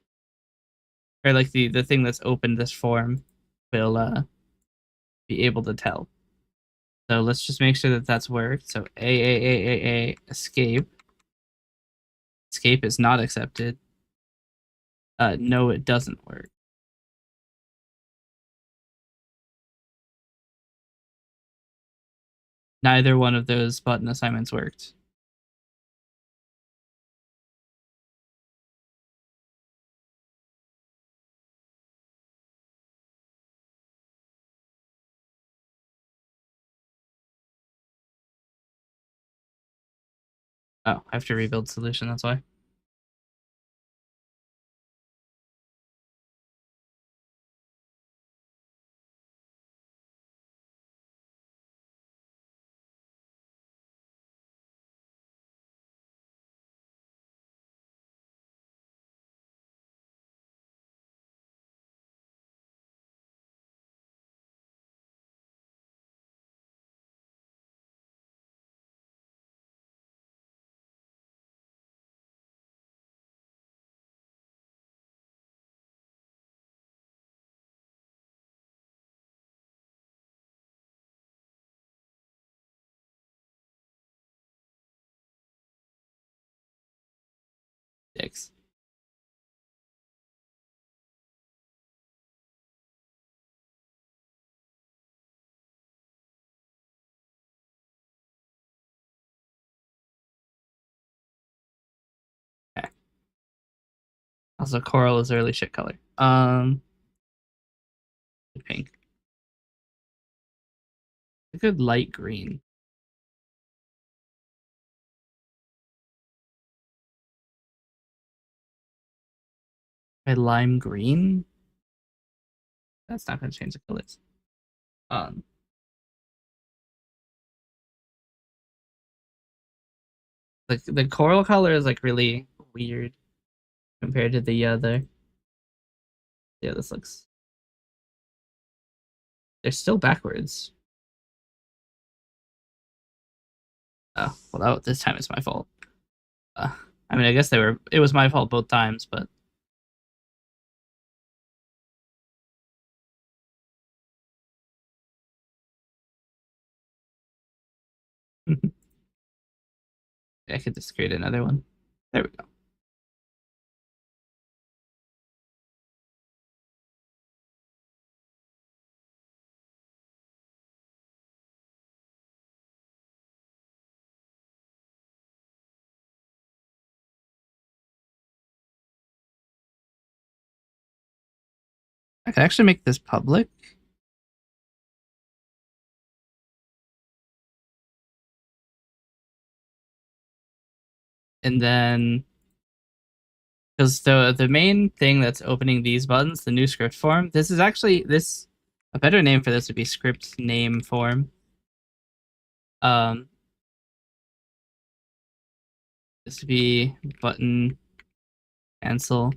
[SPEAKER 1] or like the thing that's opened this form will be able to tell. So let's just make sure that that's worked. So escape. Escape is not accepted. No, it doesn't work. Neither one of those button assignments worked. Oh, I have to rebuild solution, that's why. Six. Okay. Also, coral is a really shit color. Pink. A good light green. A lime green. That's not going to change the colors. The coral color is like really weird compared to the other. Yeah, this looks. They're still backwards. Oh, well, this time it's my fault. I mean, I guess it was my fault both times, but. I could just create another one. There we go. I could actually make this public. And then, because the main thing that's opening these buttons, the new script form, this is actually a better name for this would be script name form. This would be button cancel.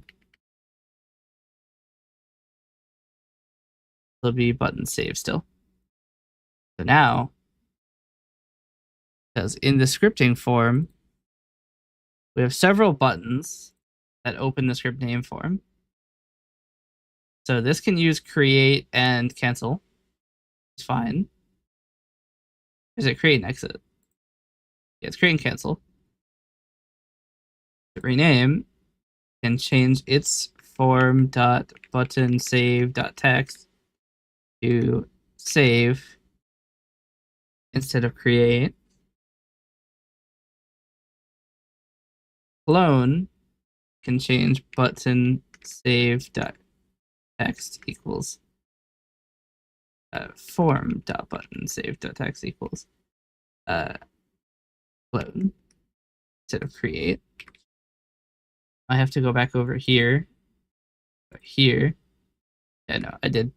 [SPEAKER 1] There'll be button save still. So now, because in the scripting form, we have several buttons that open the script name form. So this can use create and cancel. It's fine. Is it create and exit? Yeah, it's create and cancel. To rename, can change its form dot button save dot text to save instead of create. Clone can change button save dot text equals form dot button save dot text equals clone instead of create. I have to go back over here. Here. Yeah, no, I did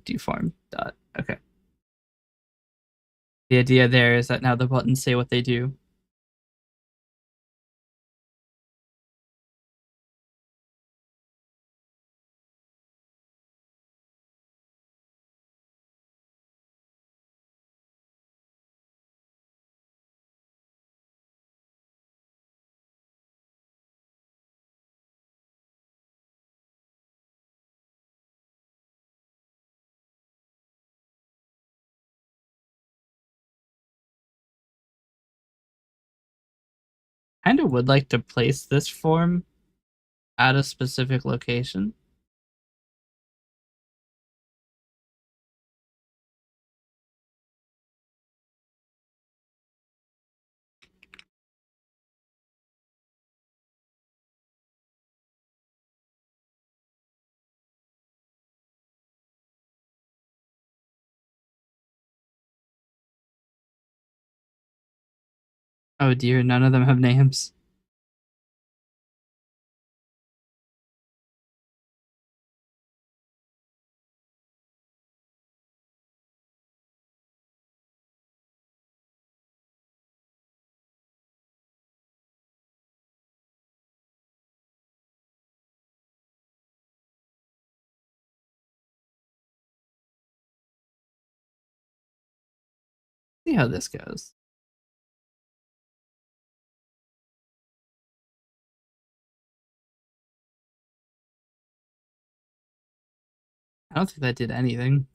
[SPEAKER 1] do form dot. Okay. The idea there is that now the buttons say what they do. Kind of would like to place this form at a specific location. Oh dear, none of them have names. See how this goes. I don't think that did anything.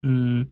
[SPEAKER 1] Hmm.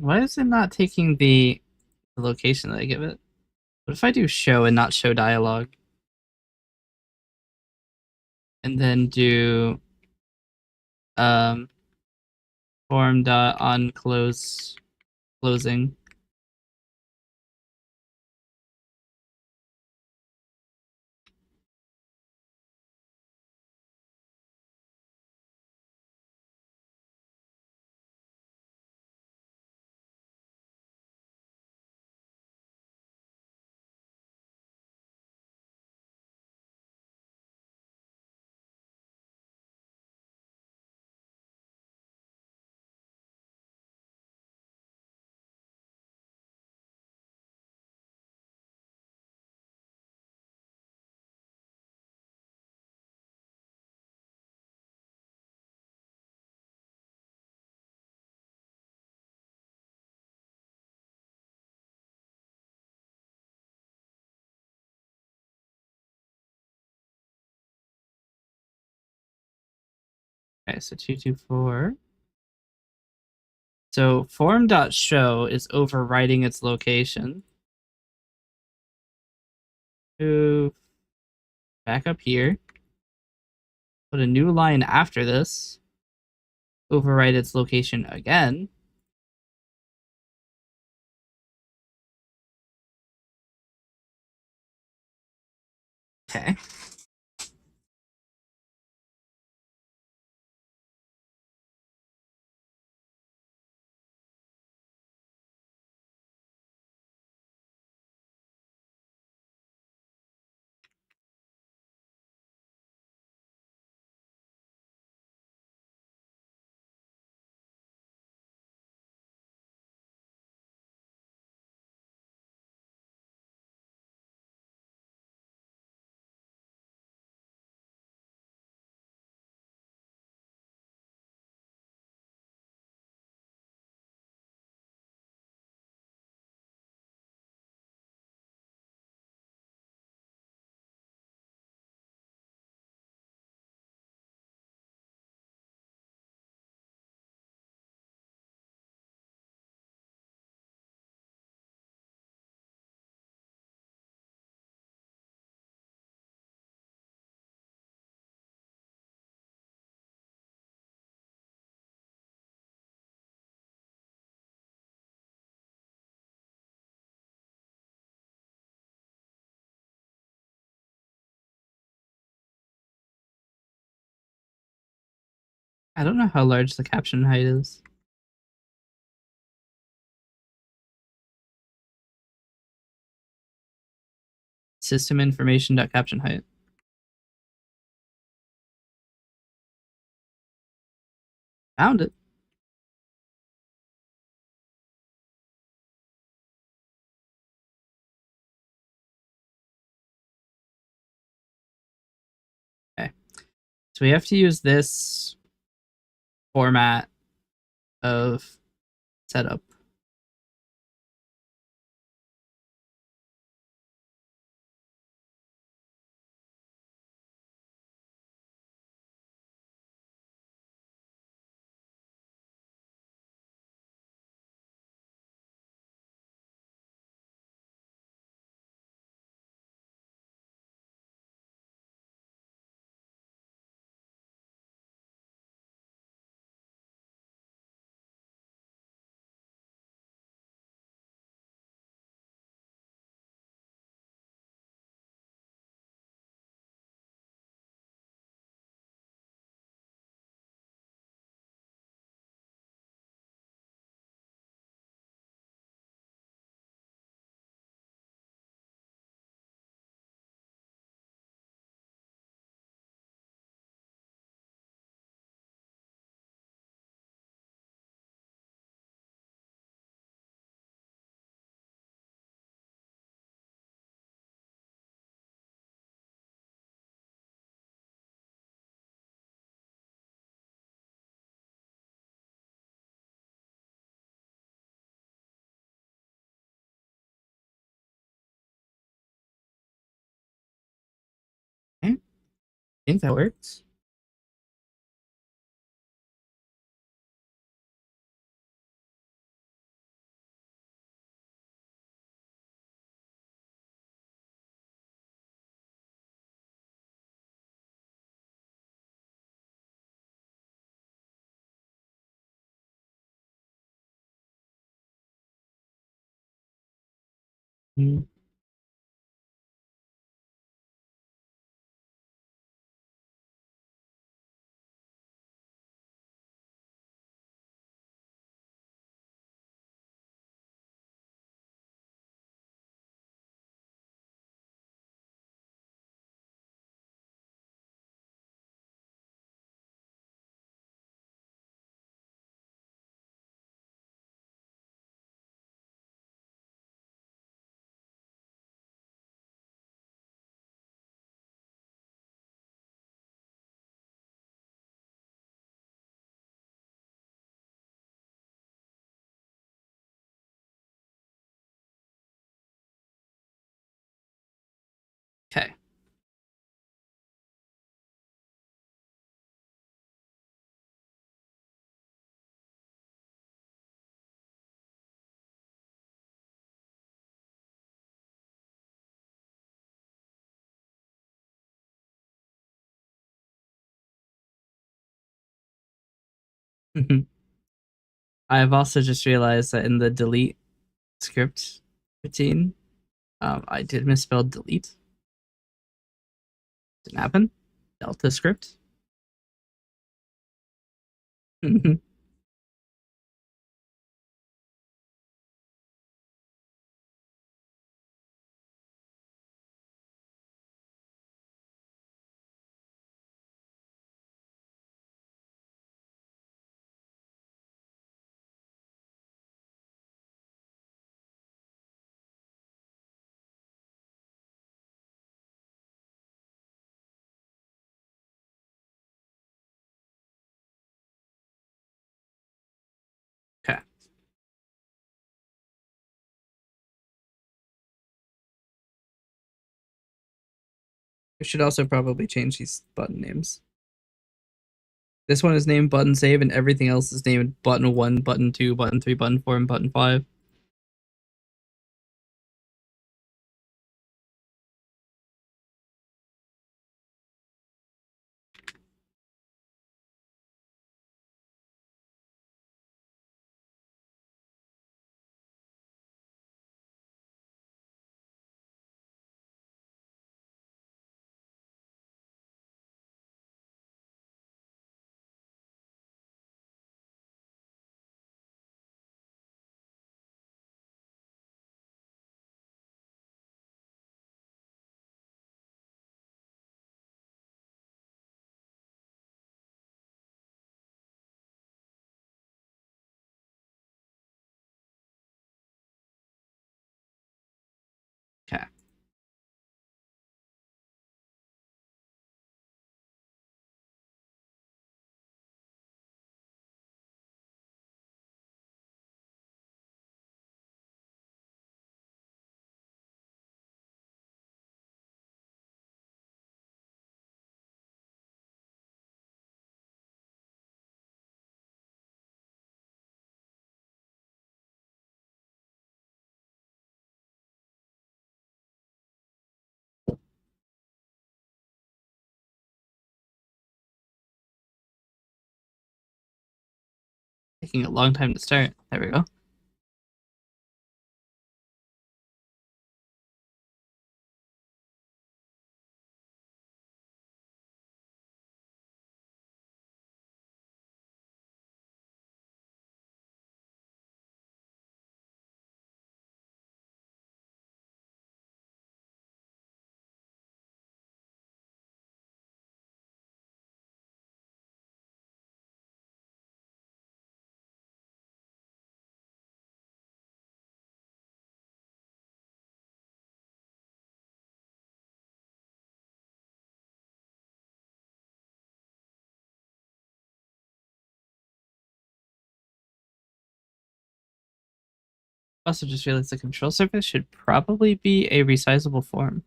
[SPEAKER 1] Why is it not taking the location that I give it? What if I do show and not show dialogue? And then do form dot on closing. Okay, so 224. So form.show is overwriting its location. Move back up here. Put a new line after this. Overwrite its location again. Okay. I don't know how large the caption height is. System information.caption height. Found it. Okay. So we have to use this format of setup. Okay. I think that works. Mm. Okay. I've also just realized that in the delete script routine, I did misspell delete. Didn't happen. Delta script. Okay. We should also probably change these button names. This one is named button save, and everything else is named button 1, button 2, button 3, button 4, and button 5. Okay. Taking a long time to start. There we go. Also, just realized the control surface should probably be a resizable form.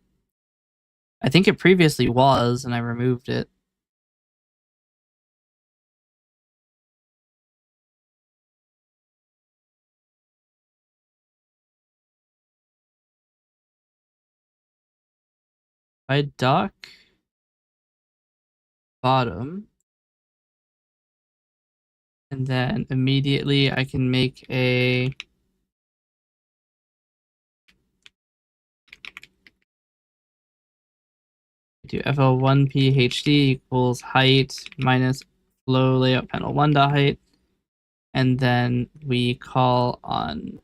[SPEAKER 1] I think it previously was, and I removed it. I dock bottom, and then immediately I can make a do FL1PHD equals height minus flow layout panel 1 dot height, and then we call on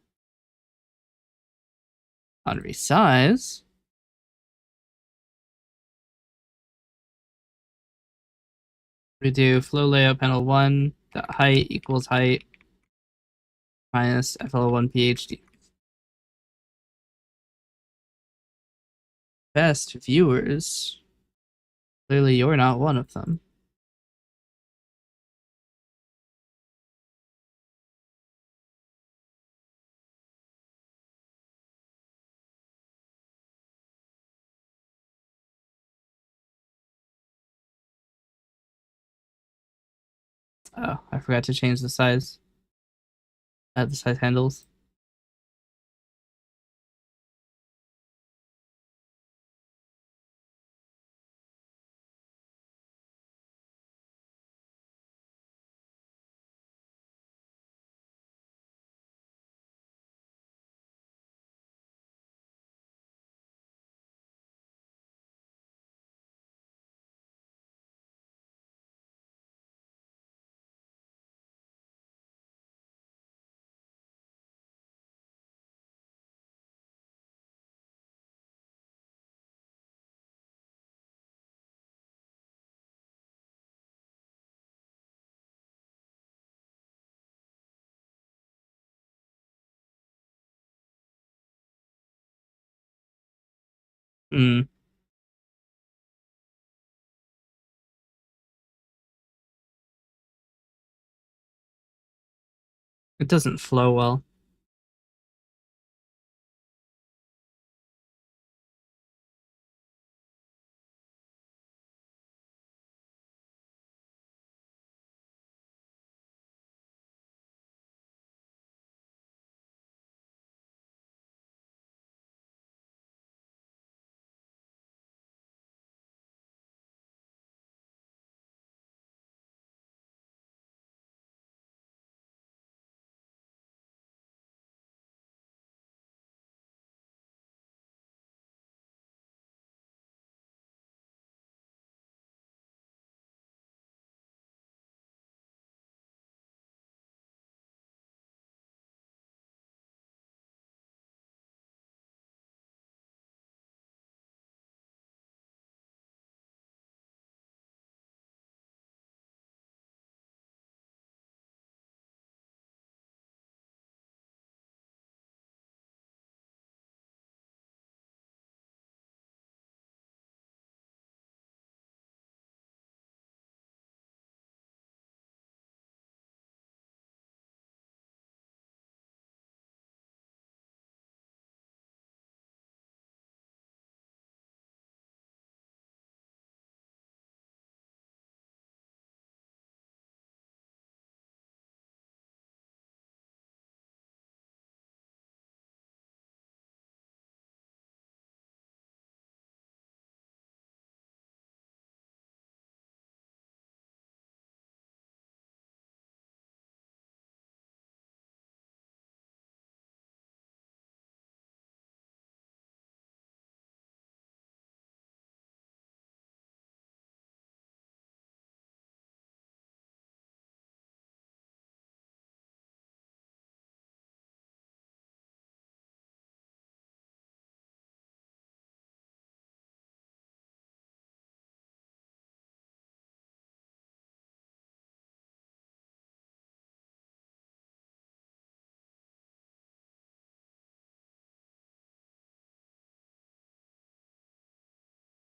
[SPEAKER 1] resize. We do flow layout panel 1 dot height equals height minus FL1PHD. Best viewers. Clearly, you're not one of them. Oh, I forgot to change the size. The size handles. Mm, it doesn't flow well.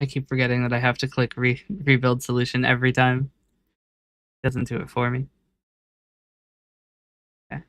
[SPEAKER 1] I keep forgetting that I have to click rebuild solution every time. It doesn't do it for me. Okay.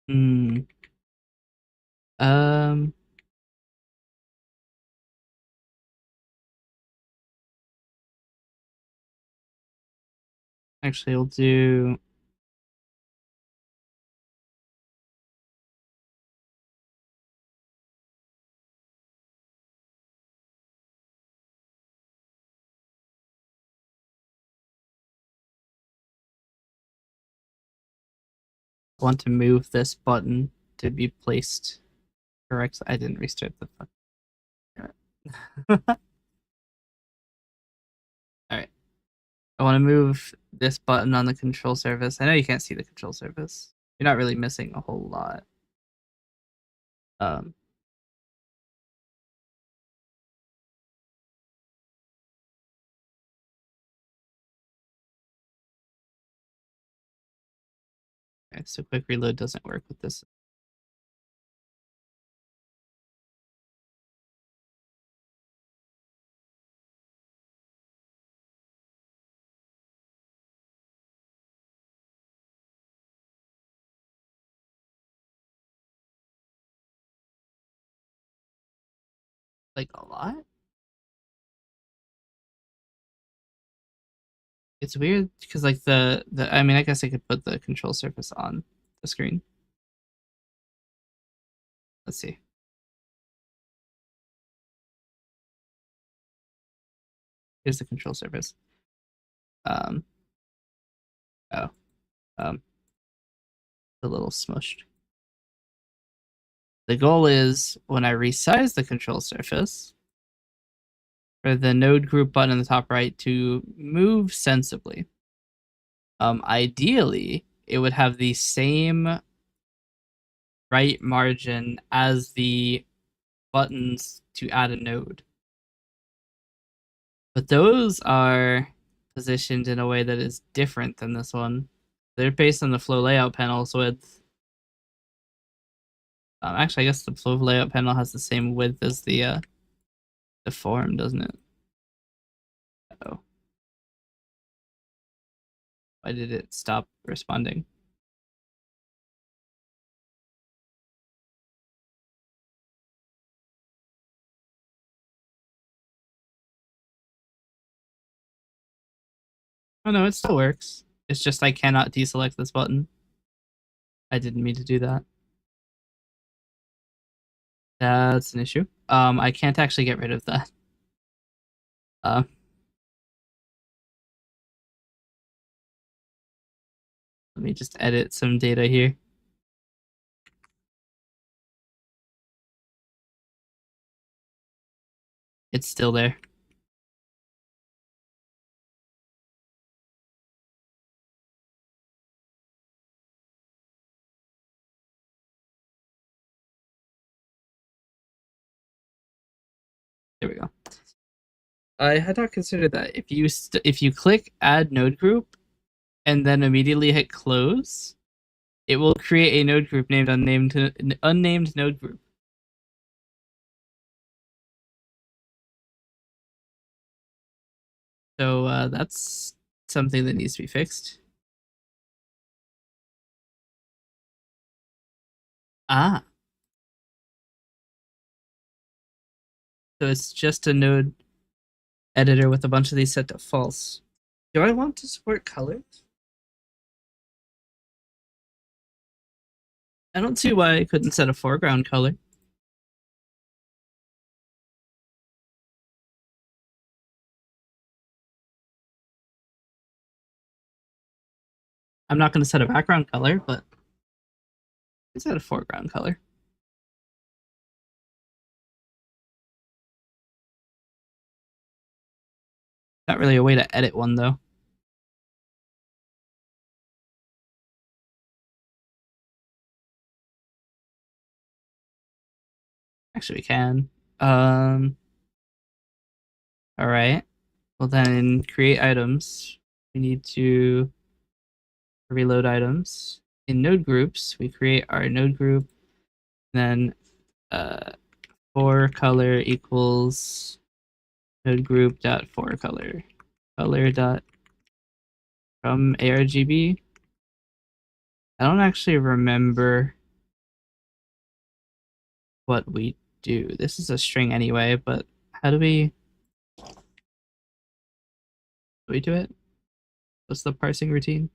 [SPEAKER 1] Hmm. Um. Actually, we'll do. I want to move this button to be placed correctly. I didn't restart the fuck. All right. I want to move this button on the control surface. I know you can't see the control surface. You're not really missing a whole lot. Um, Okay, so quick reload doesn't work with this. Like a lot? It's weird because like the I mean I guess I could put the control surface on the screen. Let's see. Here's the control surface. Um oh a little smushed. The goal is when I resize the control surface for the node group button in the top right to move sensibly. Ideally, it would have the same right margin as the buttons to add a node. But those are positioned in a way that is different than this one. They're based on the flow layout panel's width. Actually, I guess the flow layout panel has the same width as the form, doesn't it? Oh, why did it stop responding? Oh no, it still works. It's just I cannot deselect this button. I didn't mean to do that. That's an issue. I can't actually get rid of that. Uh, Let me just edit some data here. It's still there. There we go. I had not considered that. If you click add node group and then immediately hit close, it will create a node group named unnamed node group. So that's something that needs to be fixed. Ah, so it's just a node editor with a bunch of these set to false. Do I want to support colors? I don't see why I couldn't set a foreground color. I'm not going to set a background color, but I set a foreground color. Not really a way to edit one though. Actually, we can. All right. Well, then create items. We need to reload items. In node groups, we create our node group. Then for color equals node group dot for color. Color dot from ARGB. I don't actually remember what we do. This is a string anyway, but how do we do it? What's the parsing routine?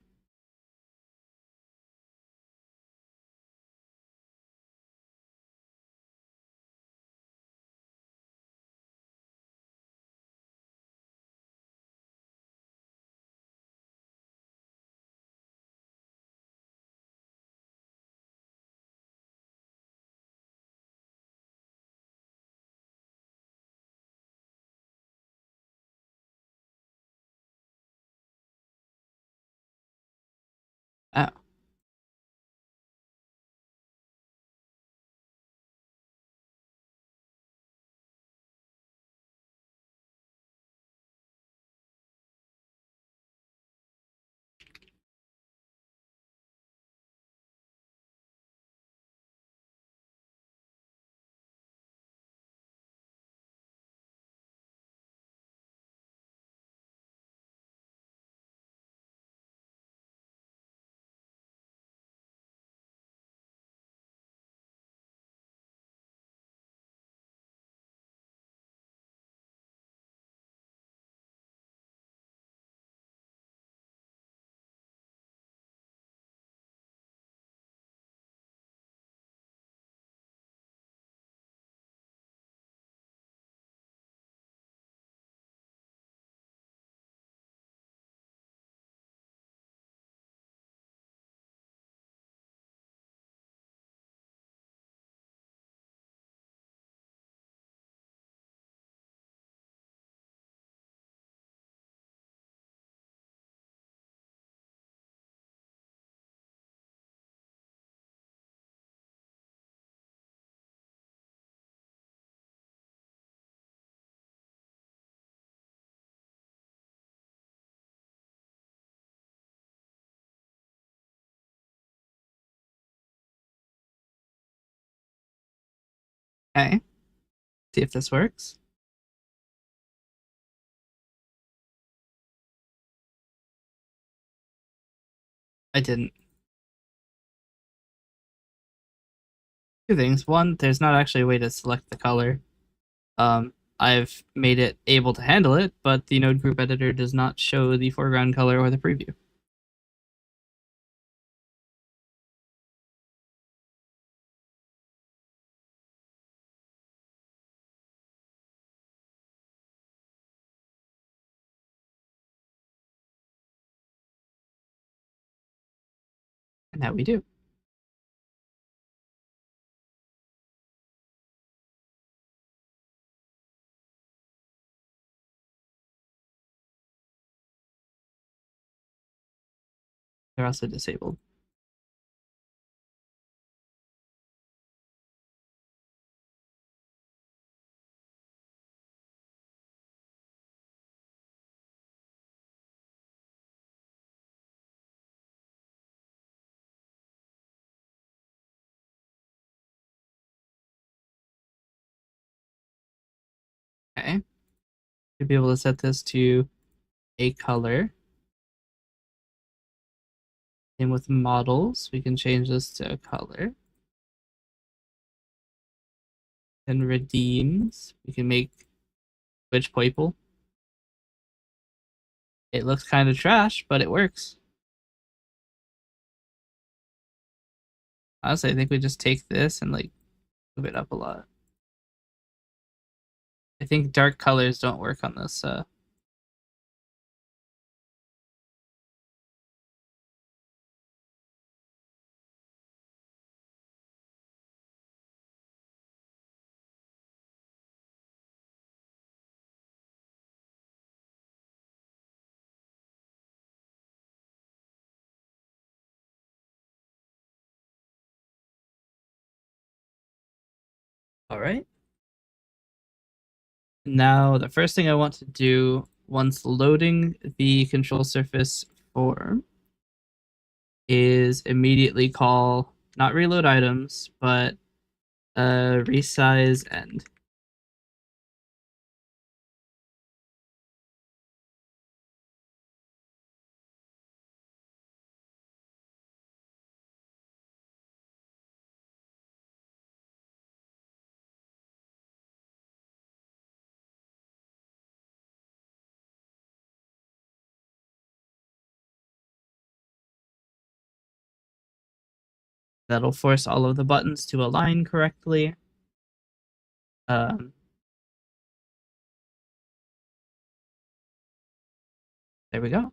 [SPEAKER 1] Okay. See if this works. I didn't. Two things. One, there's not actually a way to select the color. I've made it able to handle it, but the node group editor does not show the foreground color or the preview. And now we do. They're also disabled. Okay. To be able to set this to a color. And with models, we can change this to a color. And redeems, we can make Twitch purple. It looks kind of trash, but it works. Honestly, I think we just take this and like move it up a lot. I think dark colors don't work on this. All right. Now, the first thing I want to do once loading the control surface form is immediately call not reload items, but resize end. That'll force all of the buttons to align correctly. Um, there we go.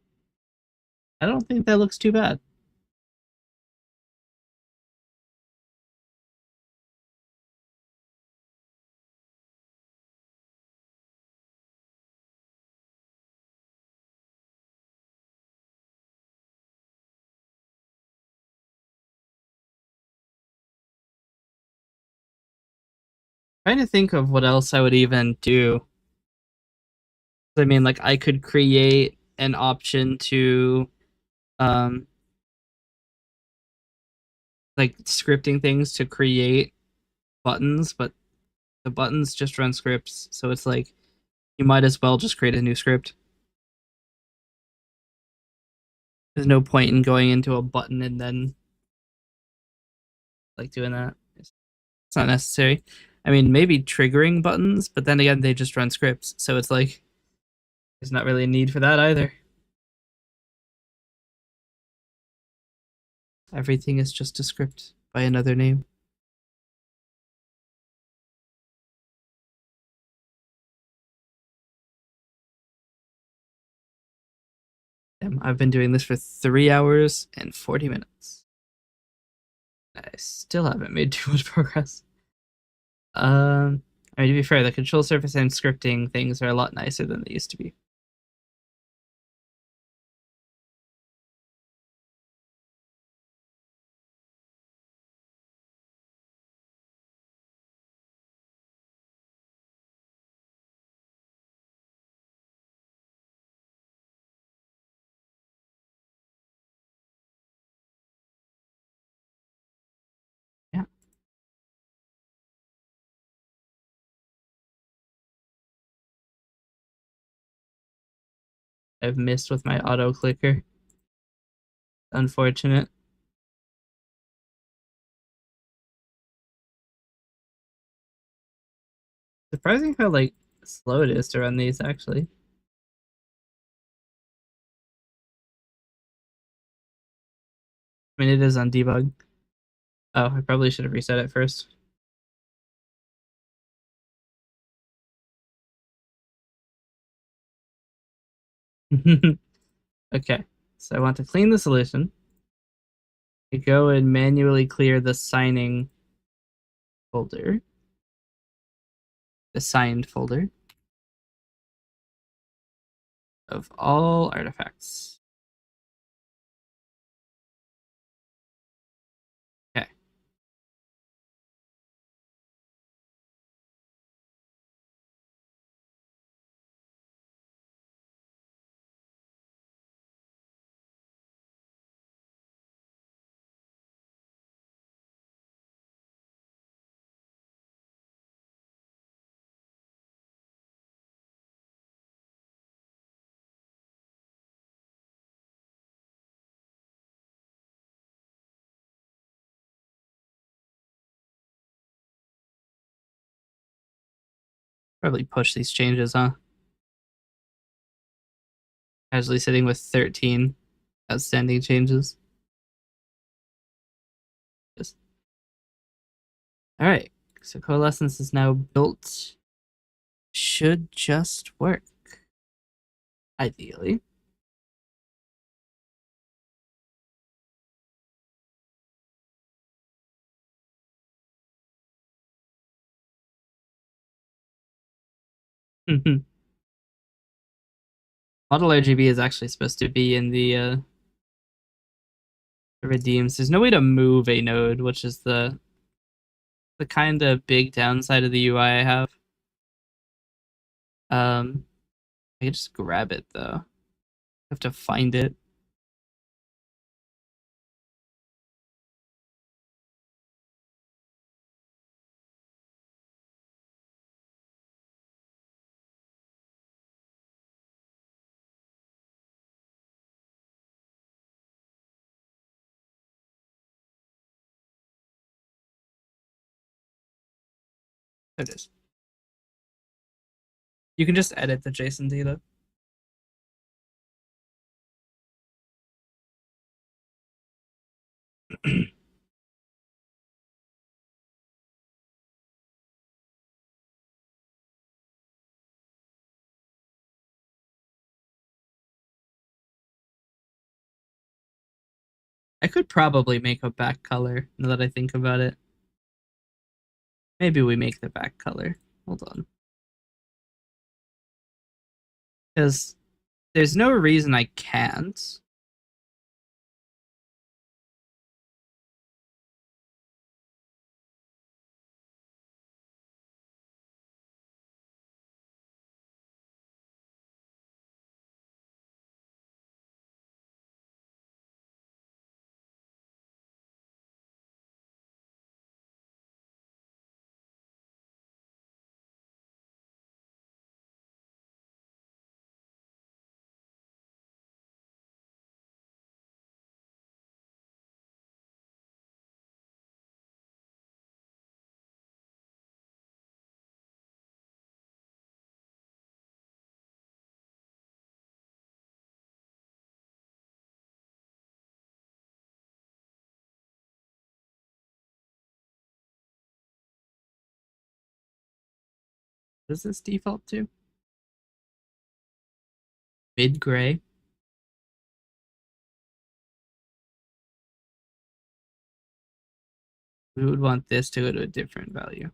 [SPEAKER 1] I don't think that looks too bad. Trying to think of what else I would even do. I mean, like I could create an option to um like scripting things to create buttons, but the buttons just run scripts, so it's like you might as well just create a new script. There's no point in going into a button and then like doing that. It's not necessary. I mean, maybe triggering buttons, but then again, they just run scripts, so it's like there's not really a need for that either. Everything is just a script by another name. I've been doing this for 3 hours and 40 minutes. I still haven't made too much progress. I mean, to be fair, the control surface and scripting things are a lot nicer than they used to be. Yeah. I've missed with my auto clicker. Unfortunate. Surprising how like slow it is to run these actually. I mean, it is on debug. Oh, I probably should have reset it first. Okay, so I want to clean the solution. I go and manually clear the signing folder, the signed folder of all artifacts. Okay. Probably push these changes, huh? Casually sitting with 13 outstanding changes. Just... All right. So Coalescence is now built. Should just work. Ideally. Model RGB is actually supposed to be in the redeems. There's no way to move a node, which is the kind of big downside of the UI I have. I can just grab it though. I have to find it. There it is. You can just edit the JSON data. I could probably make a back color now that I think about it. Maybe we make the back color. Hold on. Because there's no reason I can't. What is this default to? Mid gray. We would want this to go to a different value.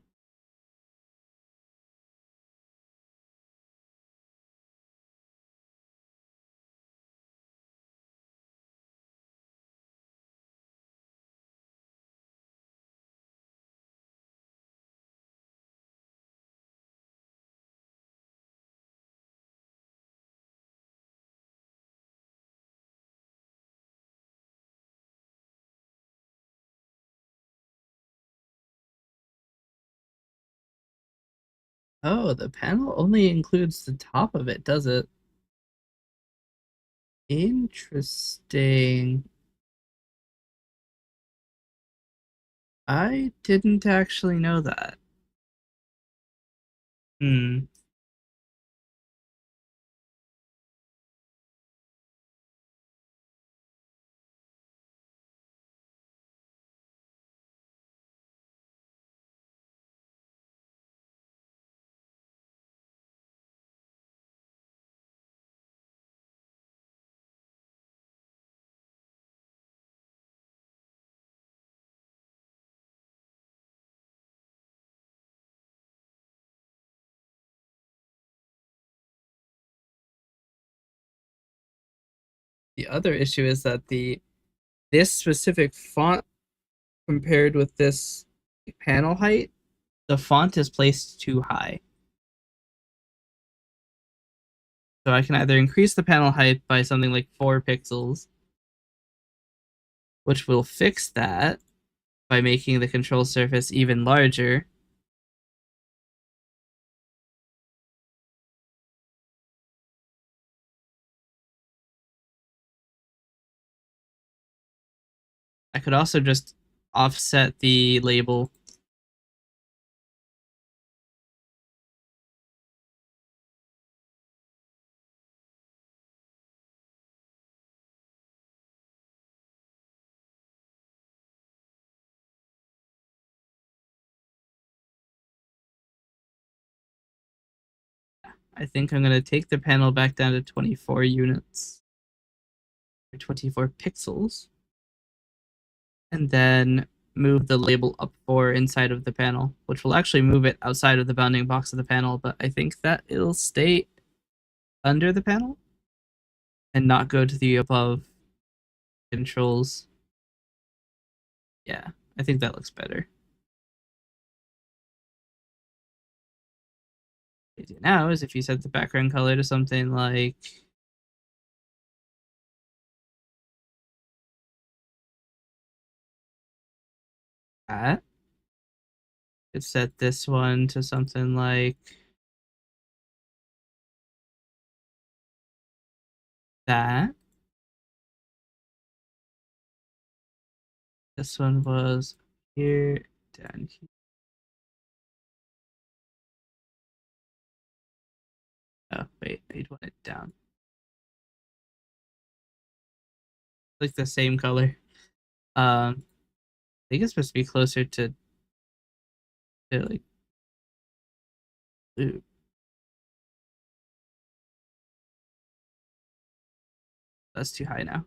[SPEAKER 1] Oh, the panel only includes the top of it, does it? Interesting. I didn't actually know that. Hmm. The other issue is that the this specific font compared with this panel height, the font is placed too high. So I can either increase the panel height by something like 4 pixels, which will fix that by making the control surface even larger. I could also just offset the label. I think I'm going to take the panel back down to 24 units, or 24 pixels, and then move the label up 4 inside of the panel, which will actually move it outside of the bounding box of the panel, but I think that it'll stay under the panel and not go to the above controls. Yeah, I think that looks better. What you do now is if you set the background color to something like that, could set this one to something like that. This one was here, down here. Oh, wait, I'd want it down. Like the same color. I think it's supposed to be closer to like blue. That's too high now.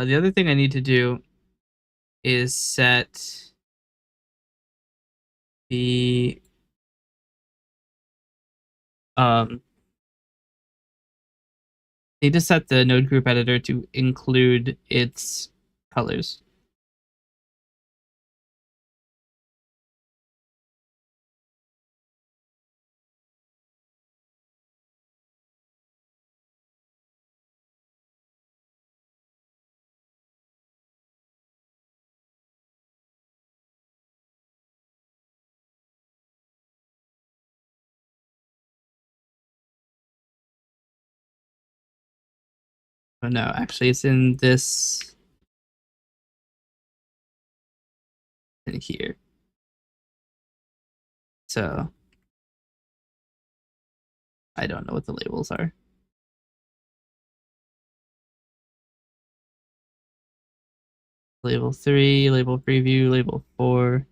[SPEAKER 1] The other thing I need to do is set the um need to set the node group editor to include its colors. Oh no, actually it's in this in here. So I don't know what the labels are. Label 3, label preview, label 4.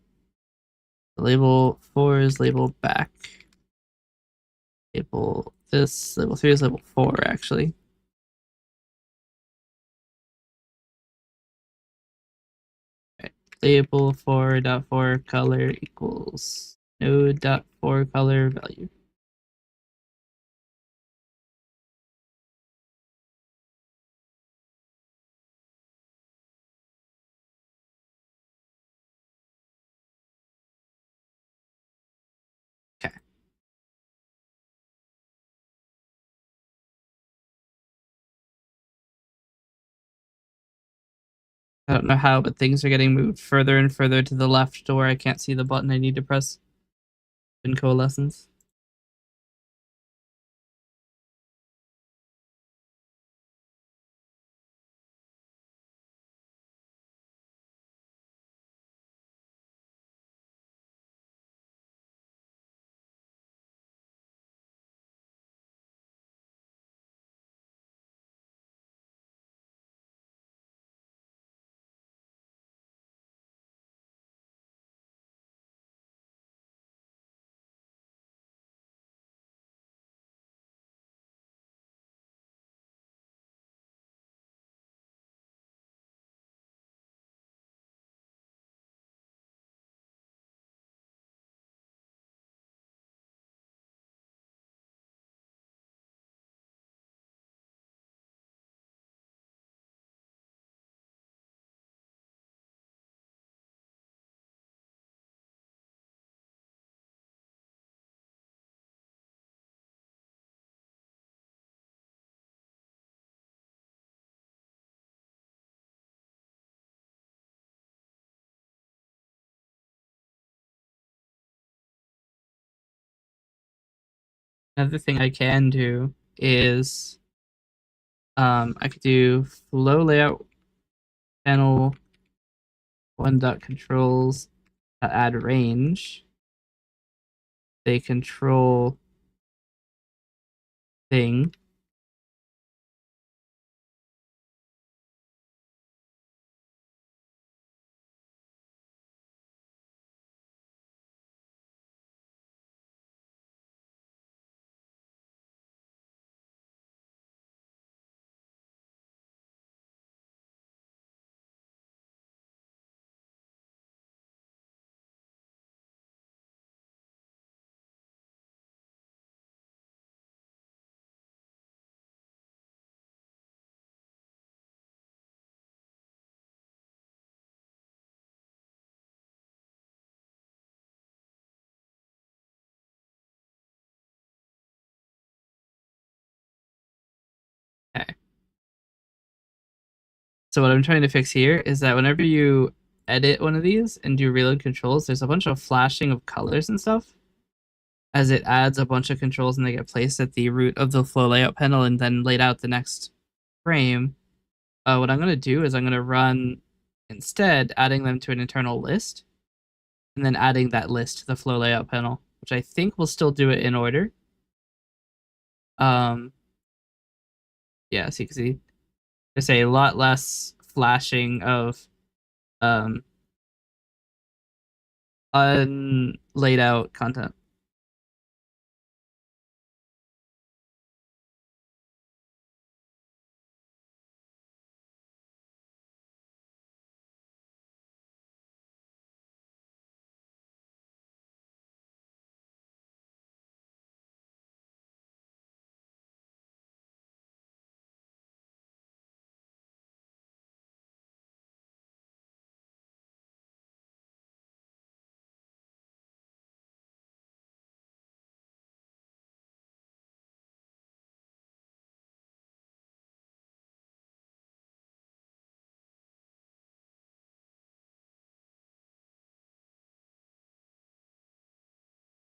[SPEAKER 1] Label 4 is label back. Label 3 is label 4 actually. Right. Label 4.4 color equals node.4 color value. Okay. I don't know how, but things are getting moved further and further to the left to where I can't see the button I need to press in coalescence. Another thing I can do is I could do flow layout panel one dot controls add range. They control thing. Okay. So what I'm trying to fix here is that whenever you edit one of these and do reload controls, there's a bunch of flashing of colors and stuff as it adds a bunch of controls and they get placed at the root of the flow layout panel and then laid out the next frame. What I'm going to do is I'm going to run instead adding them to an internal list and then adding that list to the flow layout panel, which I think will still do it in order. Yeah, so you can see there's a lot less flashing of um, unlaid out content.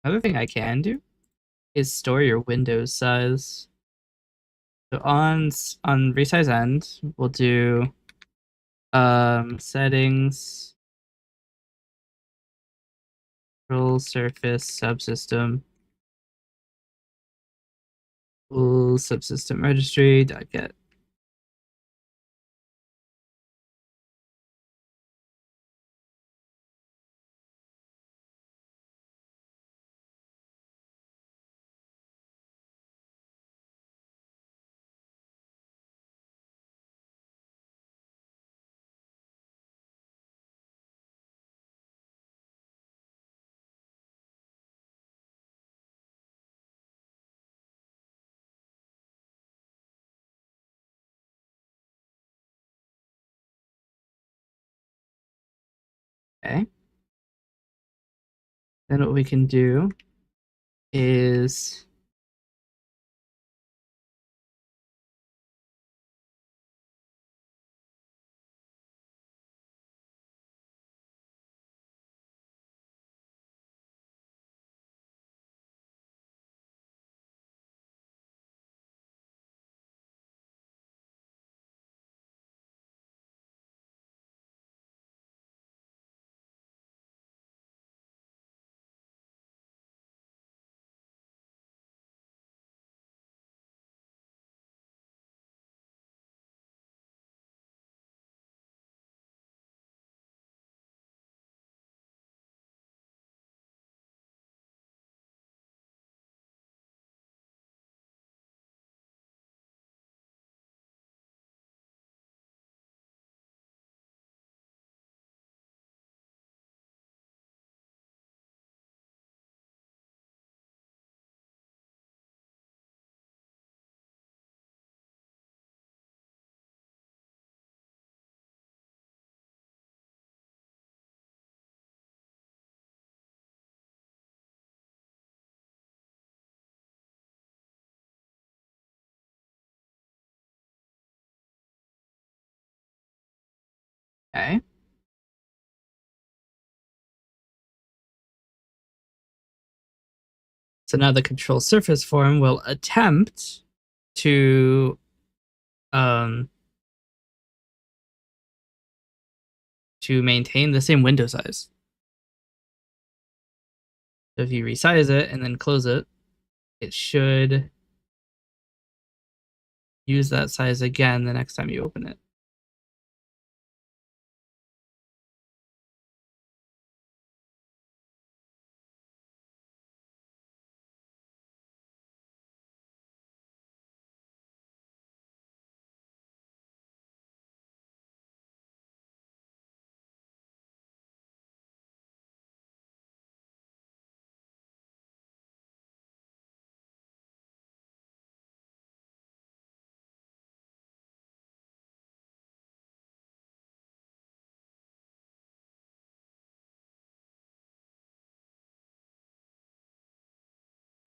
[SPEAKER 1] Another thing I can do is store your windows size. So on resize end, we'll do settings, control surface subsystem, subsystem registry dot get. Okay. Then what we can do is okay. So now the control surface form will attempt to maintain the same window size. So if you resize it and then close it, it should use that size again the next time you open it.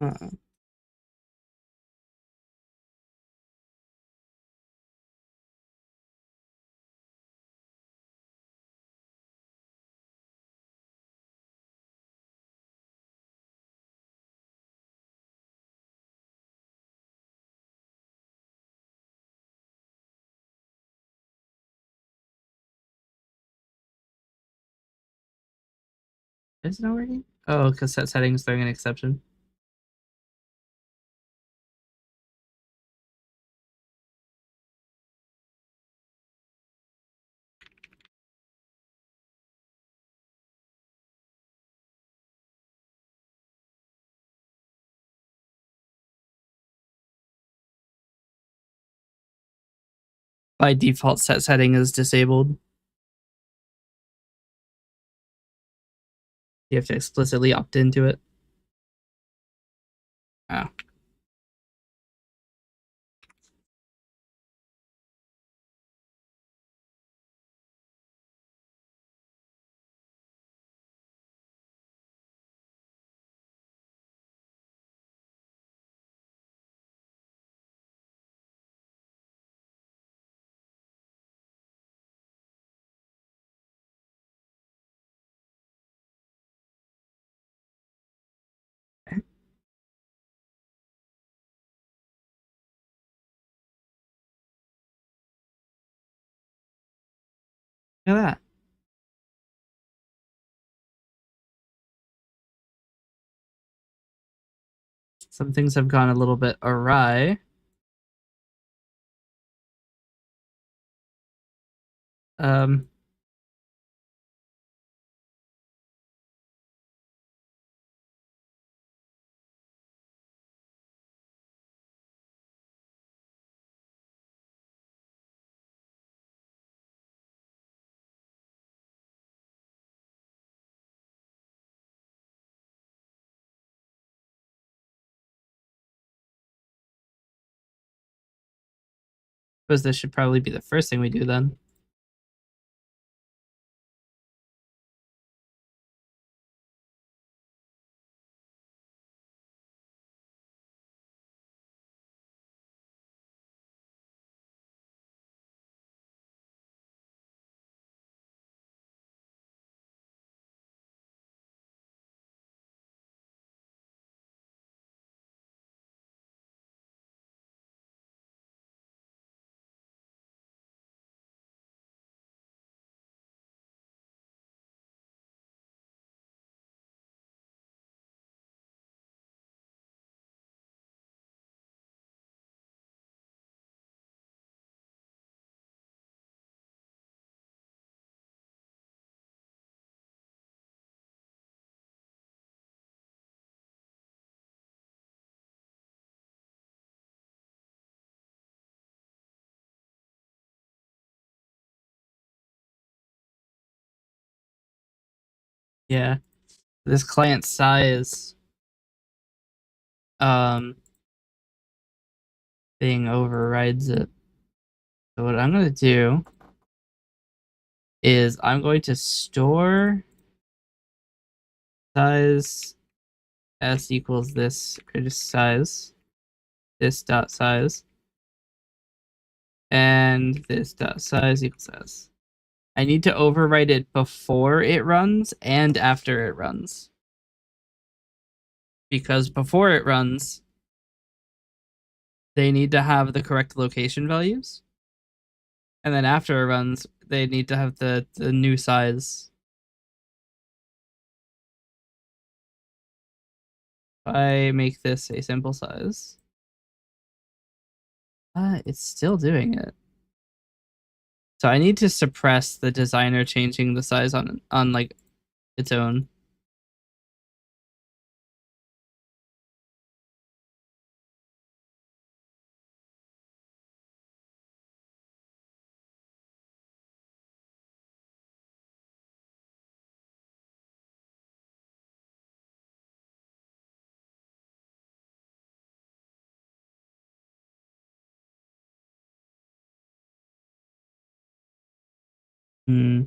[SPEAKER 1] Uh-uh. Is it not working? Oh, because set settings throwing an exception. By default, set setting is disabled. You have to explicitly opt into it. Oh. Look at that. Some things have gone a little bit awry. Um, suppose this should probably be the first thing we do then. Yeah. This client size thing overrides it. So what I'm going to do is I'm going to store size s equals this greatest size, this dot size, and this dot size equals s. I need to overwrite it before it runs and after it runs. because before it runs, they need to have the correct location values. And then after it runs, they need to have the new size. If I make this a simple size, it's still doing it. So I need to suppress the designer changing the size on like its own. Hmm.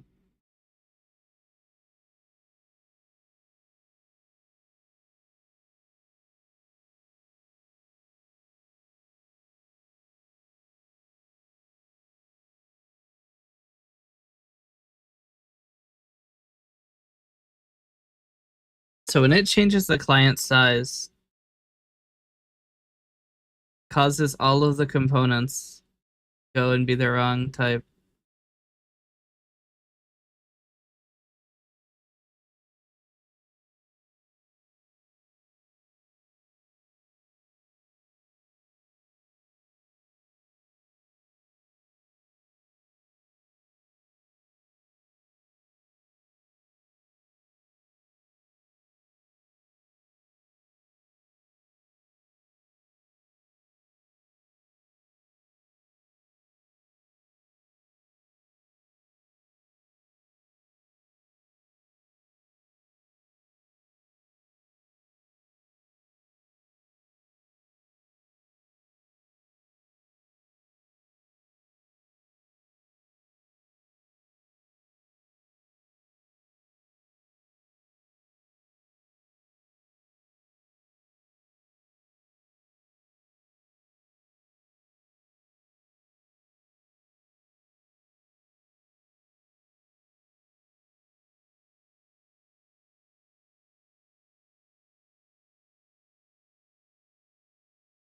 [SPEAKER 1] So when it changes the client size, causes all of the components go and be the wrong type.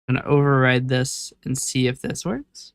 [SPEAKER 1] I'm gonna override this and see if this works.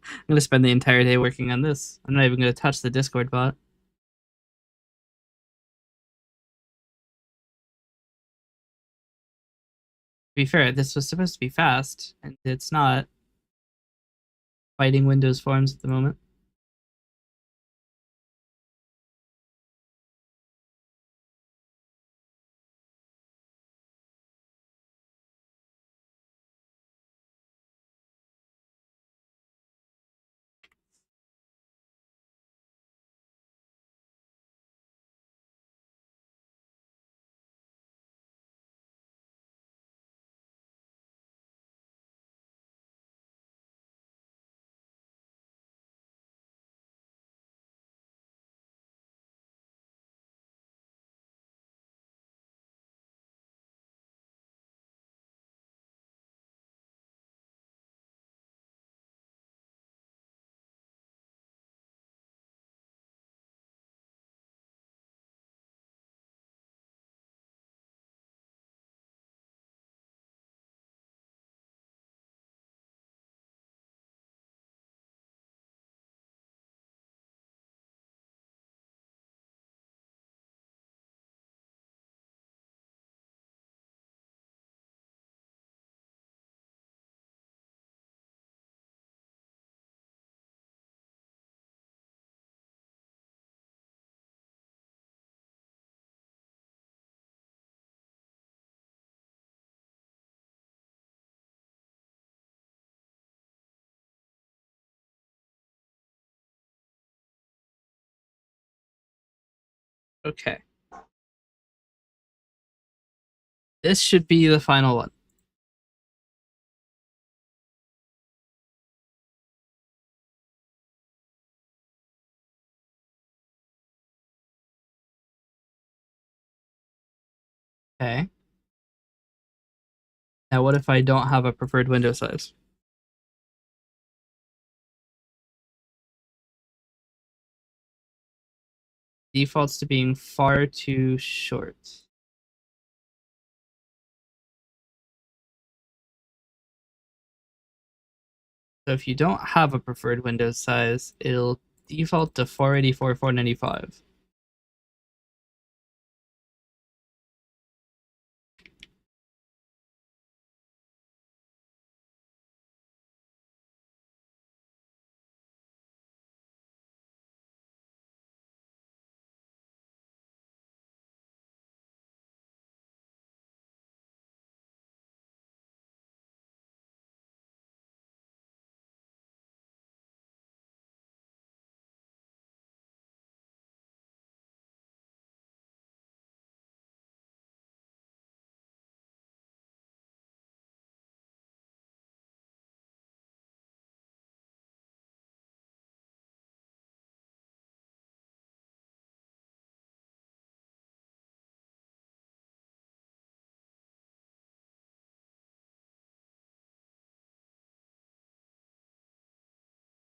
[SPEAKER 1] I'm gonna spend the entire day working on this. I'm not even gonna touch the Discord bot. To be fair, this was supposed to be fast, and it's not. Fighting Windows forms at the moment. Okay. This should be the final one. Okay. Now, what if I don't have a preferred window size? Defaults to being far too short. So if you don't have a preferred window size, it'll default to 484, 495.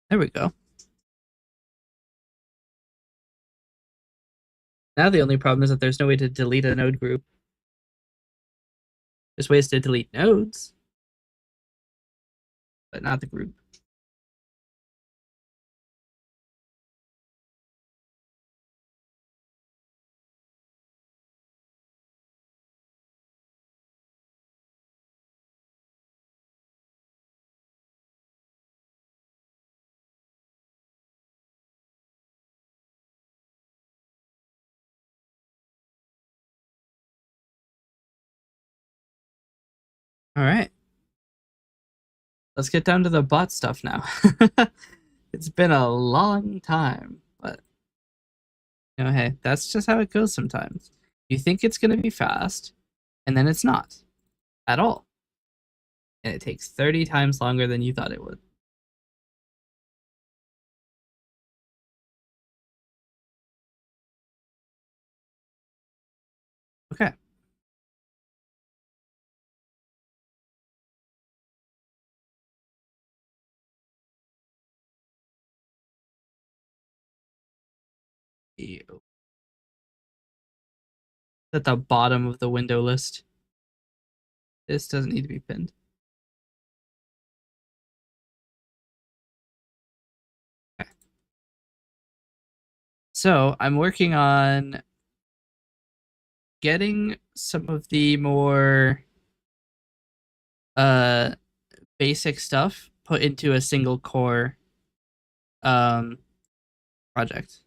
[SPEAKER 1] There we go. Now the only problem is that there's no way to delete a node group. There's ways to delete nodes, but not the group. All right. Let's get down to the bot stuff now. It's been a long time, but hey, that's just how it goes sometimes. You think it's going to be fast, and then it's not at all. And it takes 30 times longer than you thought it would. Okay. At the bottom of the window list. This doesn't need to be pinned. Okay. So I'm working on getting some of the more basic stuff put into a single core um project.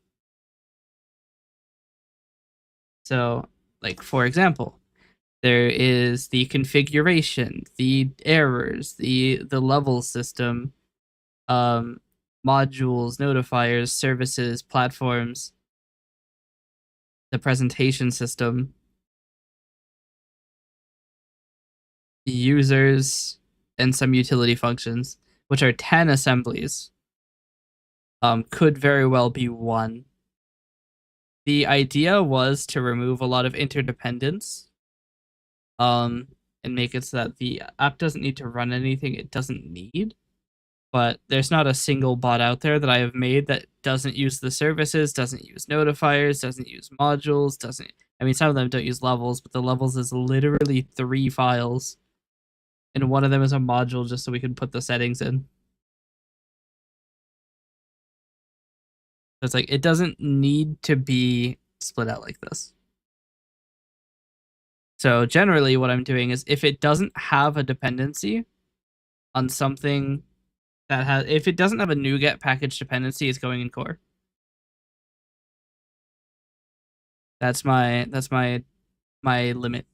[SPEAKER 1] So, like for example, there is the configuration, the errors, the level system, um, modules, notifiers, services, platforms, the presentation system, users, and some utility functions, which are 10 assemblies. Could very well be one. The idea was to remove a lot of interdependence, um, and make it so that the app doesn't need to run anything it doesn't need. But there's not a single bot out there that I have made that doesn't use the services, doesn't use notifiers, doesn't use modules, doesn't. I mean, some of them don't use levels, but the levels is literally 3 files, and one of them is a module just so we can put the settings in. So it's like it doesn't need to be split out like this. So generally, what I'm doing is if it doesn't have a dependency on something that has, if it doesn't have a NuGet package dependency, it's going in core. That's my limit.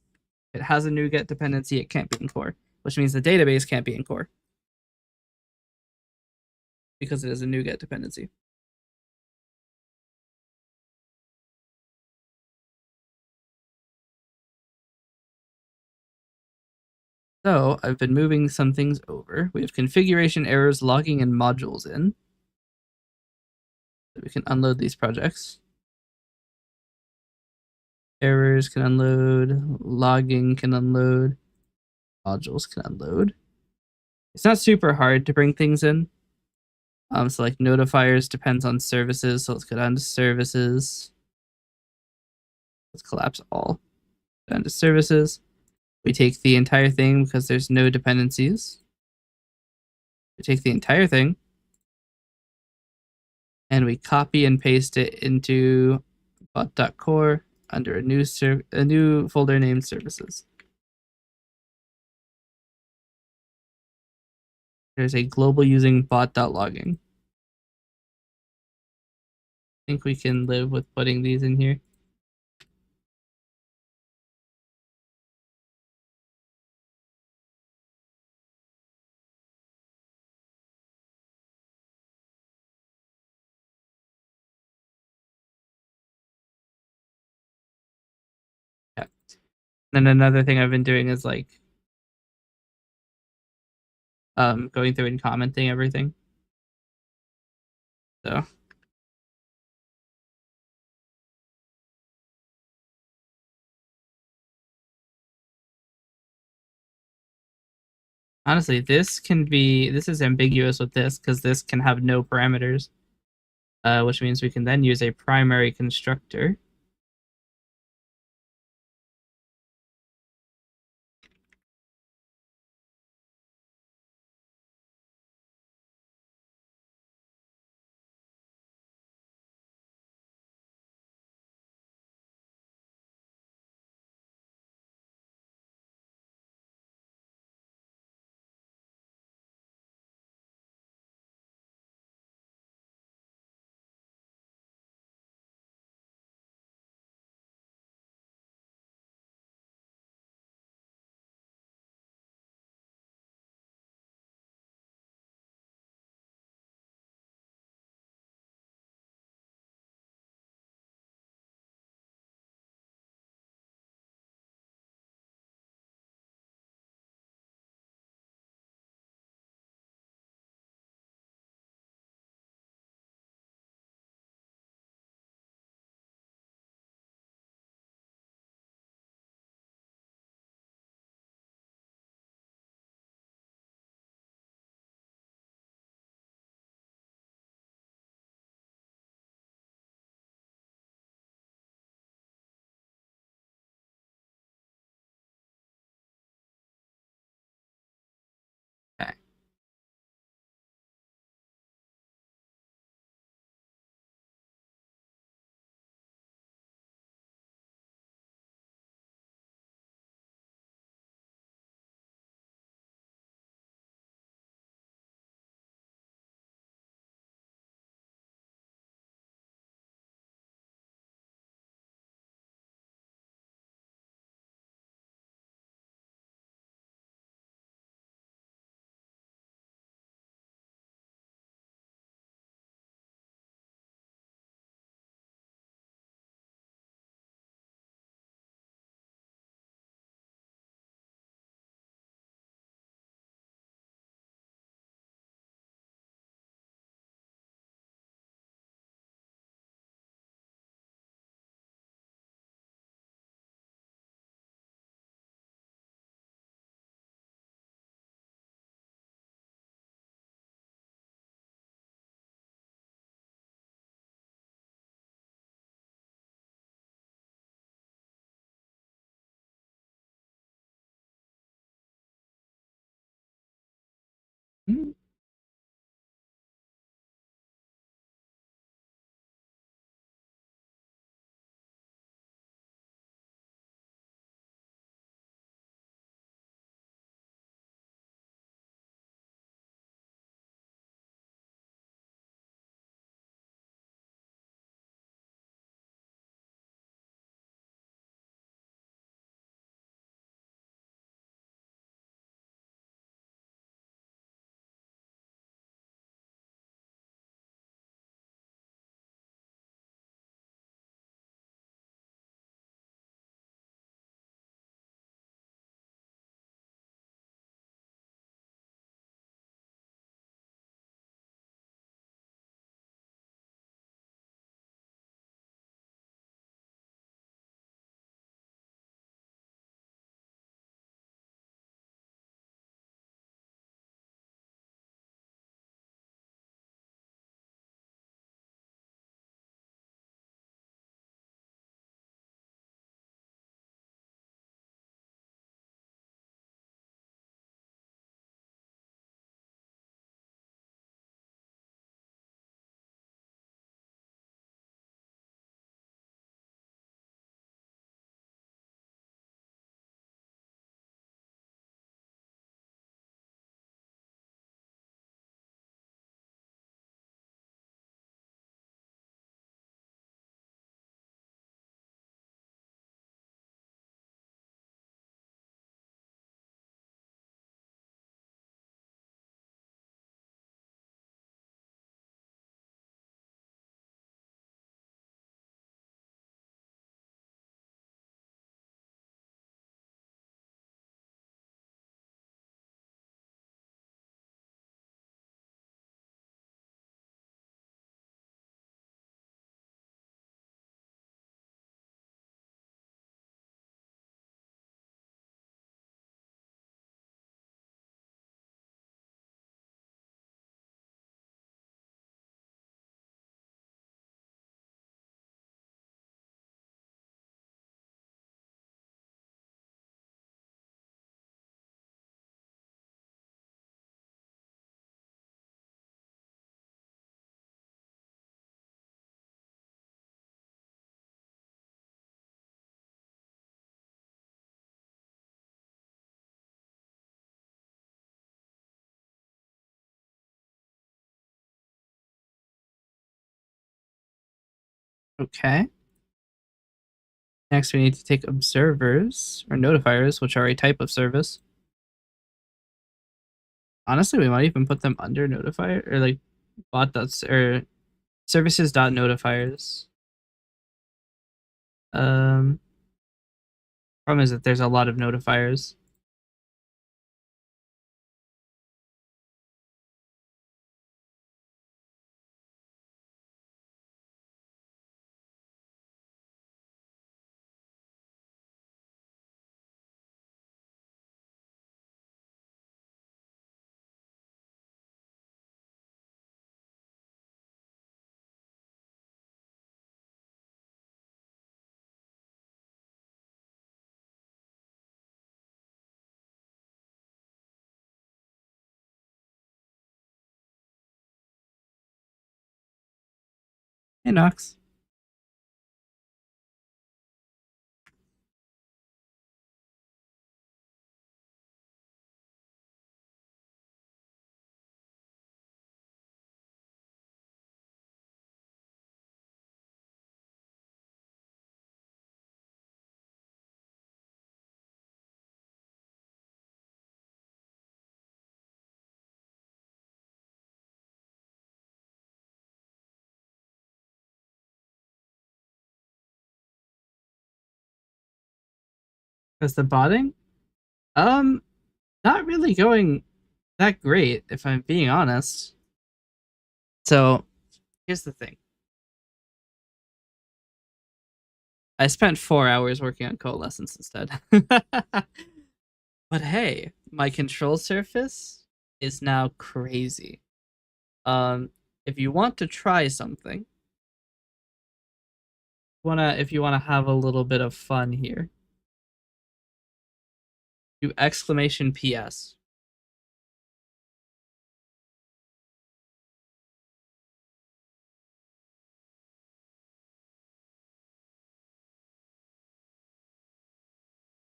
[SPEAKER 1] If it has a NuGet dependency, it can't be in core, which means the database can't be in core because it is a NuGet dependency. So I've been moving some things over. We have configuration errors, logging, and modules in. So we can unload these projects. Errors can unload, logging can unload, modules can unload. It's not super hard to bring things in. So like notifiers depends on services. So let's go down to services. Let's collapse all. Down to services. We take the entire thing because there's no dependencies. We take the entire thing and we copy and paste it into bot.core under a new folder named services. There's a global using bot.logging. I think we can live with putting these in here. Yeah. Then another thing I've been doing is like going through and commenting everything. So honestly, this is ambiguous with this because this can have no parameters, which means we can then use a primary constructor. Okay. Hmm. Okay. Next, we need to take observers or notifiers, which are a type of service. Honestly, we might even put them under notifier or like bot dots or services dot notifiers. Problem is that there's a lot of notifiers. Hey, Nox. Is the botting? Um, Not really going that great, if I'm being honest. So here's the thing. I spent 4 hours working on Coalescence instead. But hey, my control surface is now crazy. Um, if you want to try something, if you wanna have a little bit of fun here, do exclamation PS.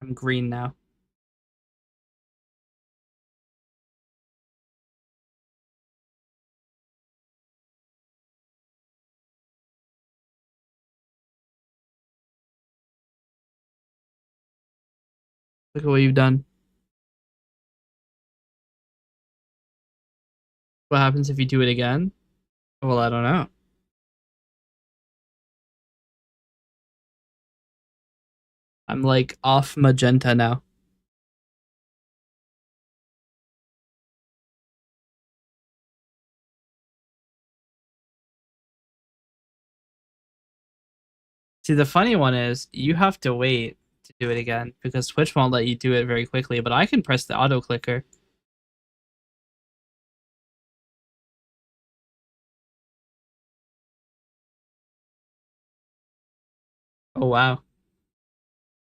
[SPEAKER 1] I'm green now. Look at what you've done. What happens if you do it again? Well, I don't know. I'm like off magenta now. See, the funny one is you have to wait to do it again because Twitch won't let you do it very quickly, but I can press the auto clicker. Oh wow.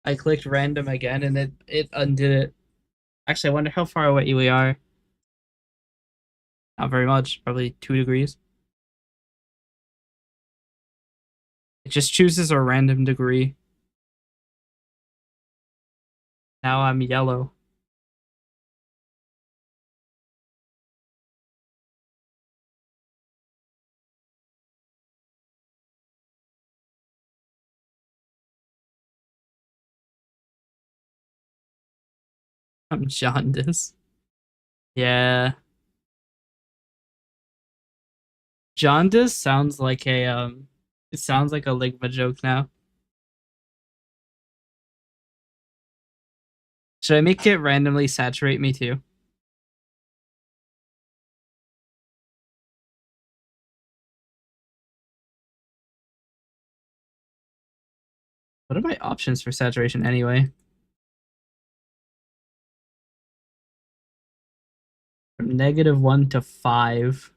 [SPEAKER 1] I clicked random again and it undid it. Actually, I wonder how far away we are. Not very much, probably 2 degrees. It just chooses a random degree. Now I'm yellow. I'm jaundice. Yeah. Jaundice sounds like a it sounds like a Ligma joke now. Should I make it randomly saturate me too? What are my options for saturation anyway? From -1 to 5.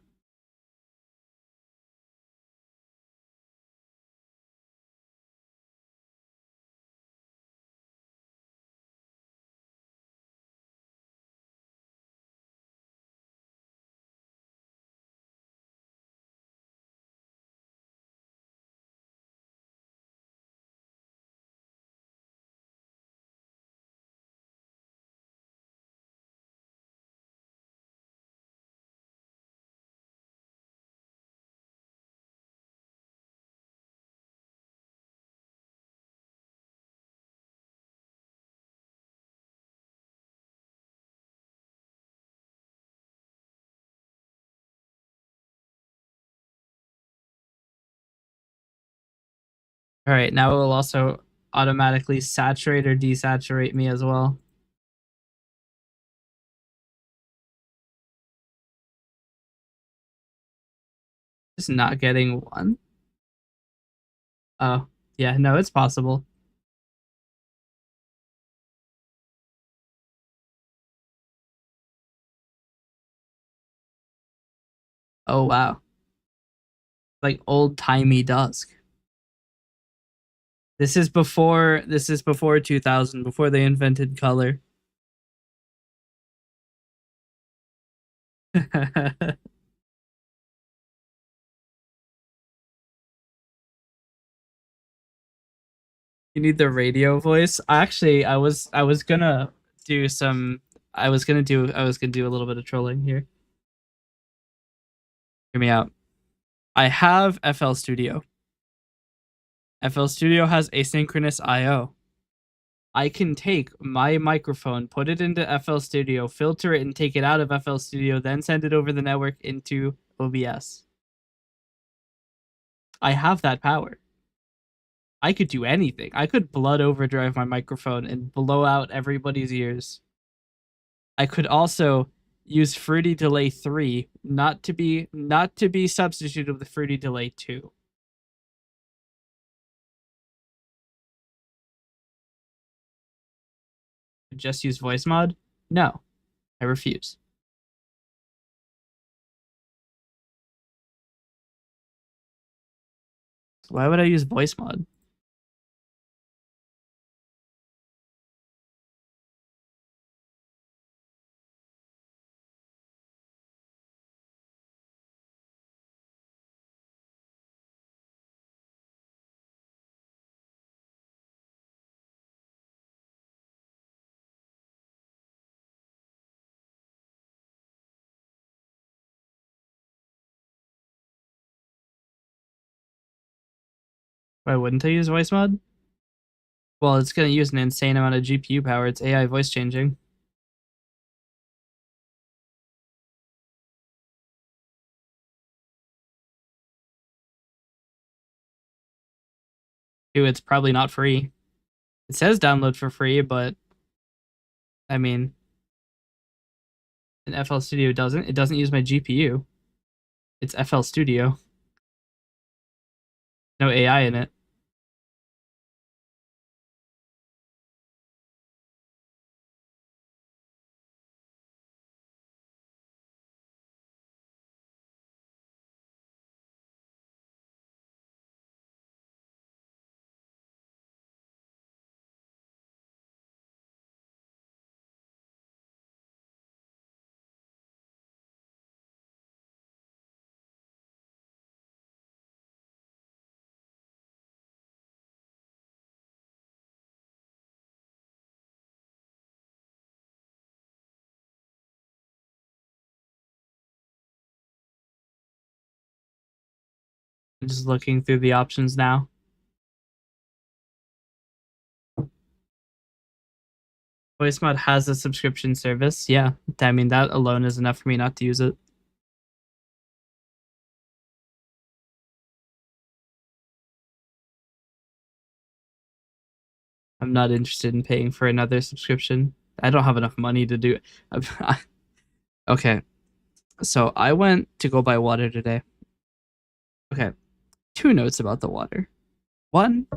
[SPEAKER 1] All right, now it will also automatically saturate or desaturate me as well. Just not getting one. Oh, yeah, no, it's possible. Oh wow. Like old-timey dusk. This is before 2000, before they invented color. You need the radio voice. Actually, I was gonna do some I was gonna do a little bit of trolling here. Hear me out. I have FL Studio. FL Studio has asynchronous I/O. I can take my microphone, put it into FL Studio, filter it, and take it out of FL Studio, then send it over the network into OBS. I have that power. I could do anything. I could blood overdrive my microphone and blow out everybody's ears. I could also use Fruity Delay 3, not to be substituted with Fruity Delay 2. Just use voice mod? No, I refuse. Why would I use voice mod? Why wouldn't I use voice mod? Well, it's going to use an insane amount of GPU power. It's AI voice changing. Two, it's probably not free. It says download for free, but I mean, in FL Studio it doesn't use my GPU. It's FL Studio. No AI in it. I'm just looking through the options now. VoiceMod has a subscription service. Yeah, I mean that alone is enough for me not to use it. I'm not interested in paying for another subscription. I don't have enough money to do it. Okay, so I went to go buy water today. Okay, two notes about the water. One,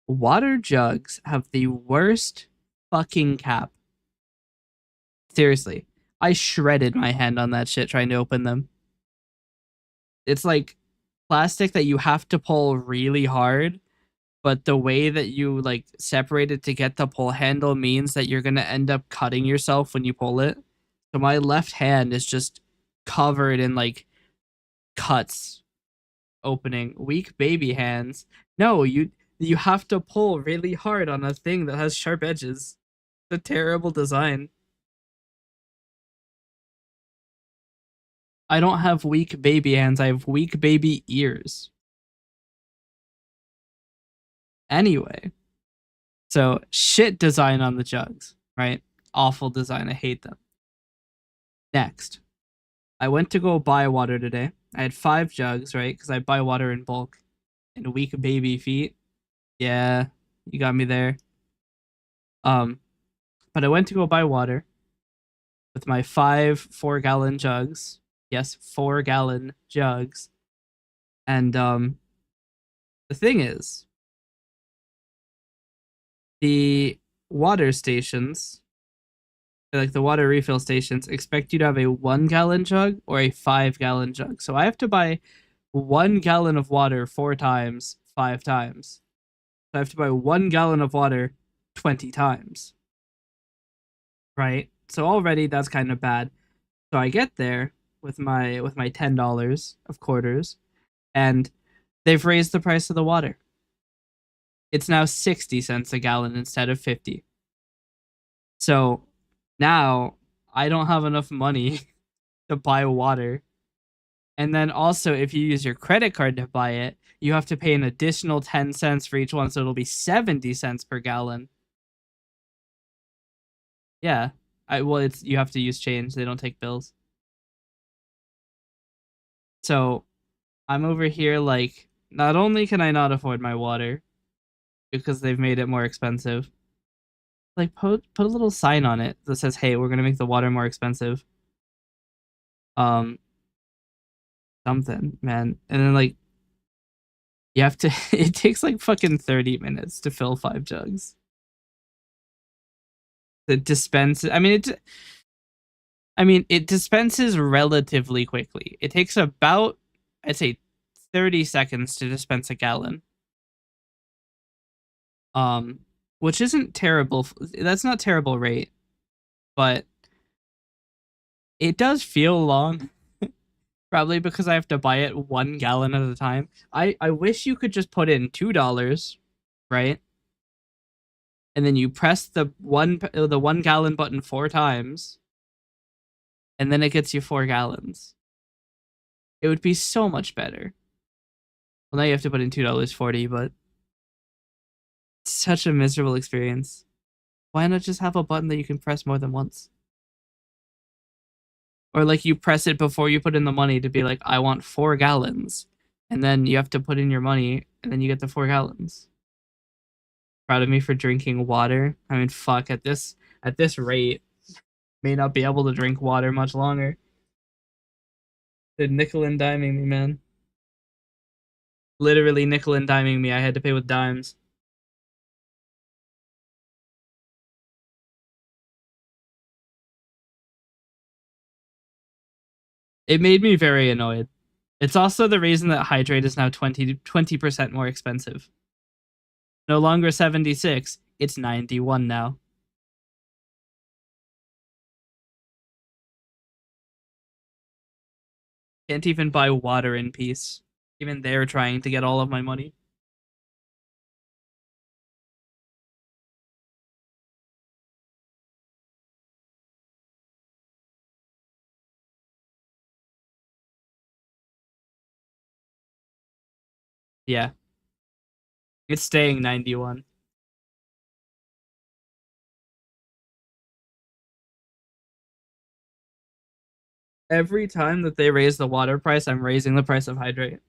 [SPEAKER 1] water jugs have the worst fucking cap. Seriously, I shredded my hand on that shit trying to open them. It's like plastic that you have to pull really hard, but the way that you like separate it to get the pull handle means that you're gonna end up cutting yourself when you pull it. So my left hand is just covered in like cuts opening. Weak baby hands. No, you have to pull really hard on a thing that has sharp edges. It's a terrible design. I don't have weak baby hands. I have weak baby ears. Anyway, so shit design on the jugs, right? Awful design. I hate them. Next, I went to go buy water today. I had 5 jugs, right? Because I buy water in bulk. and weak baby feet. Yeah, you got me there. Um, but I went to go buy water with my 4-gallon jugs. Yes, 4-gallon jugs. And the thing is, the water stations, like the water refill stations, expect you to have a 1-gallon jug or a 5-gallon jug. So I have to buy 1 gallon of water 4 times, 5 times. So I have to buy 1 gallon of water 20 times. Right? So already that's kind of bad. So I get there with my $10 of quarters, and they've raised the price of the water. It's now 60 cents a gallon instead of 50. So now I don't have enough money to buy water. And then also, if you use your credit card to buy it, you have to pay an additional 10 cents for each one. So it'll be 70 cents per gallon. Yeah. Well, it's you have to use change. They don't take bills. So I'm over here like, not only can I not afford my water because they've made it more expensive, like put a little sign on it that says, "Hey, we're gonna make the water more expensive." Um, something, man. And then like you have to it takes like fucking 30 minutes to fill 5 jugs. The dispense it dispenses relatively quickly. It takes about, I'd say, 30 seconds to dispense a gallon. Um, which isn't terrible. That's not terrible rate, but it does feel long. Probably because I have to buy it 1 gallon at a time. I wish you could just put in $2, right? And then you press the 1 gallon button 4 times, and then it gets you 4 gallons. It would be so much better. Well, now you have to put in $2.40, but it's such a miserable experience. Why not just have a button that you can press more than once? Or like you press it before you put in the money to be like, I want 4 gallons. And then you have to put in your money and then you get the 4 gallons. Proud of me for drinking water. I mean, fuck, at this rate, may not be able to drink water much longer. They're nickel and diming me, man. Literally nickel and diming me. I had to pay with dimes. It made me very annoyed. It's also the reason that hydrate is now 20% more expensive. No longer 76, it's 91 now. Can't even buy water in peace. Even they're trying to get all of my money. Yeah, it's staying 91. Every time that they raise the water price, I'm raising the price of hydrate.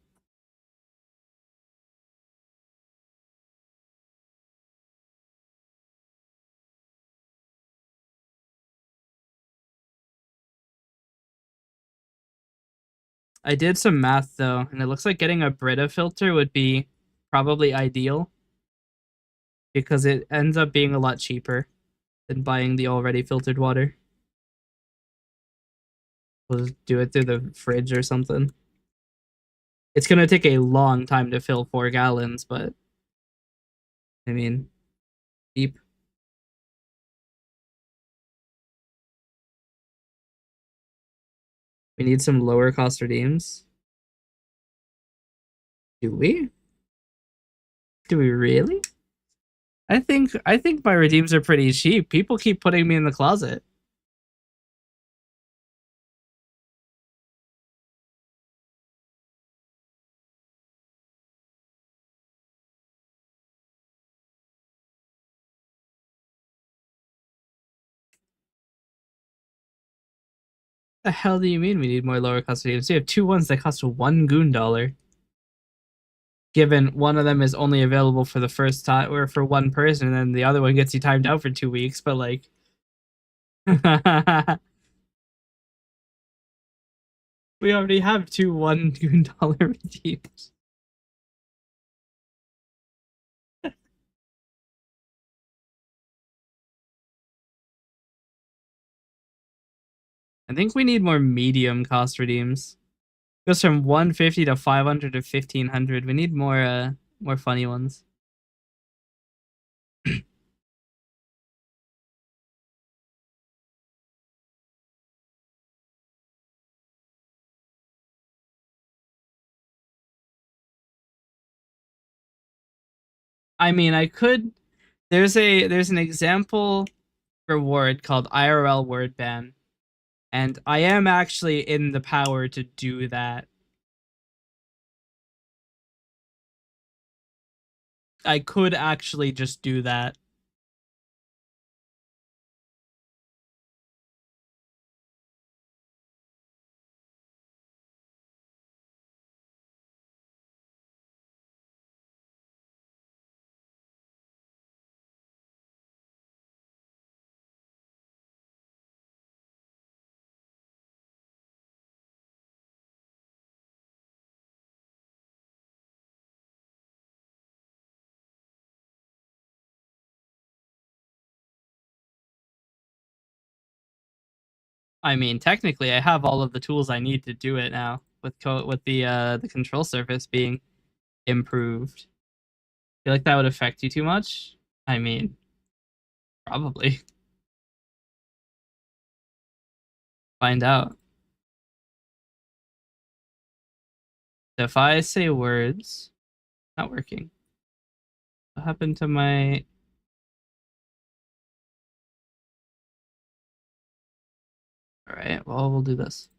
[SPEAKER 1] I did some math though, and it looks like getting a Brita filter would be probably ideal because it ends up being a lot cheaper than buying the already filtered water. We'll just do it through the fridge or something. It's gonna take a long time to fill 4 gallons, but I mean, deep. We need some lower cost redeems. Do we? Do we really? I think my redeems are pretty cheap. People keep putting me in the closet. The hell do you mean we need more lower cost redeems? We have two ones that cost 1 goon dollar. given one of them is only available for the first time or for one person, and then the other one gets you timed out for 2 weeks. But like, we already have two $1 redeems. I think we need more medium cost redeems. Goes from 150 to 500 to 1500. We need more funny ones. I mean, I could. There's an example reward called IRL word ban, and I am actually in the power to do that. I could actually just do that. I mean, technically, I have all of the tools I need to do it now with the control surface being improved. Feel like that would affect you too much? I mean, probably. Find out. So if I say words, not working. What happened to my? All right, well, we'll do this.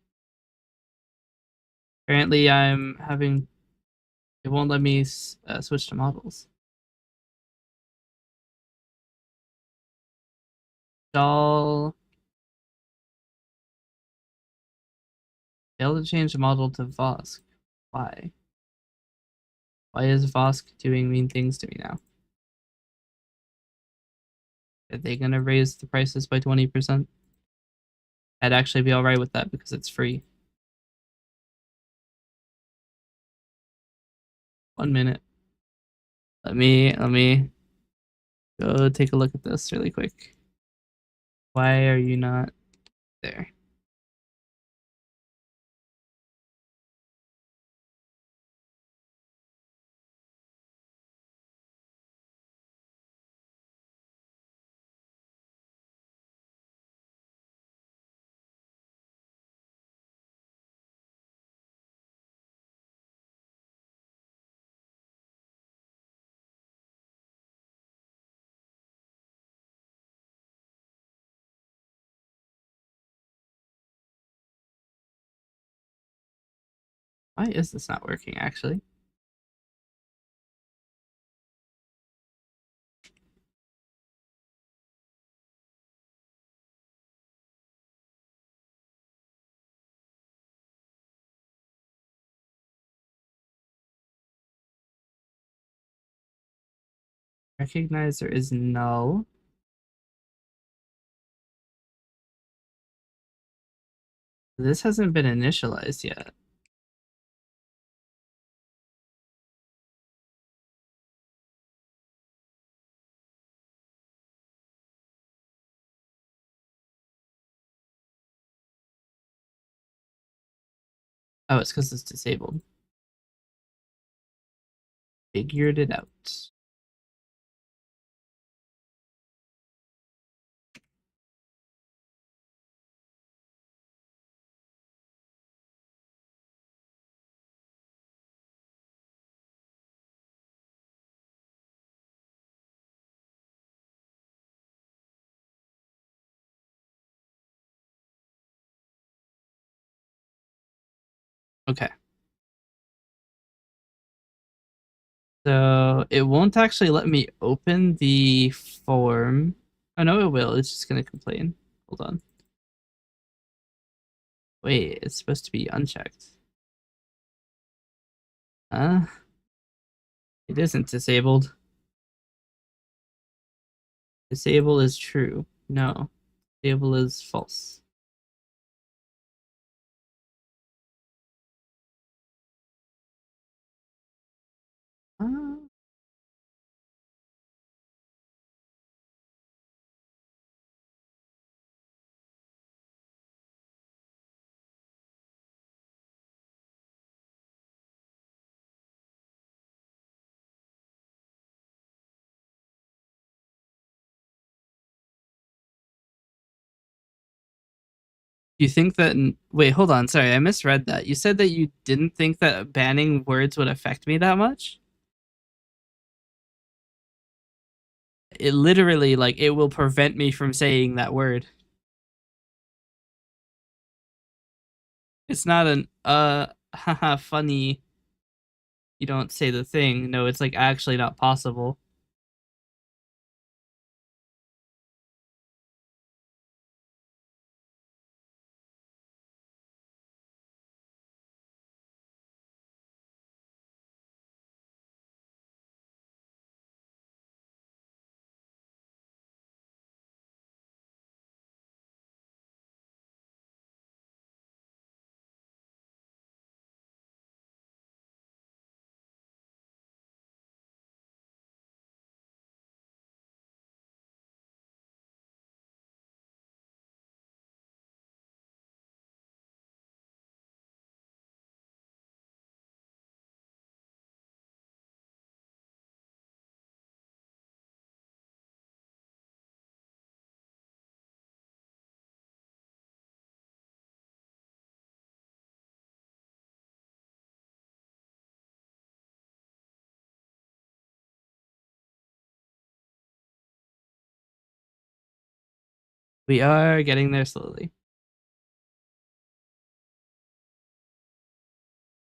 [SPEAKER 1] Apparently, I'm having. It won't let me switch to models. Doll. Fail to change the model to Vosk. Why? Why is Vosk doing mean things to me now? Are they gonna raise the prices by 20%? I'd actually be alright with that because it's free. 1 minute. Let me go take a look at this really quick. Why are you not there? Why is this not working actually? Recognizer is null. This hasn't been initialized yet. Oh, it's because it's disabled. Figured it out. Okay. So it won't actually let me open the form. Oh no, it will. It's just gonna complain. Hold on. Wait, it's supposed to be unchecked. Huh? It isn't disabled. Disable is true. No. Disable is false. Uh, you think that. Wait, hold on. Sorry, I misread that. You said that you didn't think that banning words would affect me that much? It literally, like, it will prevent me from saying that word. It's not an, haha, funny, you don't say the thing. No, it's like actually not possible. We are getting there slowly.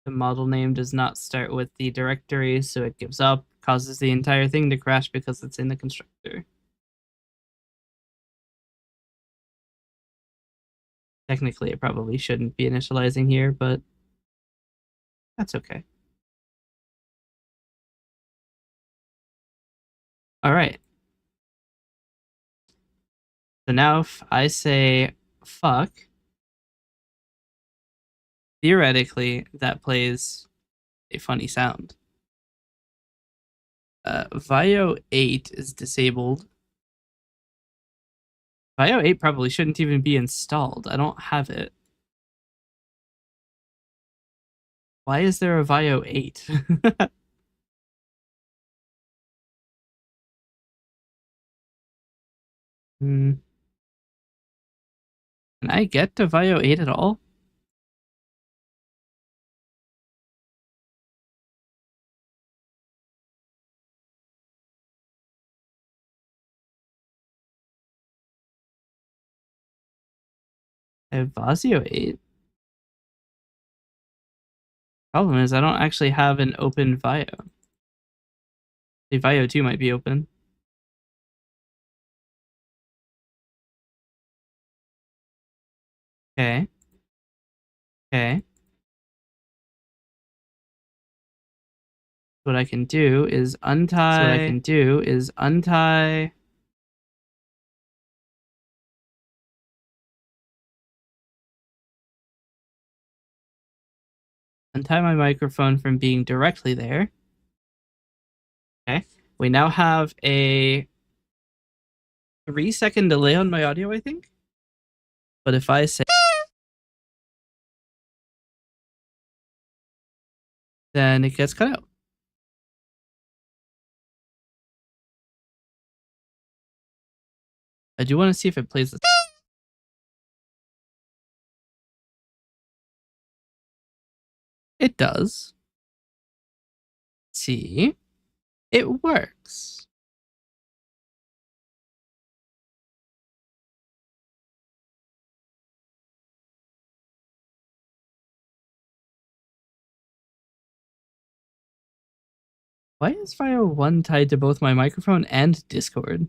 [SPEAKER 1] The model name does not start with the directory, so it gives up, causes the entire thing to crash because it's in the constructor. Technically, it probably shouldn't be initializing here, but that's okay. All right. So now if I say fuck, theoretically, that plays a funny sound. Vio 8 is disabled. Vio 8 probably shouldn't even be installed. I don't have it. Why is there a Vio 8? Hmm. Can I get to Vio 8 at all? I have Vazio 8. Problem is, I don't actually have an open Vio. The Vio 2 might be open. Okay. Okay. What I can do is untie. So what I can do is untie. Untie my microphone from being directly there. Okay. We now have a 3-second delay on my audio, I think. But if I say, then it gets cut out. I do want to see if it plays this. It does. See, it works. Why is Vio 1 tied to both my microphone and Discord?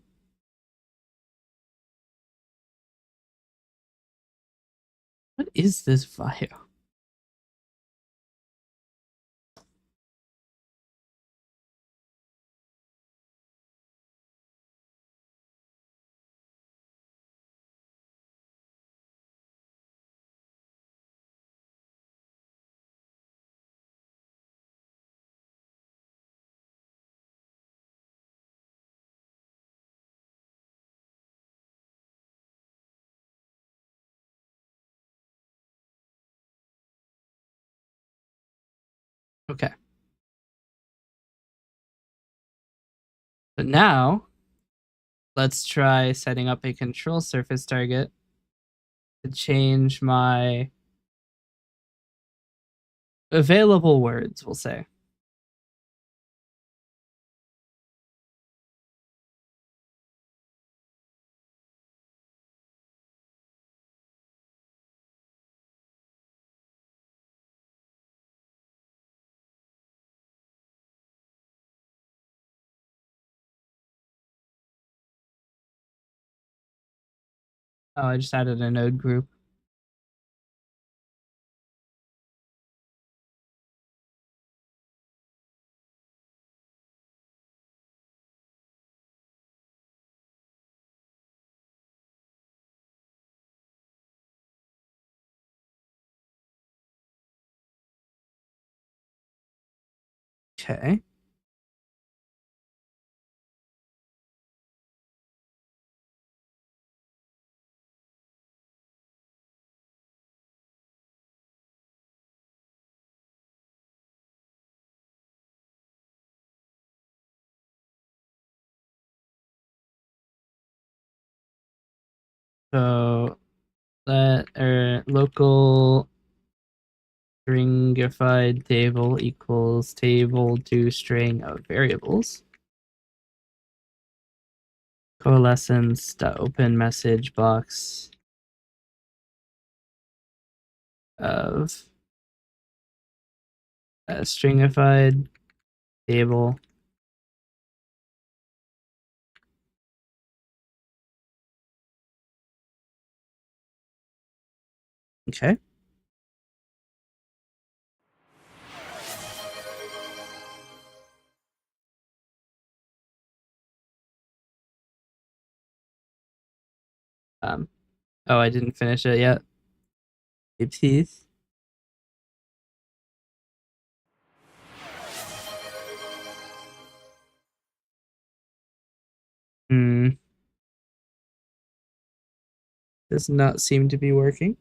[SPEAKER 1] What is this Vio? Okay. But now let's try setting up a control surface target to change my available words, we'll say. Oh, I just added a node group. Okay. So let local stringified table equals table to string of variables. Coalescence open message box of a stringified table. Okay. Oh, I didn't finish it yet. Oopsies. Hmm. Does not seem to be working.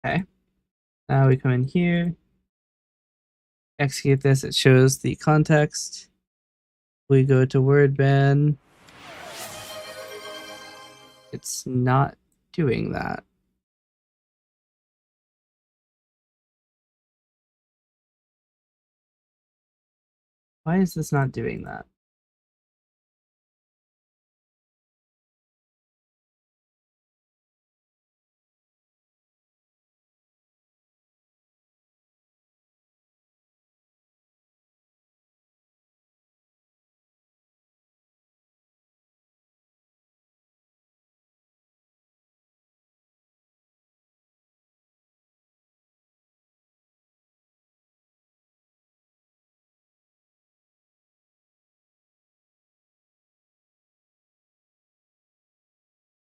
[SPEAKER 1] Okay. Now we come in here, execute this. It shows the context. We go to word ban. It's not doing that. Why is this not doing that?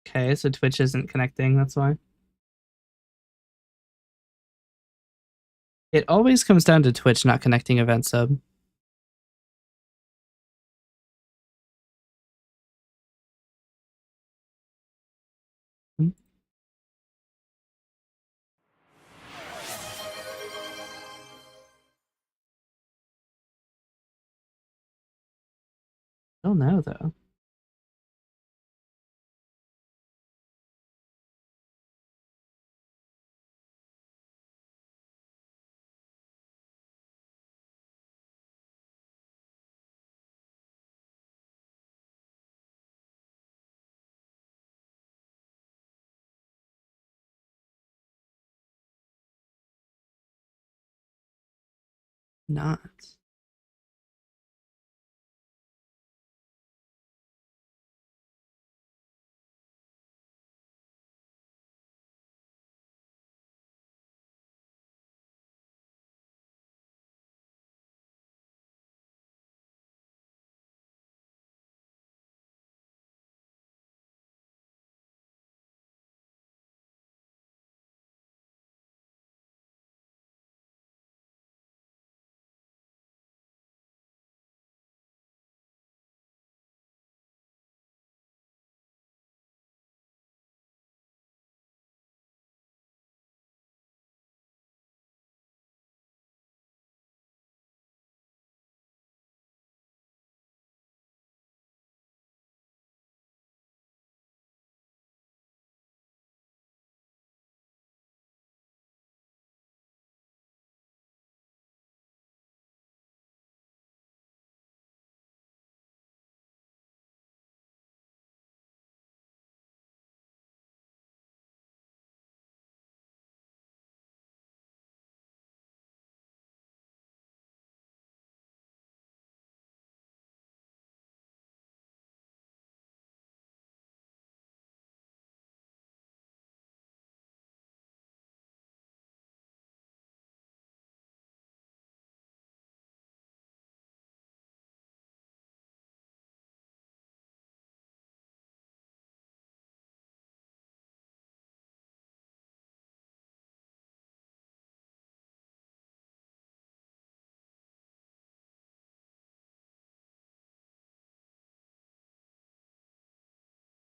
[SPEAKER 1] Okay, so Twitch isn't connecting, that's why. It always comes down to Twitch not connecting event sub. Hmm. Don't know though. Not.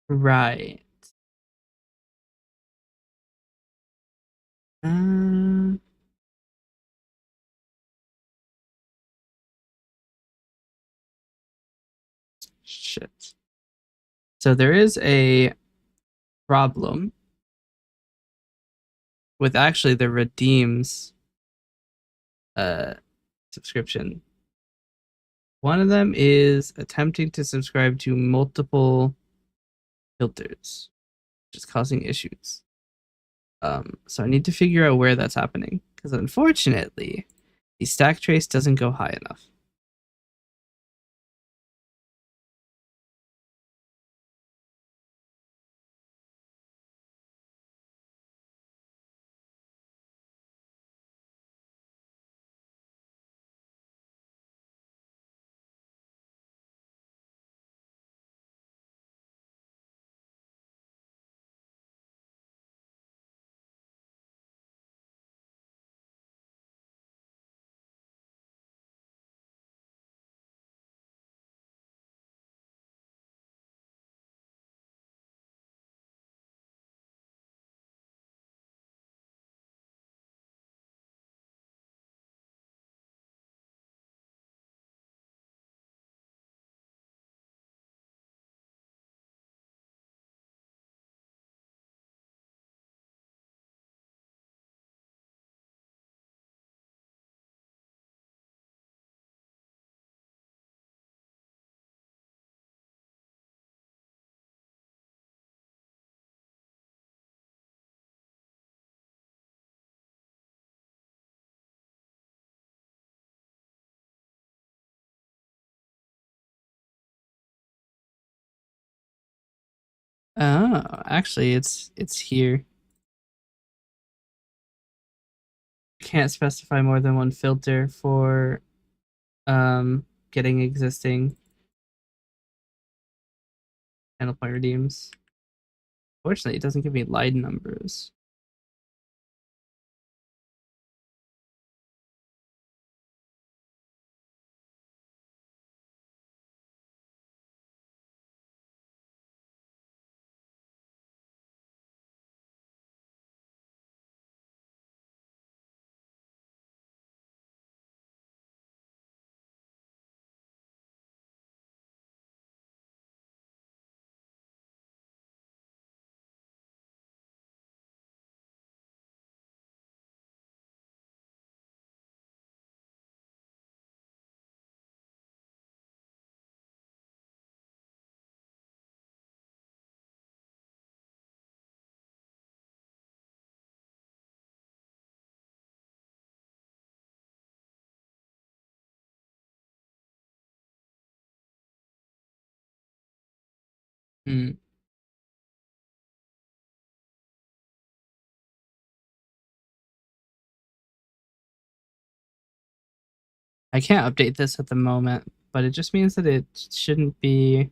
[SPEAKER 1] Right. Um, shit. So there is a problem with actually the redeems uh subscription. One of them is attempting to subscribe to multiple filters, which is causing issues. So I need to figure out where that's happening because unfortunately, the stack trace doesn't go high enough. Oh, actually, it's here. Can't specify more than one filter for getting existing channel point redeems. Fortunately, it doesn't give me line numbers. Hmm. I can't update this at the moment, but it just means that it shouldn't be.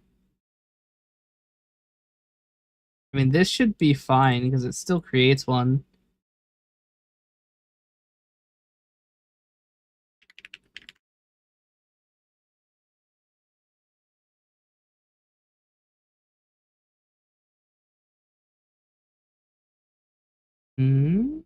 [SPEAKER 1] I mean, this should be fine because it still creates one. Hmm.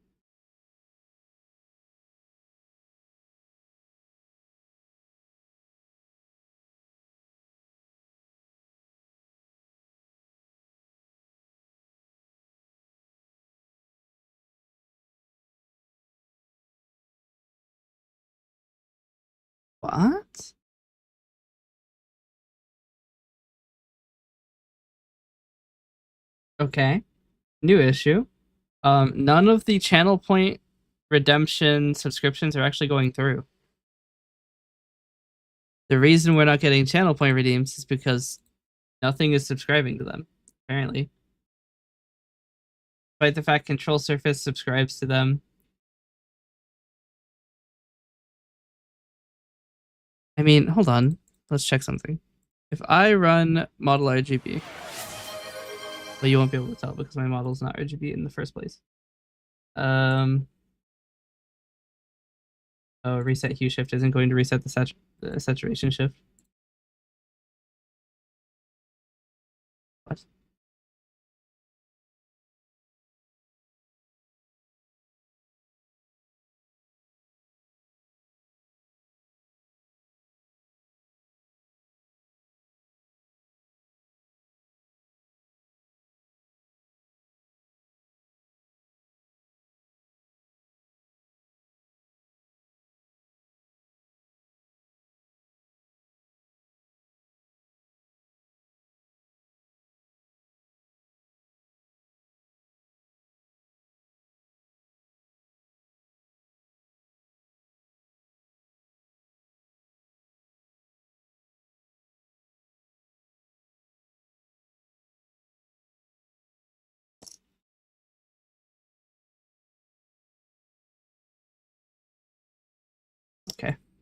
[SPEAKER 1] What? Okay. New issue. None of the channel point redemption subscriptions are actually going through. The reason we're not getting channel point redeems is because nothing is subscribing to them, apparently. Despite the fact Control Surface subscribes to them. I mean, hold on. Let's check something. If I run model RGB, well, you won't be able to tell because my model's not RGB in the first place. Um, oh, reset hue shift isn't going to reset the saturation shift. What?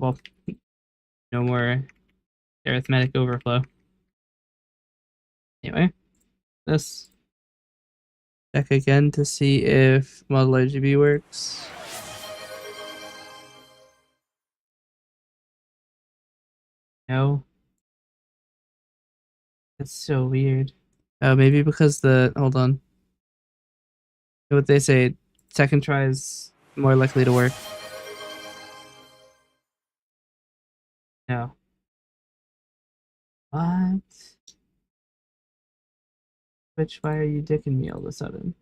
[SPEAKER 1] well, no more arithmetic overflow. Anyway, let's check again to see if model RGB works. No. That's so weird. Oh, maybe because hold on. What they say, second try is more likely to work. No. What? Which, why are you dicking me all of a sudden?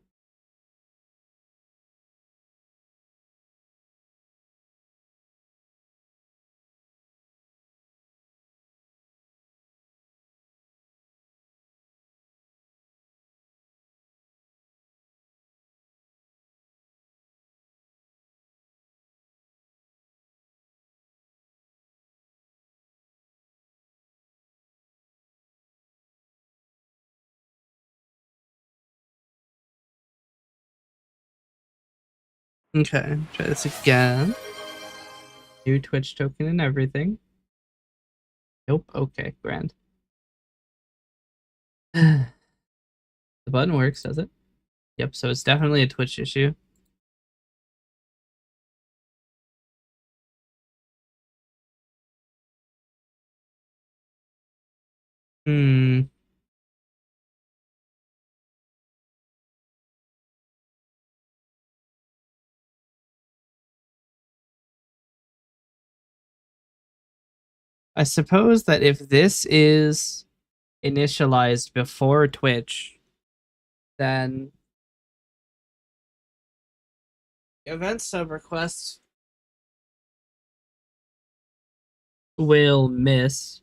[SPEAKER 1] Okay, try this again. New Twitch token and everything. Nope. Okay, grand. The button works, does it? Yep, so it's definitely a Twitch issue. Hmm. I suppose that if this is initialized before Twitch, then event sub requests will miss.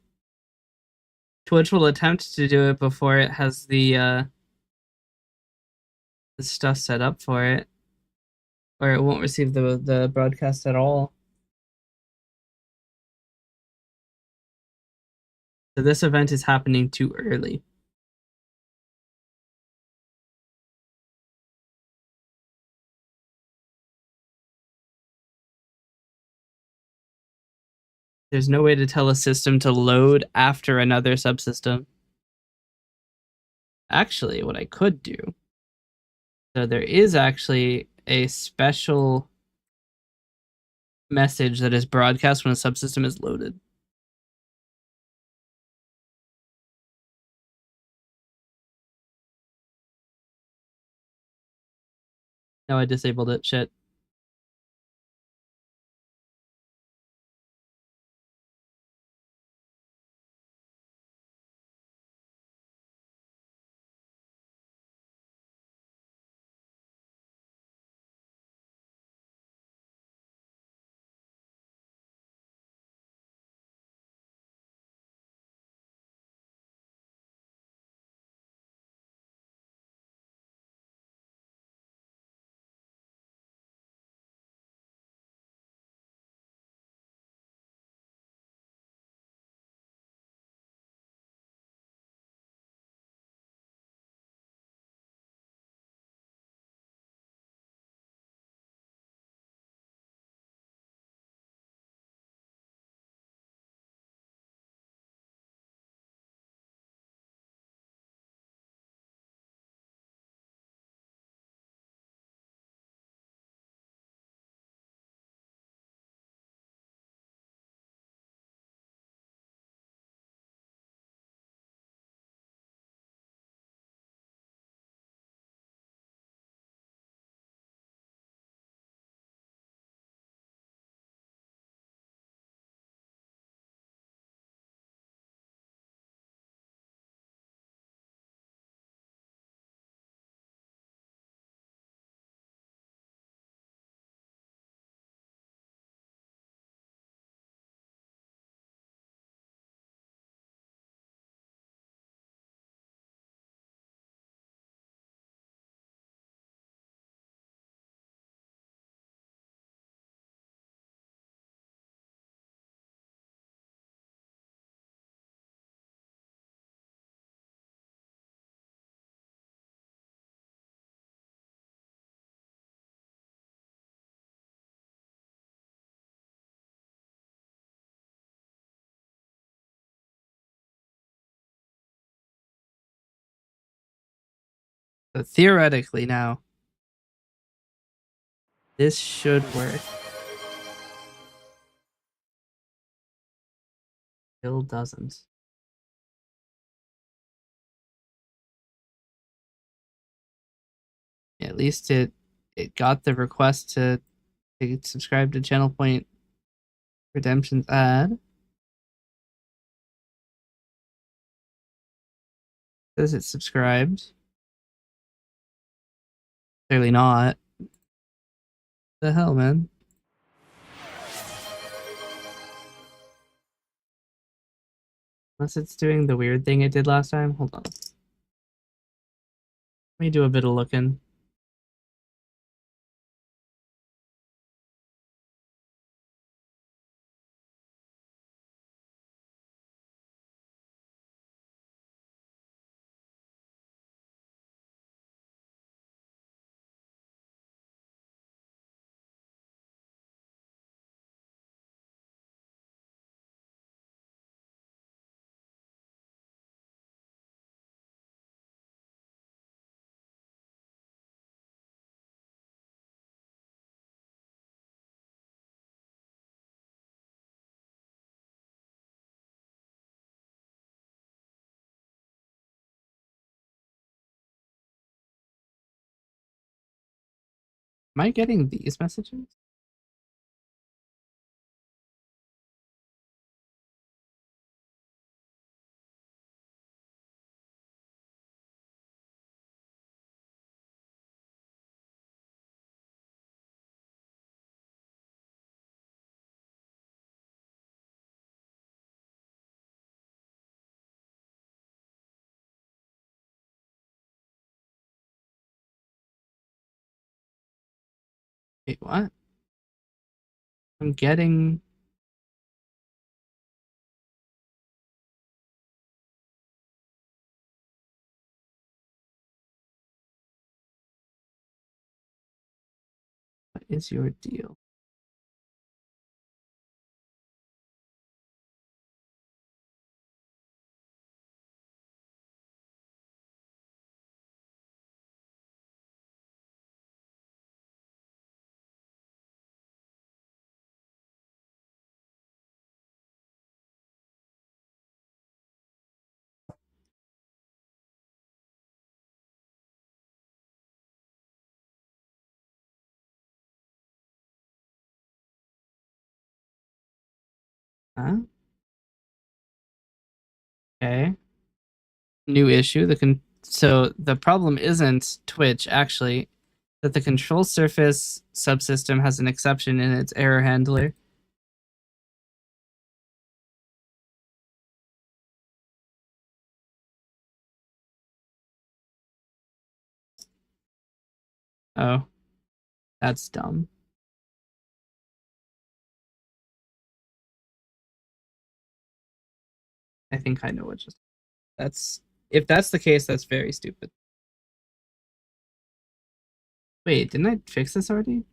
[SPEAKER 1] Twitch will attempt to do it before it has the stuff set up for it, or it won't receive the broadcast at all. So this event is happening too early. There's no way to tell a system to load after another subsystem. Actually, what I could do, so there is actually a special message that is broadcast when a subsystem is loaded. No, I disabled it. Shit. So theoretically now, this should work. Still doesn't. At least it got the request to subscribe to Channel Point Redemption's ad. Says it's subscribed. Clearly not. The hell, man. Unless it's doing the weird thing it did last time. Hold on. Let me do a bit of looking. Am I getting these messages? Wait, what? I'm getting. What is your deal? Huh? Okay. New issue. So the problem isn't Twitch, actually, that the control surface subsystem has an exception in its error handler. Oh, that's dumb. I think I know what just. That's if that's the case, that's very stupid. Wait, didn't I fix this already?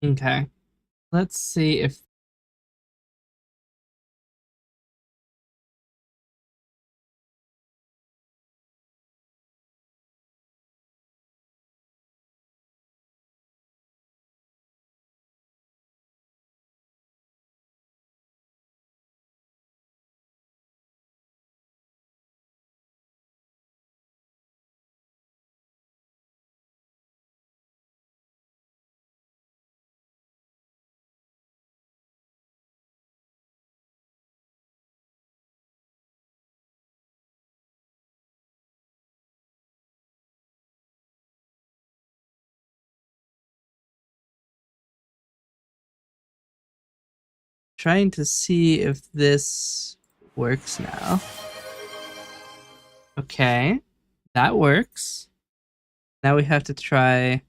[SPEAKER 1] Okay. Let's see if trying to see if this works now. Okay, that works. Now we have to try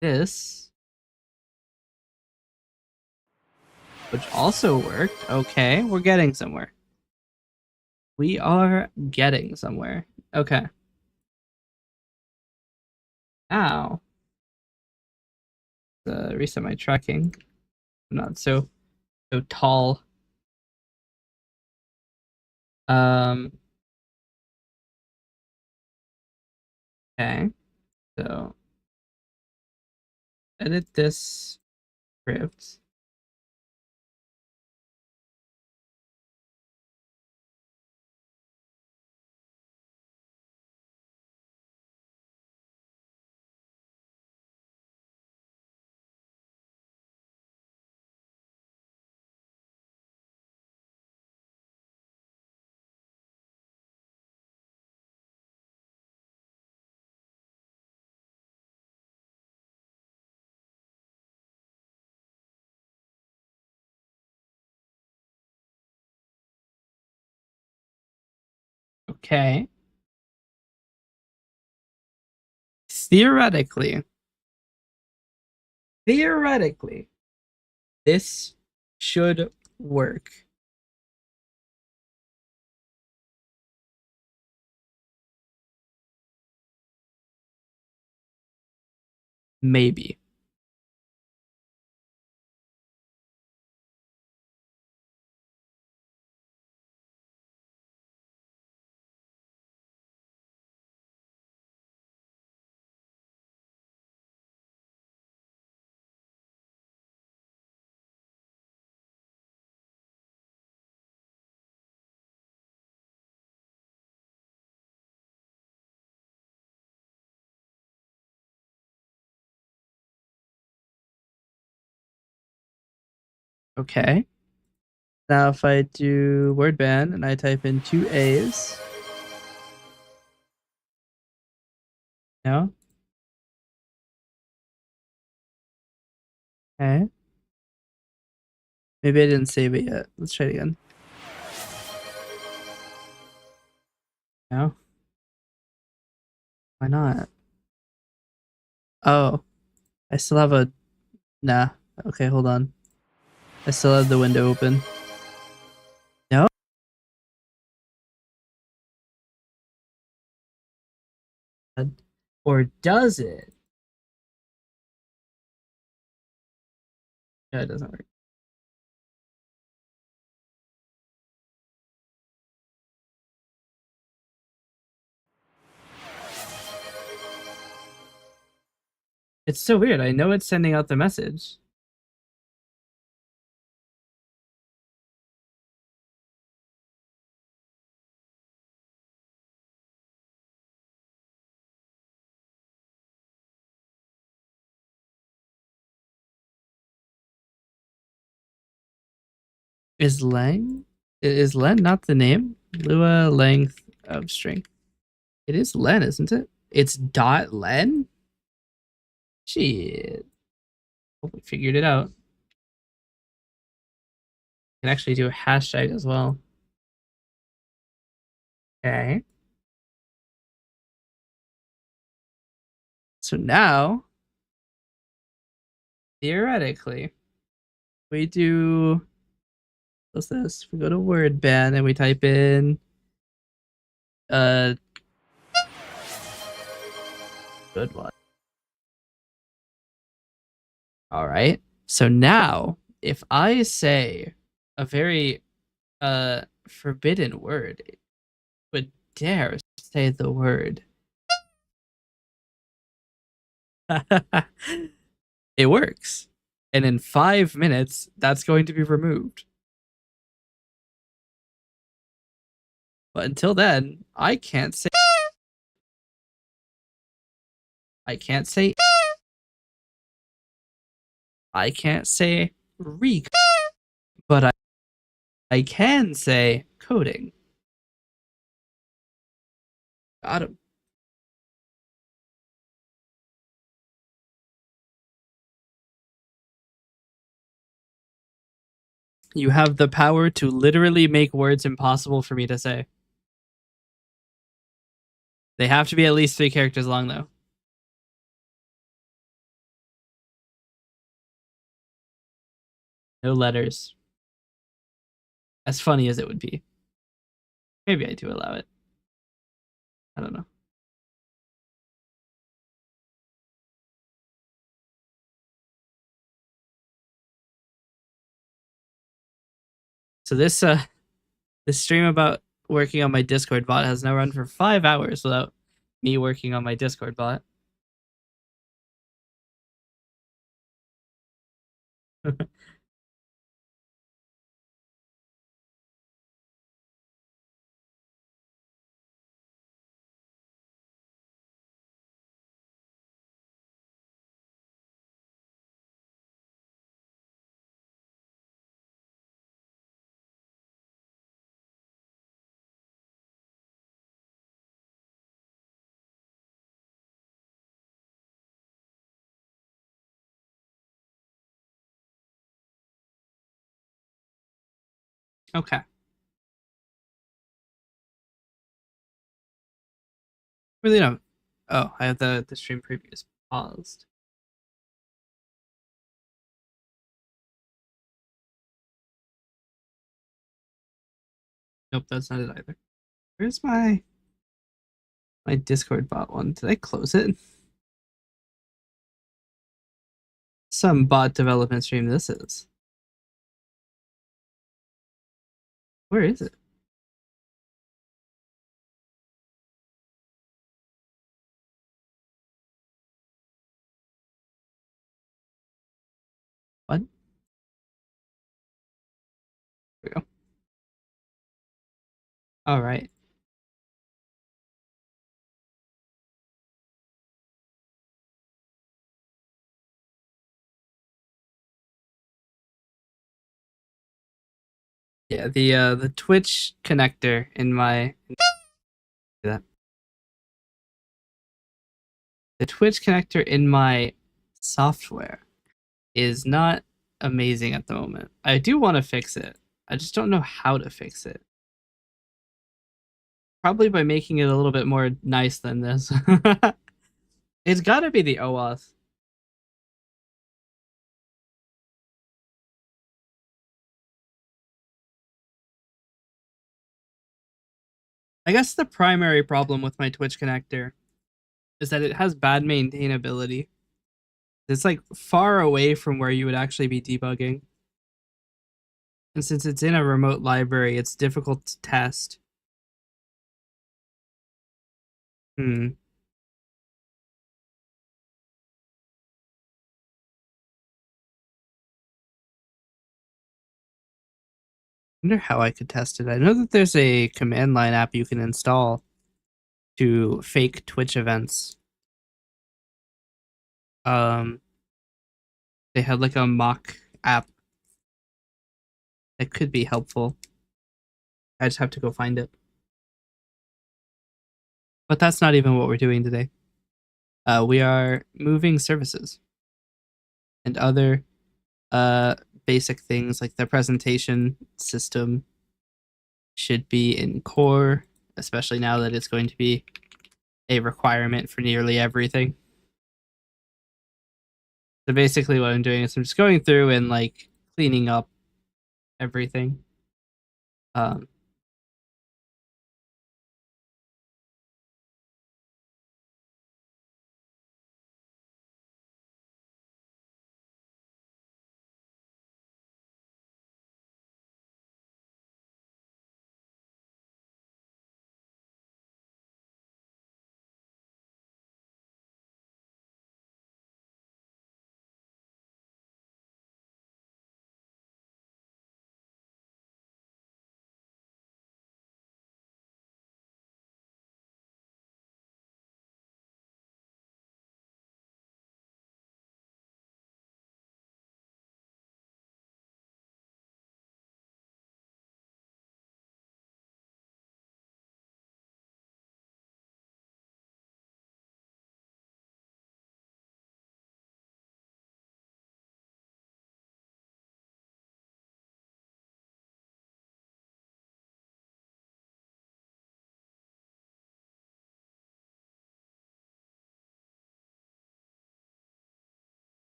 [SPEAKER 1] this, which also worked. Okay, we're getting somewhere. We are getting somewhere. Okay. Now, reset my tracking. I'm not so tall. Um. Okay. So edit this script. Okay. Theoretically, this should work. Maybe. Okay. Now if I do word ban and I type in two A's. No? Okay. Maybe I didn't save it yet. Let's try it again. No? Why not? Oh, I still have a... Nah. Okay, hold on. I still have the window open. No? Or does it? No, it doesn't work. It's so weird. I know it's sending out the message. Is Lang? Is Len not the name? Lua length of string. It is Len, isn't it? It's dot Len? Shit. Hope we figured it out. Can actually do a hashtag as well. Okay. So now, theoretically, we do, what's this? We go to word ban and we type in good one. All right. So now, if I say a very forbidden word, would dare say the word. It works. And in 5 minutes, that's going to be removed. But until then, I can't say I can't say I can't say reek, but I can say coding. Got him. You have the power to literally make words impossible for me to say. They have to be at least 3 characters long, though. No letters. As funny as it would be. Maybe I do allow it. I don't know. So this stream about working on my Discord bot has now run for 5 hours without me working on my Discord bot. Okay. Really don't. Oh, I have the stream preview is paused. Nope, that's not it either. Where's my Discord bot one? Did I close it? Some bot development stream this is. Where is it? What? Here we go. All right. Yeah, the Twitch connector in my that the Twitch connector in my software is not amazing at the moment. I do want to fix it. I just don't know how to fix it. Probably by making it a little bit more nice than this. It's got to be the OAuth. I guess the primary problem with my Twitch connector is that it has bad maintainability. It's like far away from where you would actually be debugging. And since it's in a remote library, it's difficult to test. Hmm. I wonder how I could test it. I know that there's a command line app you can install to fake Twitch events. They had like a mock app that could be helpful. I just have to go find it. But that's not even what we're doing today. We are moving services and other basic things like the presentation system should be in core, especially now that it's going to be a requirement for nearly everything. So basically what I'm doing is I'm just going through and like cleaning up everything. Um,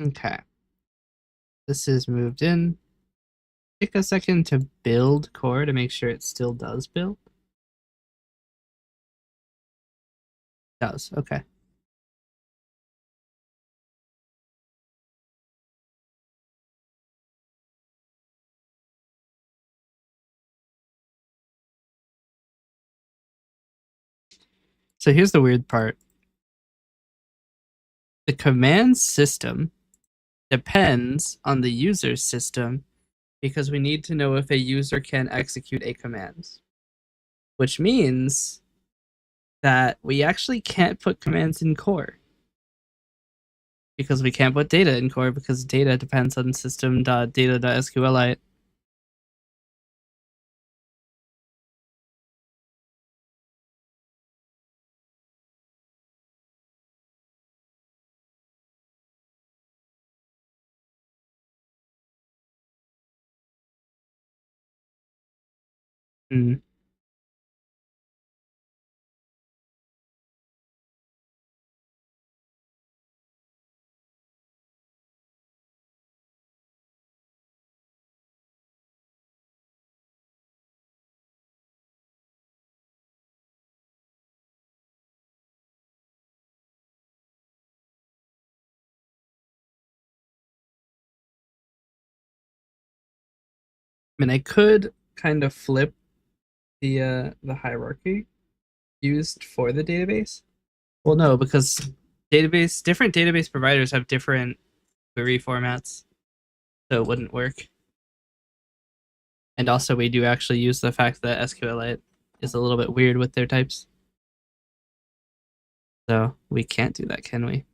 [SPEAKER 1] Okay. This is moved in. Take a second to build core to make sure it still does build. Does. Okay. So here's the weird part. The command system depends on the user's system because we need to know if a user can execute a command, which means that we actually can't put commands in core because we can't put data in core because data depends on system.data.sqlite. Hmm. I mean, I could kind of flip the hierarchy used for the database. Well, no, because different database providers have different query formats, so it wouldn't work. And also, we do actually use the fact that SQLite is a little bit weird with their types. So we can't do that, can we?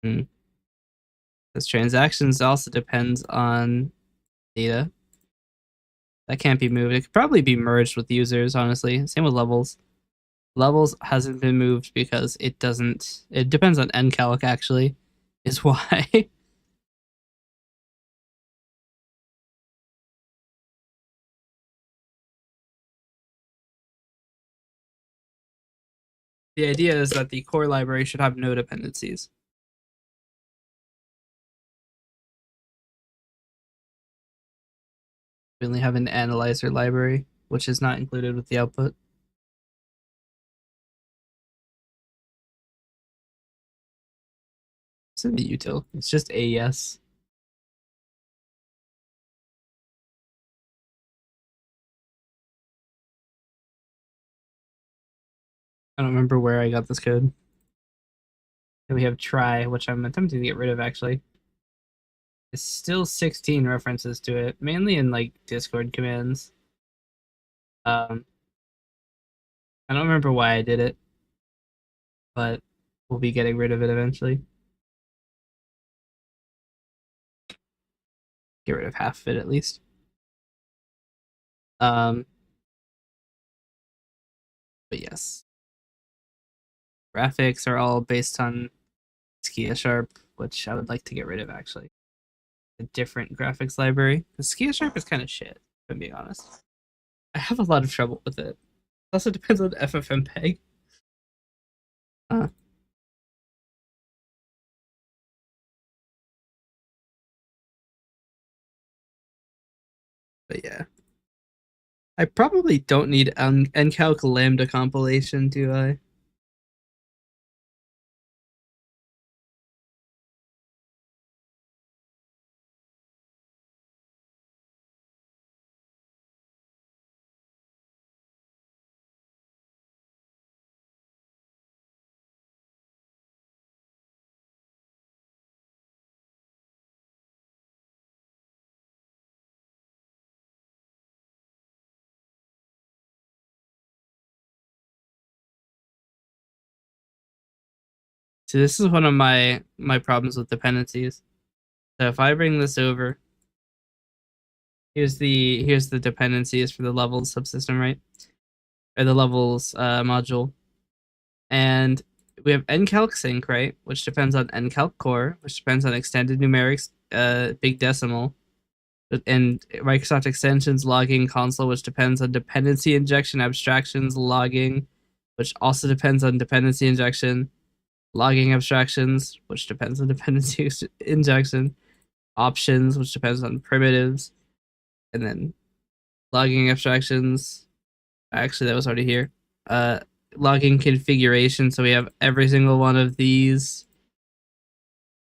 [SPEAKER 1] Because transactions also depends on data. That can't be moved. It could probably be merged with users, honestly. Same with levels. Levels hasn't been moved because it doesn't. It depends on ncalc, actually, is why. The idea is that the core library should have no dependencies. We only have an analyzer library, which is not included with the output. It's in the util. It's just AES. I don't remember where I got this code. And we have try, which I'm attempting to get rid of actually. It's still 16 references to it, mainly in like Discord commands. I don't remember why I did it, but we'll be getting rid of it eventually. Get rid of half of it at least. Um, but yes, graphics are all based on Skia Sharp, which I would like to get rid of actually. A different graphics library. The Skia Sharp is kind of shit, if I'm being honest. I have a lot of trouble with it. It also depends on FFmpeg. Uh, but yeah. I probably don't need ncalc lambda compilation, do I? So this is one of my problems with dependencies. So if I bring this over, here's the dependencies for the levels subsystem, right? Or the levels module. And we have ncalc sync, right? Which depends on ncalc core, which depends on extended numerics, big decimal, and Microsoft extensions logging console, which depends on dependency injection abstractions logging, which also depends on dependency injection. logging abstractions, which depends on dependency injection, options, which depends on primitives, and then logging abstractions. Actually, that was already here. Logging configuration. So we have every single one of these,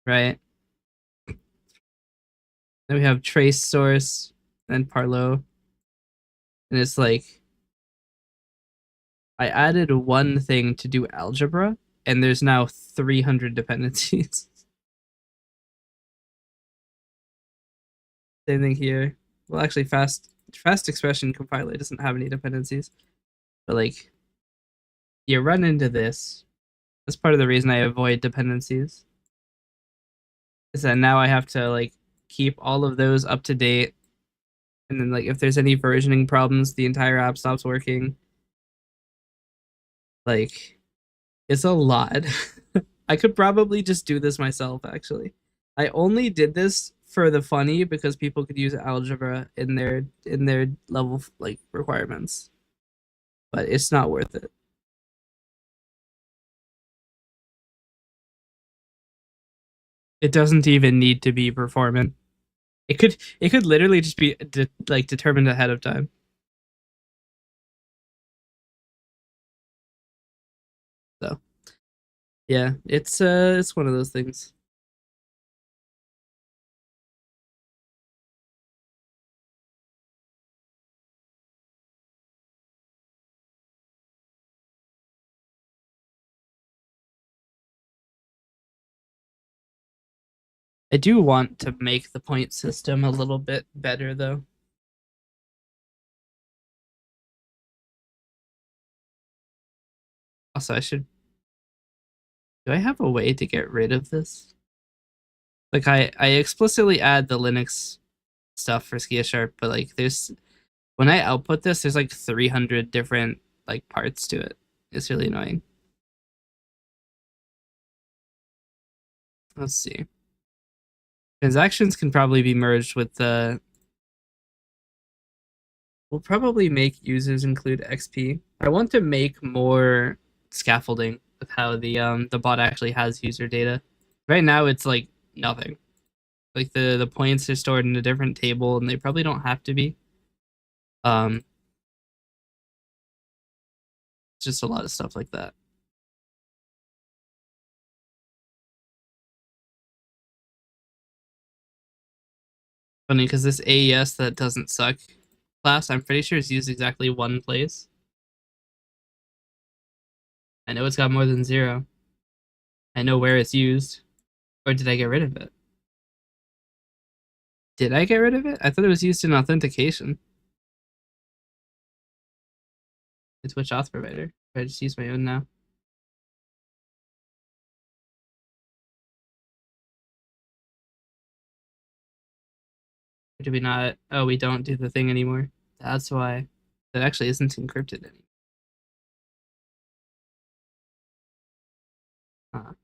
[SPEAKER 1] right? Then we have trace source and Parlo. And it's like, I added one thing to do algebra, and there's now 300 dependencies. Same thing here. Well, actually, fast expression compiler doesn't have any dependencies, but like, you run into this. That's part of the reason I avoid dependencies. Is that now I have to like keep all of those up to date, and then like if there's any versioning problems, the entire app stops working. Like, it's a lot. I could probably just do this myself, actually. I only did this for the funny because people could use algebra in their level like requirements. But it's not worth it. It doesn't even need to be performant. It could literally just be like determined ahead of time. So, yeah, it's one of those things. I do want to make the point system a little bit better though. Also, I should do I have a way to get rid of this? Like I explicitly add the Linux stuff for Skia Sharp, but like there's when I output this, there's like 300 different like parts to it. It's really annoying. Let's see. Transactions can probably be merged with the. We'll probably make users include XP. I want to make more scaffolding with how the bot actually has user data. Right now, it's like nothing. Like the points are stored in a different table, and they probably don't have to be. Um, just a lot of stuff like that. Funny because this AES that doesn't suck class, I'm pretty sure it's used exactly one place. I know it's got more than zero. I know where it's used. Or did I get rid of it? Did I get rid of it? I thought it was used in authentication. It's Twitch auth provider. I just use my own now. Or do we not? Oh, we don't do the thing anymore. That's why. That actually isn't encrypted anymore. Huh.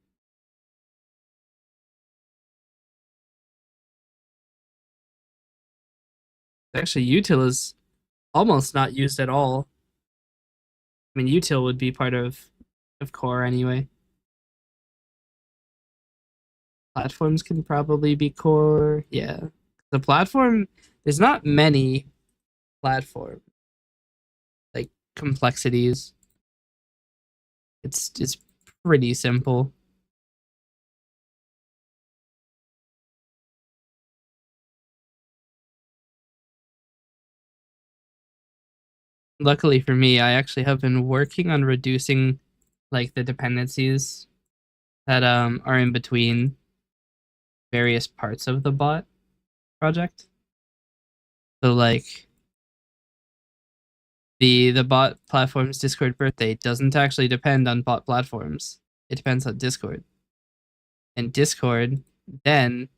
[SPEAKER 1] Actually, util is almost not used at all. I mean, util would be part of core anyway. Platforms can probably be core. Yeah. The platform, there's not many platform like complexities. It's pretty simple. Luckily for me, I actually have been working on reducing like the dependencies that are in between various parts of the bot project. So like the bot platform's Discord birthday doesn't actually depend on bot platforms. It depends on Discord. And Discord then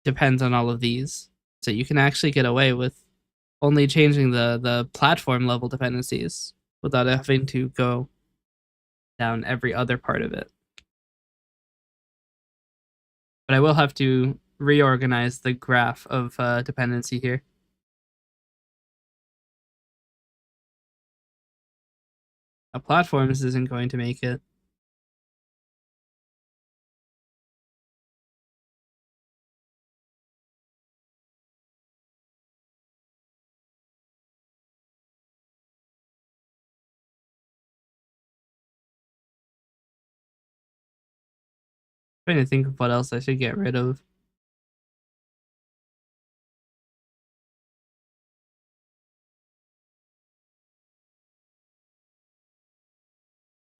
[SPEAKER 1] depends on all of these. So you can actually get away with only changing the platform level dependencies without having to go down every other part of it. But I will have to reorganize the graph of dependency here. Platforms isn't going to make it. Trying to think of what else I should get rid of.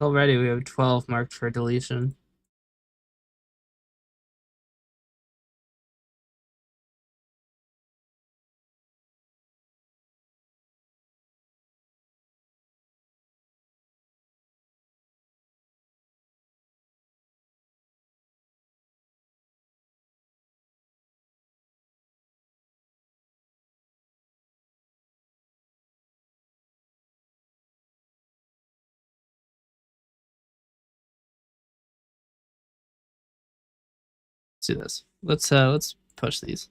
[SPEAKER 1] Already we have 12 marked for deletion. Let's do this. Let's push these.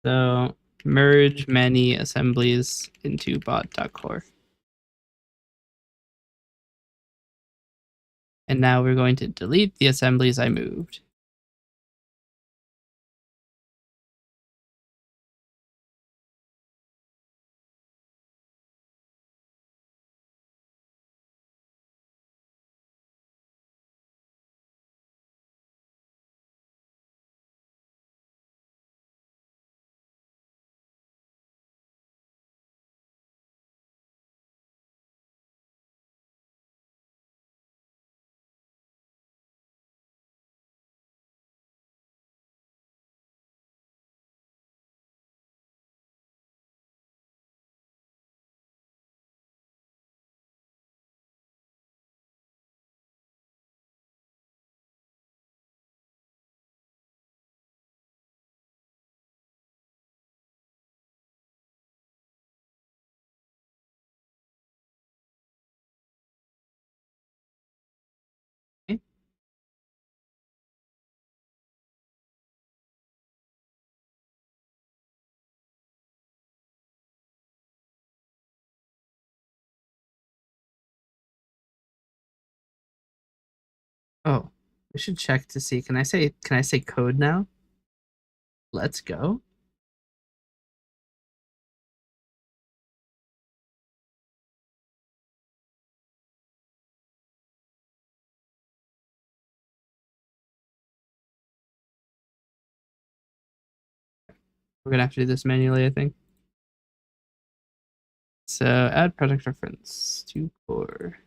[SPEAKER 1] So merge many assemblies into bot.core. And now we're going to delete the assemblies I moved. Okay. Oh, we should check to see. Can I say code now? Let's go. We're gonna have to do this manually, I think. So add project reference to core.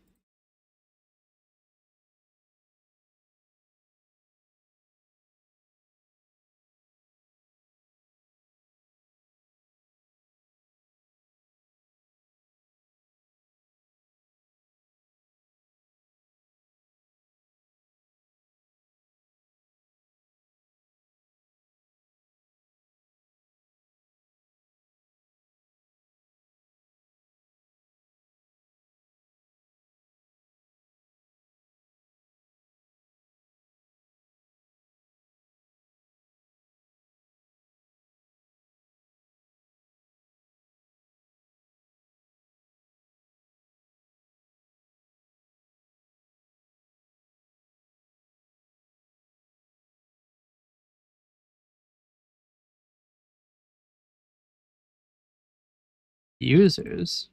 [SPEAKER 1] Users.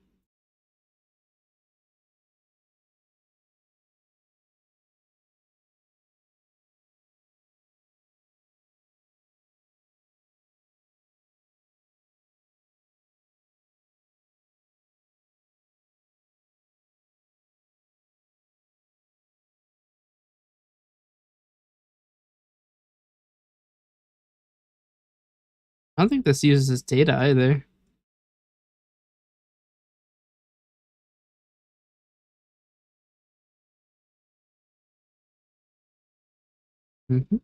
[SPEAKER 1] I don't think this uses data either. Mm-hmm.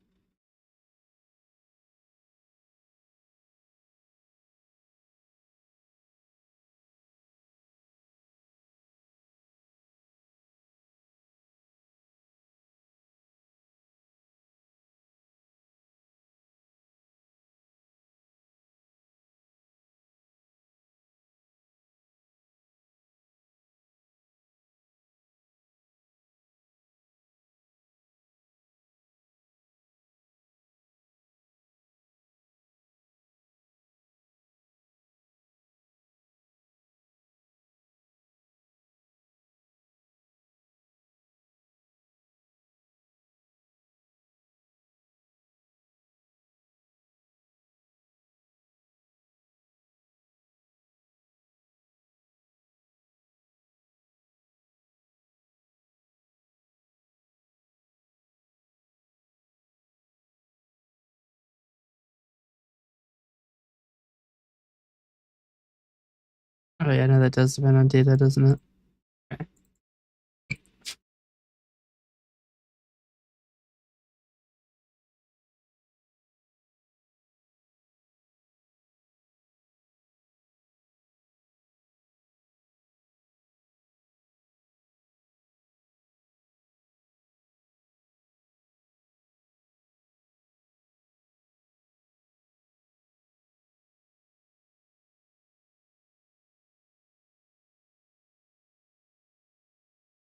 [SPEAKER 1] Oh yeah, no, that does depend on data, doesn't it? Okay.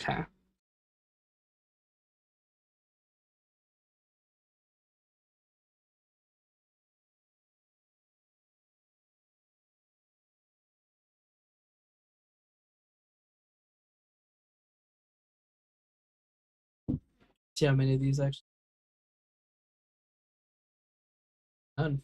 [SPEAKER 1] Okay. See how many of these actually done.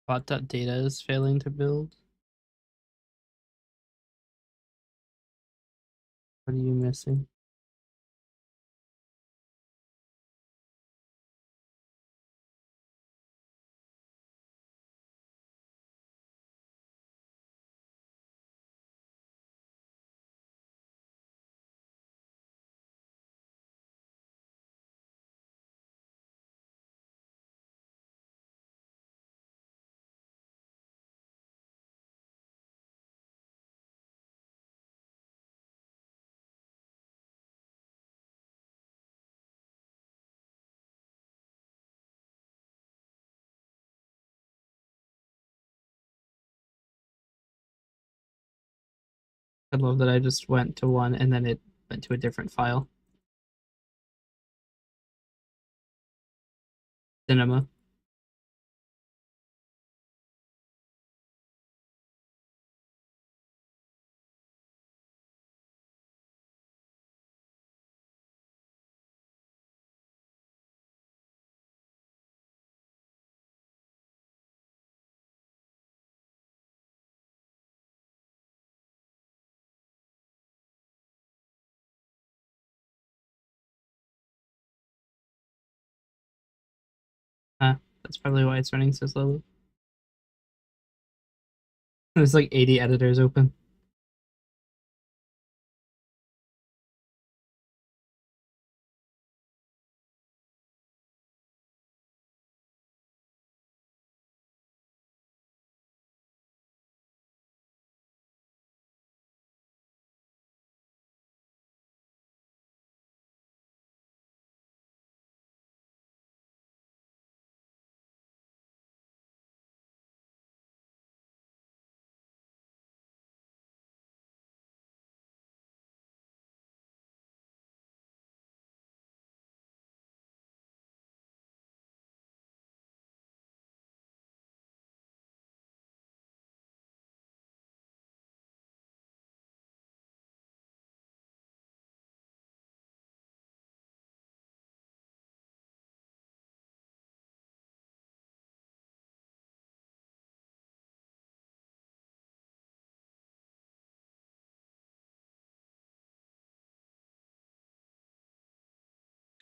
[SPEAKER 1] Bot.data is failing to build. What are you missing? I love that I just went to one and then it went to a different file. Cinema. That's probably why it's running so slowly. There's like 80 editors open.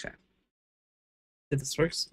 [SPEAKER 1] Okay. If this works.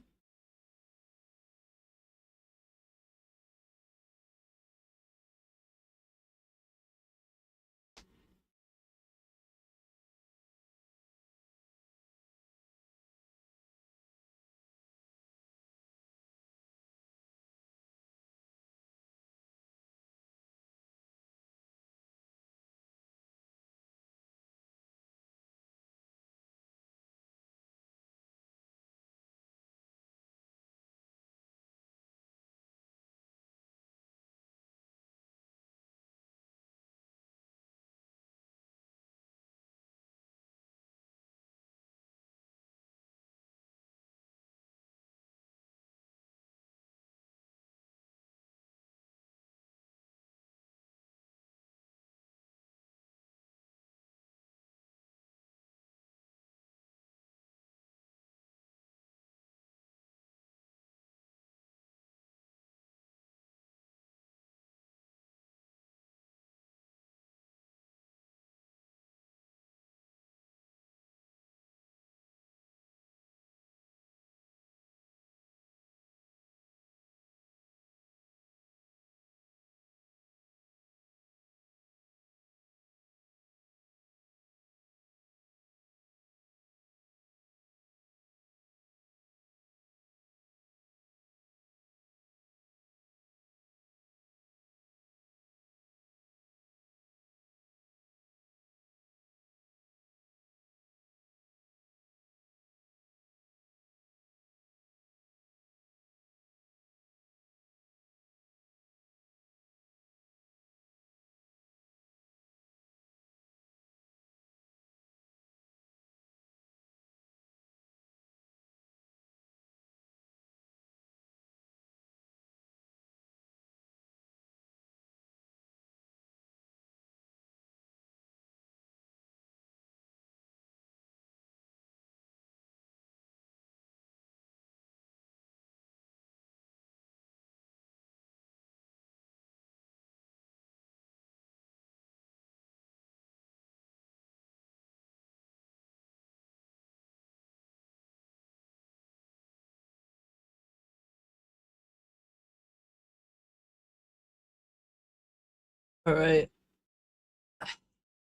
[SPEAKER 1] All right.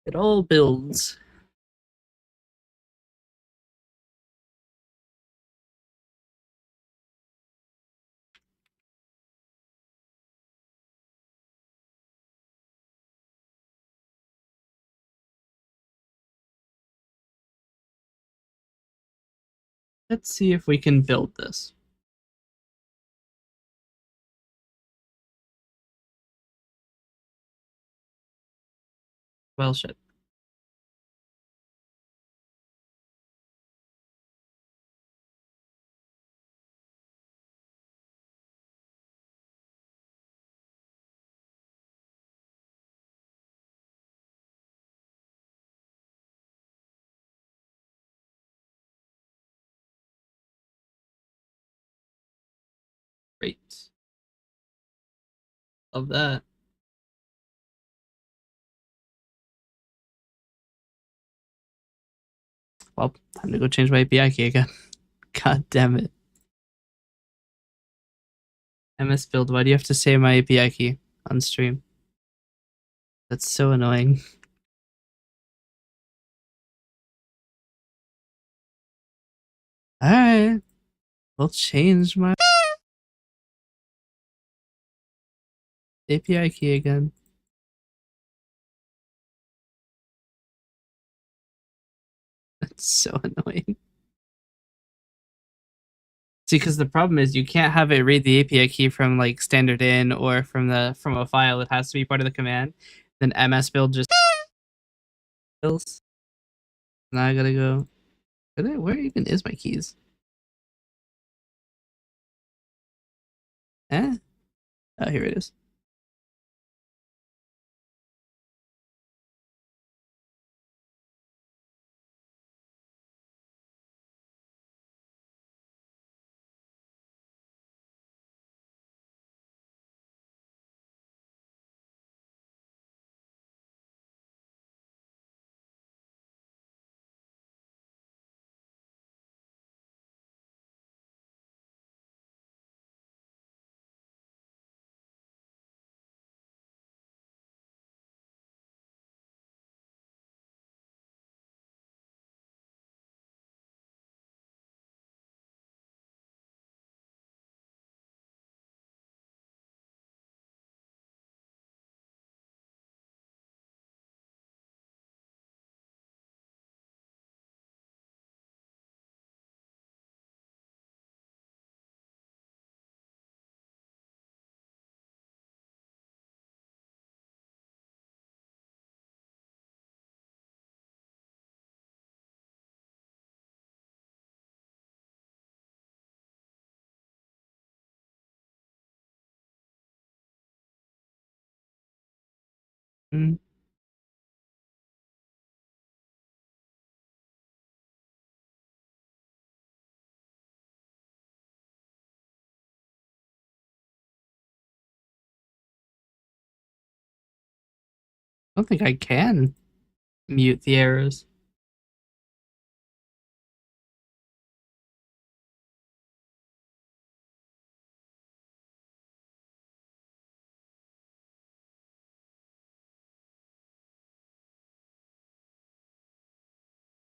[SPEAKER 1] It all builds. Let's see if we can build this. Well, shit. Great. Love that. Well, time to go change my API key again. God damn it. MS build, why do you have to say my API key on stream? That's so annoying. Alright. We'll change my API key again. That's so annoying. See, because the problem is you can't have it read the API key from like standard in or from a file. It has to be part of the command. Then MS build just builds. Now I gotta go. Where even is my keys? Eh? Oh, here it is. Mm, I don't think I can mute the errors.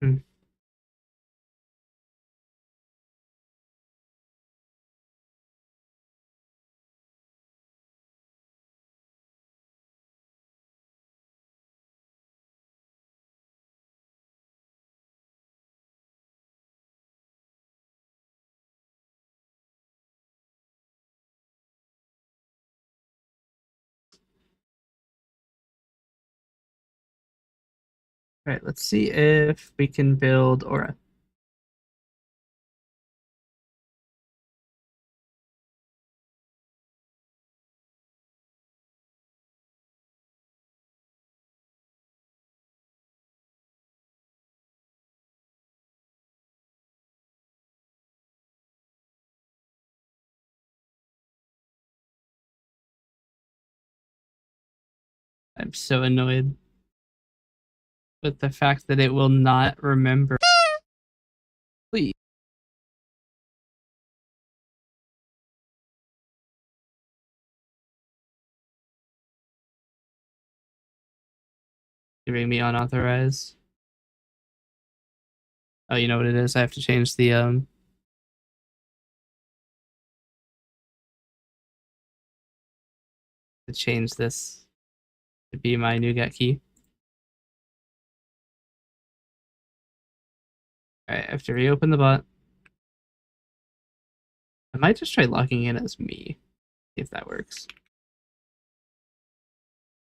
[SPEAKER 1] Hmm. All right, let's see if we can build Aura. I'm so annoyed with the fact that it will not remember. Please. giving me unauthorized. Oh, you know what it is? I have to change the to change this to be my NuGet key. Alright, I have to reopen the bot. I might just try logging in as me, if that works.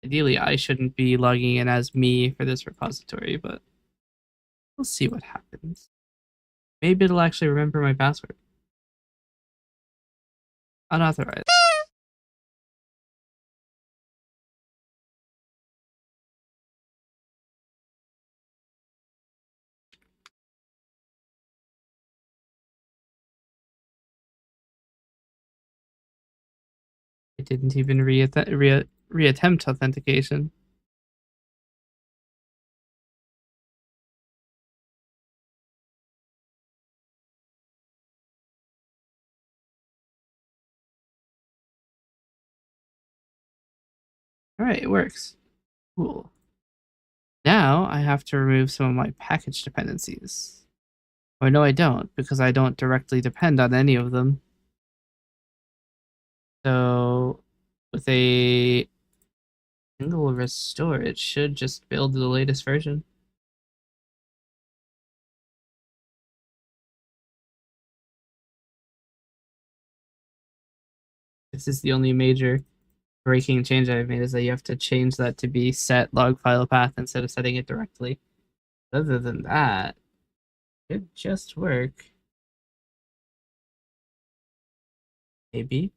[SPEAKER 1] Ideally, I shouldn't be logging in as me for this repository, but we'll see what happens. Maybe it'll actually remember my password. Unauthorized. I didn't even reattempt authentication. Alright, it works. Cool. Now I have to remove some of my package dependencies. Or no, I don't, because I don't directly depend on any of them. So with a single restore, it should just build the latest version. This is the only major breaking change I've made, is that you have to change that to be set log file path instead of setting it directly. Other than that, it just work. Maybe.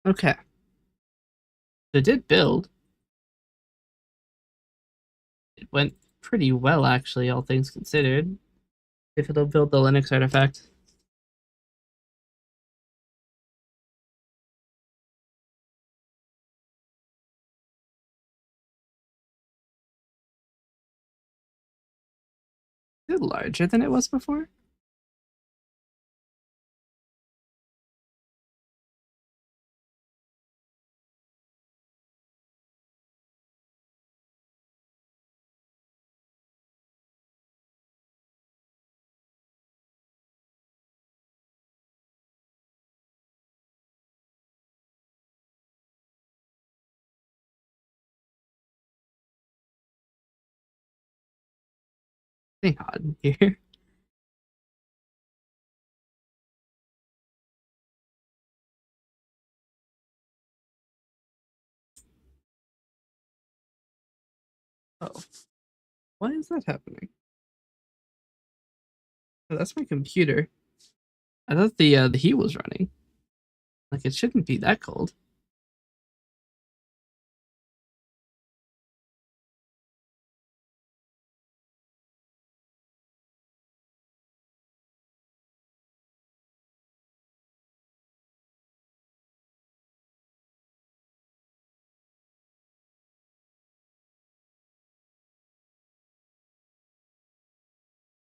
[SPEAKER 1] Okay. It did build. It went pretty well, actually, all things considered. If it'll build the Linux artifact. Is it larger than it was before? Hang on here. Oh, why is that happening? Oh, that's my computer. I thought the heat was running. Like, it shouldn't be that cold.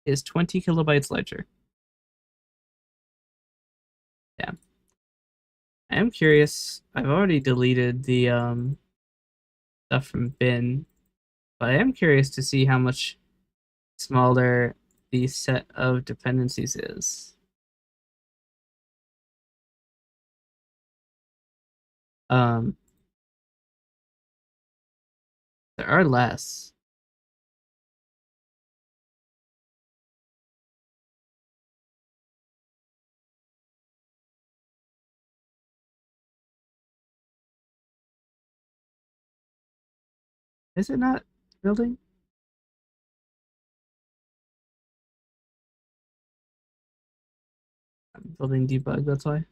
[SPEAKER 1] Is 20 kilobytes larger. Yeah. I am curious. I've already deleted the stuff from bin, but I am curious to see how much smaller the set of dependencies is. Um, there are less. Is it not building? I'm building debug, that's why.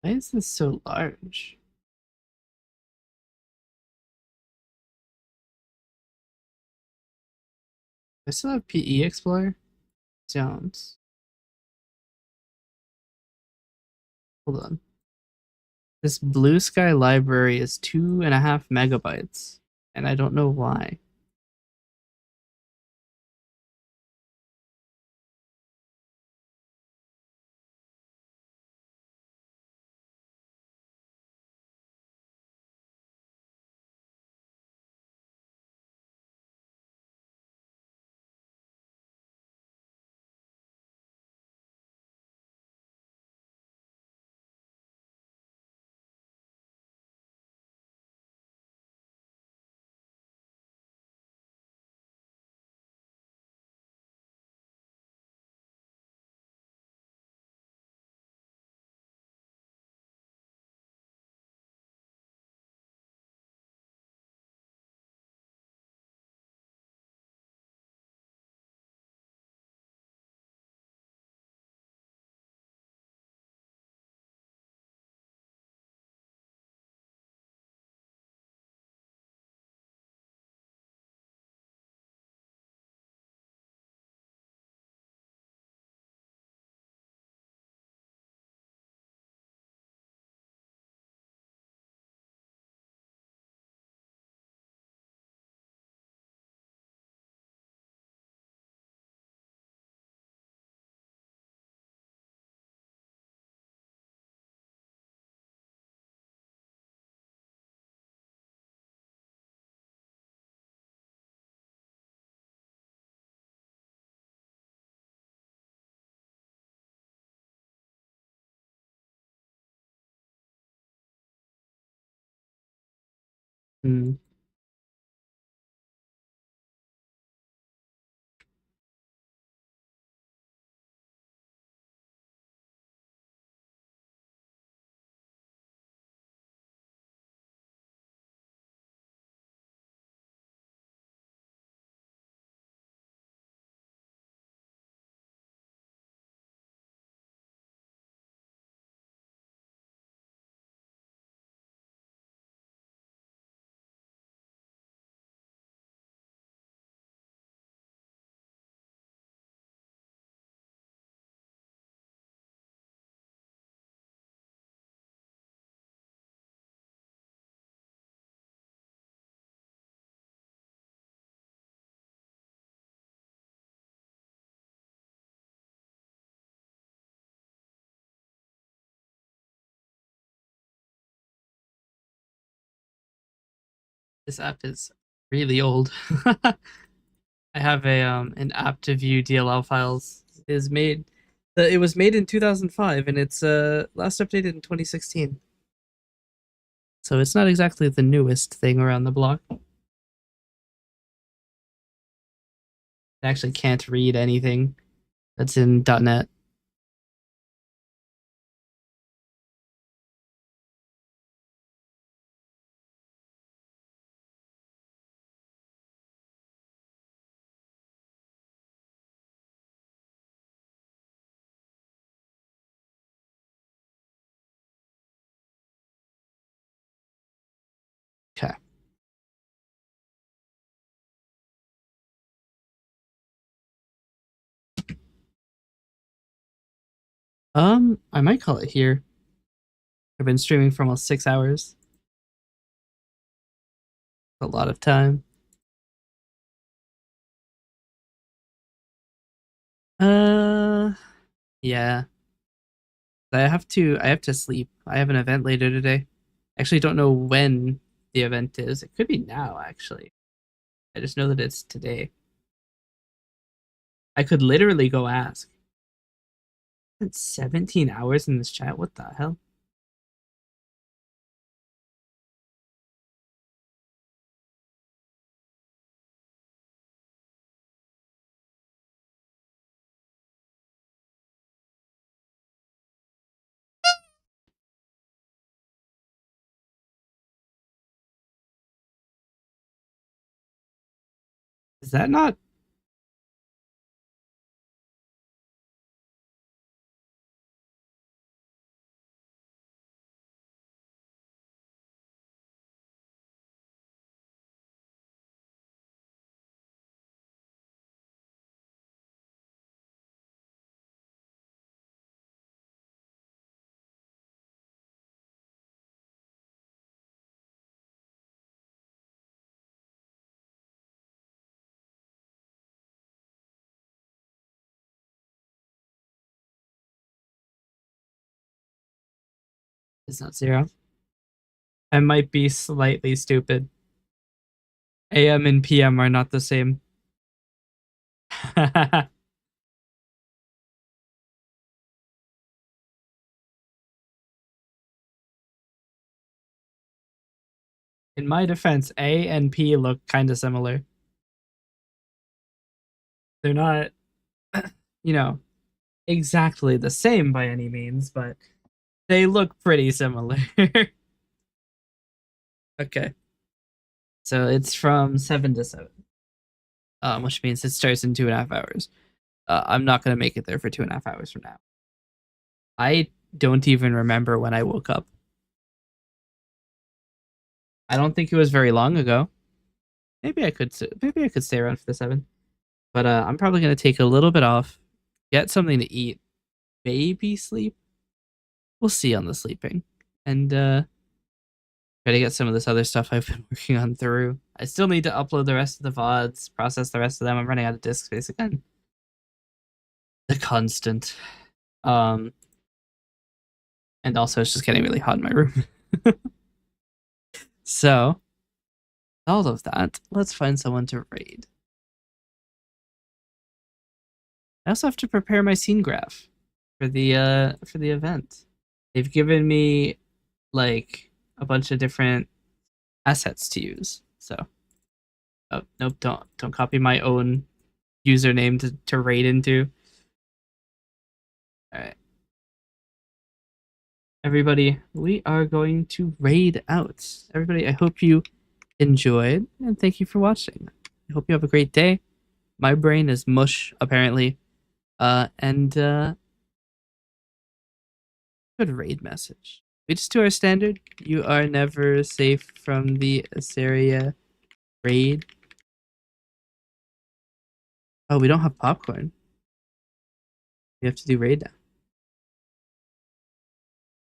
[SPEAKER 1] Why is this so large? I still have PE Explorer? Don't. Hold on. This Blue Sky library is 2.5 megabytes, and I don't know why. Hmm. This app is really old. I have a an app to view DLL files. It was made in 2005 and it's last updated in 2016. So it's not exactly the newest thing around the block. I actually can't read anything that's in .NET. Okay. I might call it here. I've been streaming for almost 6 hours. A lot of time. Uh, yeah. I have to sleep. I have an event later today. I actually don't know when the event is. It could be now, actually. I just know that it's today. I could literally go ask. It's 17 hours in this chat. What the hell? Is that not It's not 0. I might be slightly stupid. AM and PM are not the same. In my defense, A and P look kind of similar. They're not, you know, exactly the same by any means, but they look pretty similar. Okay. So it's from 7 to 7, which means it starts in 2.5 hours. I'm not going to make it there for 2.5 hours from now. I don't even remember when I woke up. I don't think it was very long ago. Maybe I could stay around for the 7. But I'm probably going to take a little bit off, get something to eat, maybe sleep. We'll see on the sleeping. And try to get some of this other stuff I've been working on through. I still need to upload the rest of the VODs, process the rest of them. I'm running out of disk space again. The constant. And also it's just getting really hot in my room. So, all of that, let's find someone to raid. I also have to prepare my scene graph for the event. They've given me like a bunch of different assets to use. So, oh nope, don't copy my own username to raid into. All right, everybody, we are going to raid out. Everybody, I hope you enjoyed and thank you for watching. I hope you have a great day. My brain is mush apparently. Good raid message. We just do our standard. You are never safe from the Asaria raid. Oh, we don't have popcorn. We have to do raid now.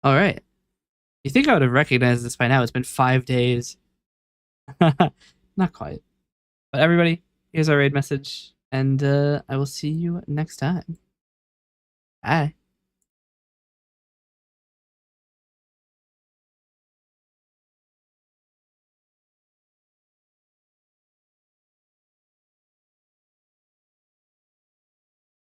[SPEAKER 1] All right. You think I would have recognized this by now? It's been 5 days. Not quite. But everybody, here's our raid message, and I will see you next time. Bye.